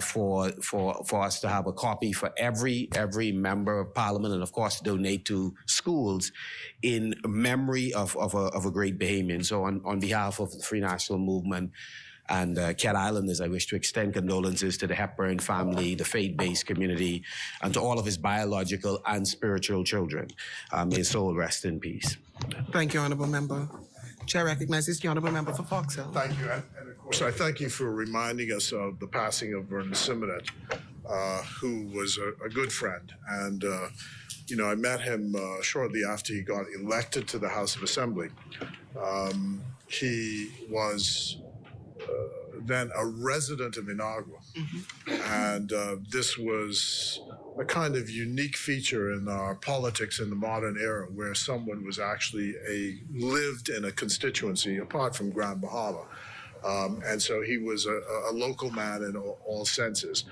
[SPEAKER 14] for us to have a copy for every member of Parliament, and of course donate to schools in memory of a great Bahamian. So on behalf of the Free National Movement and Cat Islanders, I wish to extend condolences to the Hepburn family, the faith-based community, and to all of his biological and spiritual children. May his soul rest in peace.
[SPEAKER 1] Thank you, Honourable Member. Chair recognizes the Honourable Member for Fox Hill.
[SPEAKER 8] Thank you. And of course, I thank you for reminding us of the passing of Vernon Simonet, who was a good friend. And, I met him shortly after he got elected to the House of Assembly. He was then a resident of Inaugural. And this was a kind of unique feature in our politics in the modern era, where someone was actually lived in a constituency apart from Grand Bahama. And so he was a local man in all senses.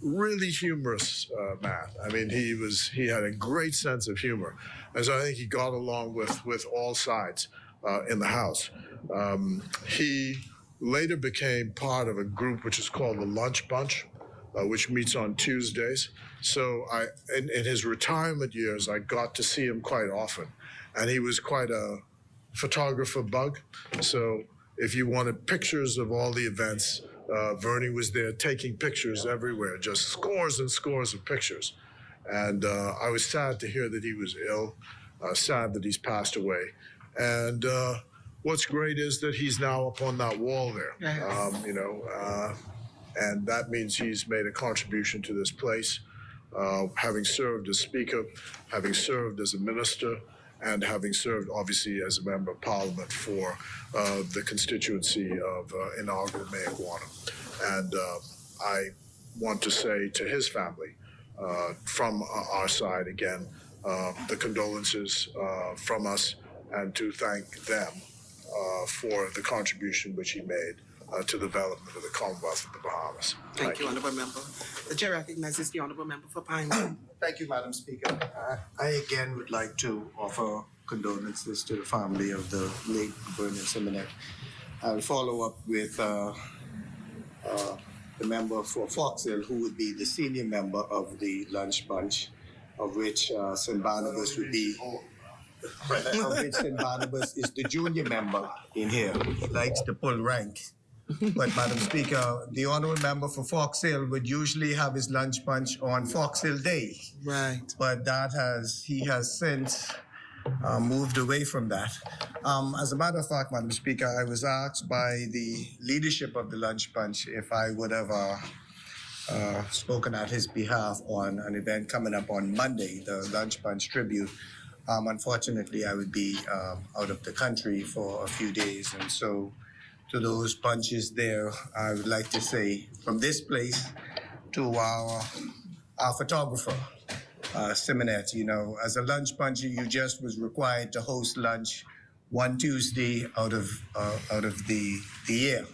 [SPEAKER 8] Really humorous man. I mean, he had a great sense of humor. And so I think he got along with all sides in the House. He later became part of a group which is called the Lunch Bunch, which meets on Tuesdays. So in his retirement years, I got to see him quite often. And he was quite a photographer bug. So if you wanted pictures of all the events, Vernie was there taking pictures everywhere, just scores and scores of pictures. And I was sad to hear that he was ill, sad that he's passed away. And what's great is that he's now up on that wall there, and that means he's made a contribution to this place, having served as Speaker, having served as a Minister, and having served, obviously, as a Member of Parliament for the constituency of Inaugural Mayaguana. And I want to say to his family, from our side again, the condolences from us, and to thank them for the contribution which he made to the development of the Commonwealth of the Bahamas.
[SPEAKER 1] Thank you, Honourable Member. The Chair recognizes the Honourable Member for Pine.
[SPEAKER 12] Thank you, Madam Speaker. I again would like to offer condolences to the family of the late Vernon Simonet. I'll follow up with the member for Fox Hill, who would be the senior member of the Lunch Bunch, of which St. Barnabas would be, of which St. Barnabas is the junior member in here. He likes to pull rank. But Madam Speaker, the honourable member for Fox Hill would usually have his lunch bunch on Fox Hill Day.
[SPEAKER 1] Right.
[SPEAKER 12] But he has since moved away from that. As a matter of fact, Madam Speaker, I was asked by the leadership of the lunch bunch if I would have spoken at his behalf on an event coming up on Monday, the Lunch Bunch Tribute. Unfortunately, I would be out of the country for a few days, and so to those bunches there, I would like to say from this place to our photographer, Simonet, as a lunch bunch, you just was required to host lunch one Tuesday out of the year.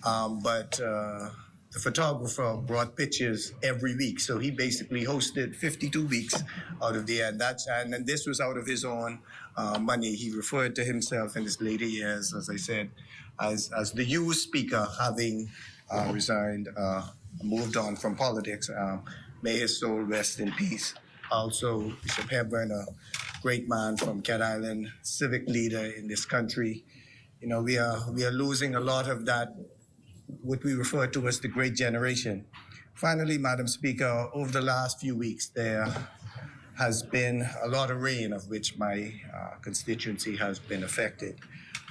[SPEAKER 12] But the photographer brought pictures every week, so he basically hosted 52 weeks out of the year. And this was out of his own money. He referred to himself in his later years, as I said, as the youth speaker, having resigned, moved on from politics. May his soul rest in peace. also Bishop Hepburn, a great man from Cat Island, civic leader in this country. You know, we are losing a lot of that, what we refer to as the great generation. Finally, Madam Speaker, over the last few weeks, there has been a lot of rain of which my constituency has been affected.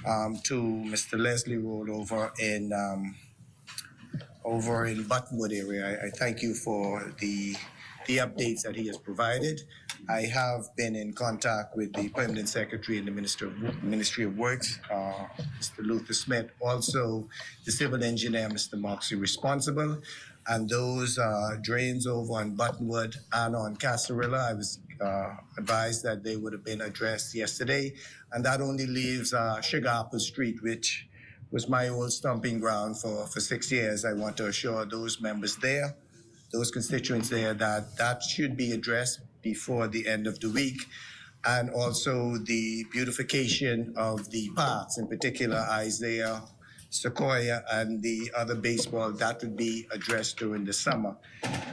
[SPEAKER 12] To Mr. Leslie Road over in Buttonwood area, I thank you for the updates that he has provided. I have been in contact with the Permanent Secretary in the Ministry of Works, Mr. Luther Smith, also the Civil Engineer, Mr. Moxie, responsible. And those drains over on Buttonwood and on Casarilla, I was advised that they would have been addressed yesterday. And that only leaves Sugar Apple Street, which was my old stomping ground for 6 years. I want to assure those members there, those constituents there, that that should be addressed before the end of the week. And also the beautification of the parks, in particular Isaiah, Sequoia, and the other baseball, that would be addressed during the summer.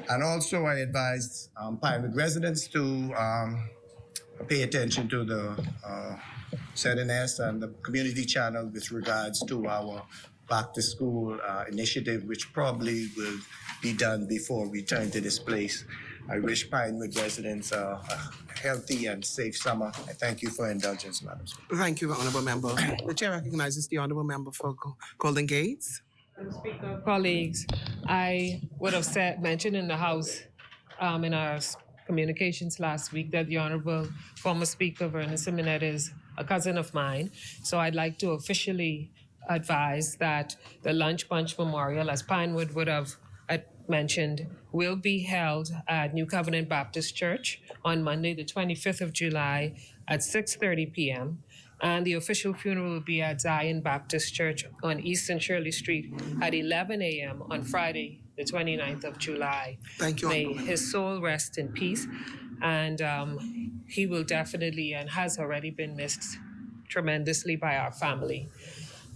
[SPEAKER 12] And also I advised Pinewood residents to pay attention to the ZNS and the community channel with regards to our back to school initiative, which probably will be done before we return to this place. I wish Pinewood residents a healthy and safe summer. I thank you for indulgence, Madam Speaker.
[SPEAKER 1] Thank you, Honourable Member. The Chair recognizes the Honourable Member for Golden Gates.
[SPEAKER 16] Madam Speaker, colleagues, I would have mentioned in the House in our communications last week that the Honourable former Speaker Vernon Simonet is a cousin of mine. So I'd like to officially advise that the Lunch Bunch Memorial, as Pinewood would have mentioned, will be held at New Covenant Baptist Church on Monday, the 25th of July at 6:30 p.m. And the official funeral will be at Zion Baptist Church on East and Shirley Street at 11 a.m. on Friday, the 29th of July.
[SPEAKER 1] Thank you.
[SPEAKER 16] May his soul rest in peace. And he will definitely and has already been missed tremendously by our family.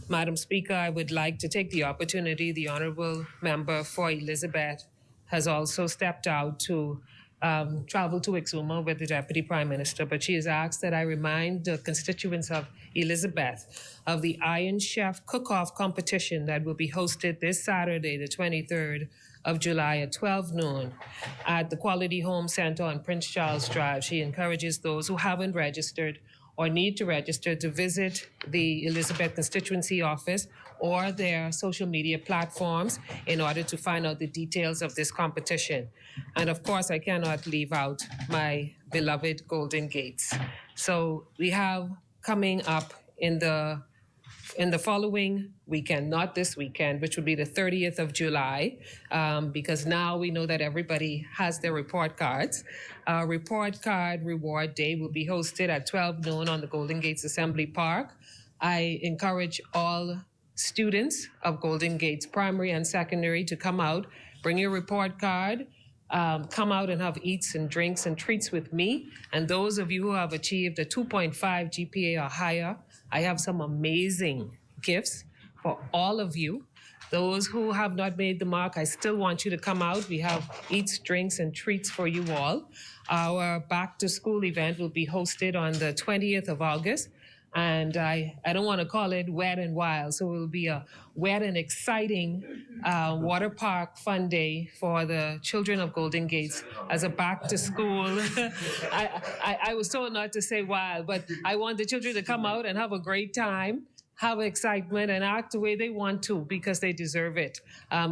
[SPEAKER 16] Madam Speaker, I would like to take the opportunity. The Honourable Member for Elizabeth has also stepped out to travel to Exuma with the Deputy Prime Minister, but she has asked that I remind the constituents of Elizabeth of the Iron Chef Cook-Off competition that will be hosted this Saturday, the 23rd of July at 12 noon at the Quality Home Center on Prince Charles Drive. She encourages those who haven't registered or need to register to visit the Elizabeth constituency office or their social media platforms in order to find out the details of this competition. And of course, I cannot leave out my beloved Golden Gates. So we have coming up in the following weekend, not this weekend, which would be the 30th of July, because now we know that everybody has their report cards. Report Card Reward Day will be hosted at 12 noon on the Golden Gates Assembly Park. I encourage all students of Golden Gates Primary and Secondary to come out, bring your report card, come out and have eats and drinks and treats with me. And those of you who have achieved a 2.5 GPA or higher, I have some amazing gifts for all of you. Those who have not made the mark, I still want you to come out. We have eats, drinks, and treats for you all. Our back to school event will be hosted on the 20th of August. And I don't want to call it wet and wild, so it will be a wet and exciting water park fun day for the children of Golden Gates as a back to school. I was told not to say wild, but I want the children to come out and have a great time, have excitement, and act the way they want to because they deserve it.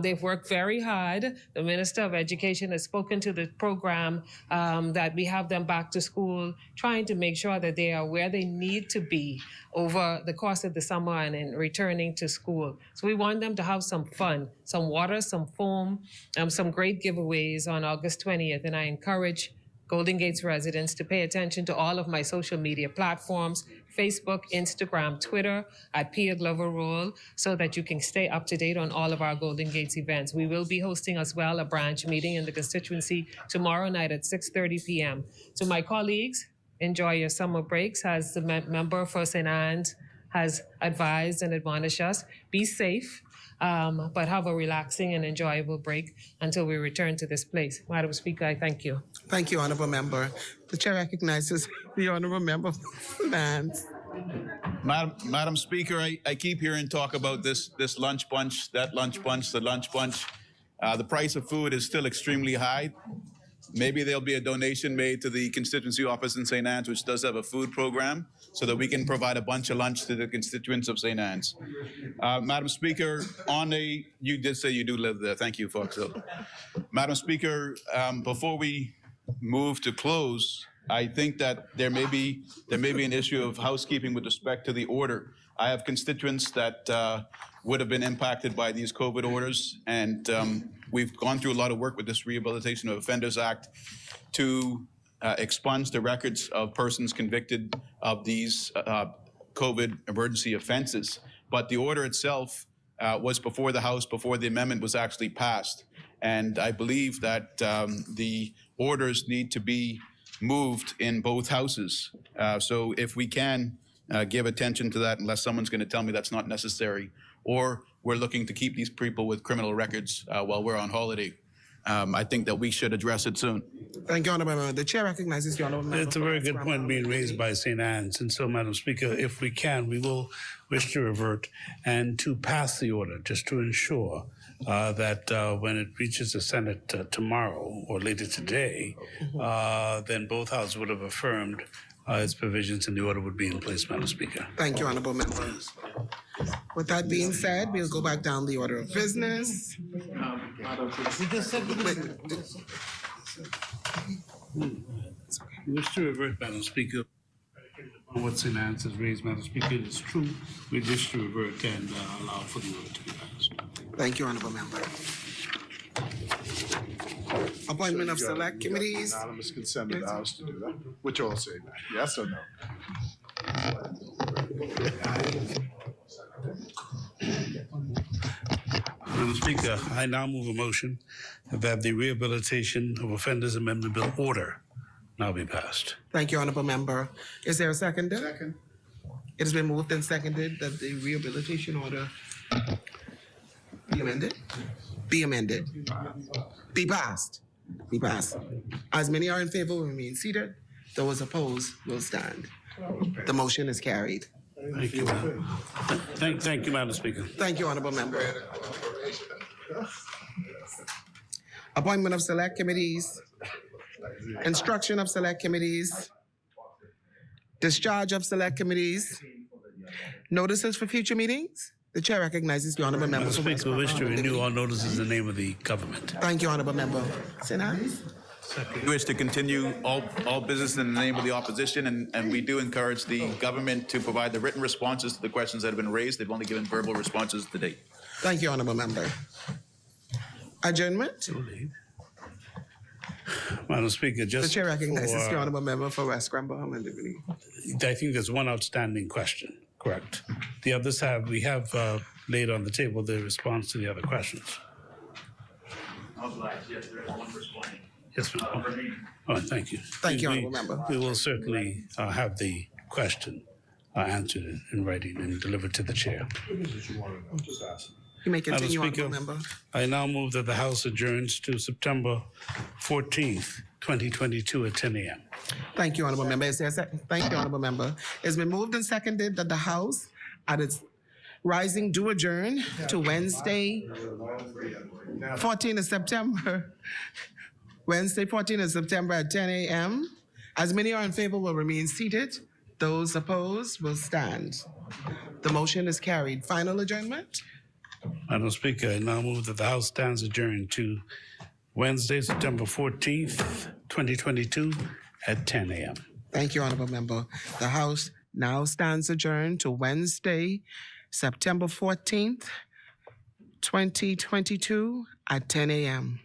[SPEAKER 16] They've worked very hard. The Minister of Education has spoken to the program that we have them back to school, trying to make sure that they are where they need to be over the course of the summer and in returning to school. So we want them to have some fun, some water, some foam, some great giveaways on August 20th. And I encourage Golden Gates residents to pay attention to all of my social media platforms, Facebook, Instagram, Twitter, at Pia Glover Roll, so that you can stay up to date on all of our Golden Gates events. We will be hosting as well a branch meeting in the constituency tomorrow night at 6:30 p.m. To my colleagues, enjoy your summer breaks, as the member for St. Anne's has advised and admonished us. Be safe. but have a relaxing and enjoyable break until we return to this place. Madam Speaker, I thank you.
[SPEAKER 1] Thank you, Honorable Member. The Chair recognizes the Honorable Member for Finance.
[SPEAKER 10] Madam Speaker, I keep hearing talk about this lunch bunch, that lunch bunch, the lunch bunch. The price of food is still extremely high. Maybe there'll be a donation made to the constituency office in St. Anne's, which does have a food program, so that we can provide a bunch of lunch to the constituents of St. Anne's. Madam Speaker, you did say you do live there. Thank you, Foxhill. Madam Speaker, before we move to close, I think that there may be an issue of housekeeping with respect to the order. I have constituents that would have been impacted by these COVID orders, and we've gone through a lot of work with this Rehabilitation of Offenders Act to expunge the records of persons convicted of these COVID emergency offenses. But the order itself was before the House, before the amendment was actually passed. And I believe that the orders need to be moved in both houses. So if we can give attention to that, unless someone's going to tell me that's not necessary, or we're looking to keep these people with criminal records while we're on holiday, I think that we should address it soon.
[SPEAKER 1] Thank you, Honorable Member. The Chair recognizes the Honorable Member.
[SPEAKER 6] It's a very good point being raised by St. Anne's. And so, Madam Speaker, if we can, we will wish to revert and to pass the order just to ensure that when it reaches the Senate tomorrow or later today, then both houses would have affirmed its provisions and the order would be in place, Madam Speaker.
[SPEAKER 1] Thank you, Honorable Member. With that being said, we'll go back down the order of business.
[SPEAKER 6] We wish to revert, Madam Speaker, on what St. Anne's has raised, Madam Speaker. It is true. We wish to revert and allow for the order to be passed.
[SPEAKER 1] Thank you, Honorable Member. Appointment of select committees.
[SPEAKER 8] Unanimous consent of the House to do that. Which all say yes or no?
[SPEAKER 6] Madam Speaker, I now move a motion that the Rehabilitation of Offenders Amendment Bill order now be passed.
[SPEAKER 1] Thank you, Honorable Member. Is there a second? Second. It has been moved and seconded that the rehabilitation order be amended? Be amended. Be passed. Be passed. As many are in favor will remain seated. Those opposed will stand. The motion is carried.
[SPEAKER 6] Thank you, Madam. Thank you, Madam Speaker.
[SPEAKER 1] Thank you, Honorable Member. Appointment of select committees. Instruction of select committees. Discharge of select committees. Notices for future meetings. The Chair recognizes the Honorable Member.
[SPEAKER 6] Madam Speaker, we wish to renew all notices in the name of the government.
[SPEAKER 1] Thank you, Honorable Member. Senate.
[SPEAKER 10] We wish to continue all business in the name of the opposition, and we do encourage the government to provide the written responses to the questions that have been raised. They've only given verbal responses to date.
[SPEAKER 1] Thank you, Honorable Member. Adjournment.
[SPEAKER 6] Madam Speaker, just
[SPEAKER 1] the Chair recognizes the Honorable Member for West Granville and Liberty.
[SPEAKER 6] I think there's one outstanding question, correct? The others we have laid on the table the response to the other questions.
[SPEAKER 10] Yes, there is one responding.
[SPEAKER 6] Yes, ma'am. Oh, thank you.
[SPEAKER 1] Thank you, Honorable Member.
[SPEAKER 6] We will certainly have the question answered in writing and delivered to the Chair.
[SPEAKER 1] You may continue,
[SPEAKER 6] Madam Speaker,
[SPEAKER 1] Honorable Member.
[SPEAKER 6] I now move that the House adjourns to September 14th, 2022 at 10 a.m.
[SPEAKER 1] Thank you, Honorable Member. Thank you, Honorable Member. It's been moved and seconded that the House, at its rising, do adjourn to Wednesday, 14th of September. Wednesday, 14th of September at 10 a.m. As many are in favor will remain seated. Those opposed will stand. The motion is carried. Final adjournment?
[SPEAKER 6] Madam Speaker, I now move that the House stands adjourned to Wednesday, September 14th, 2022 at 10 a.m.
[SPEAKER 1] Thank you, Honorable Member. The House now stands adjourned to Wednesday, September 14th, 2022 at 10 a.m.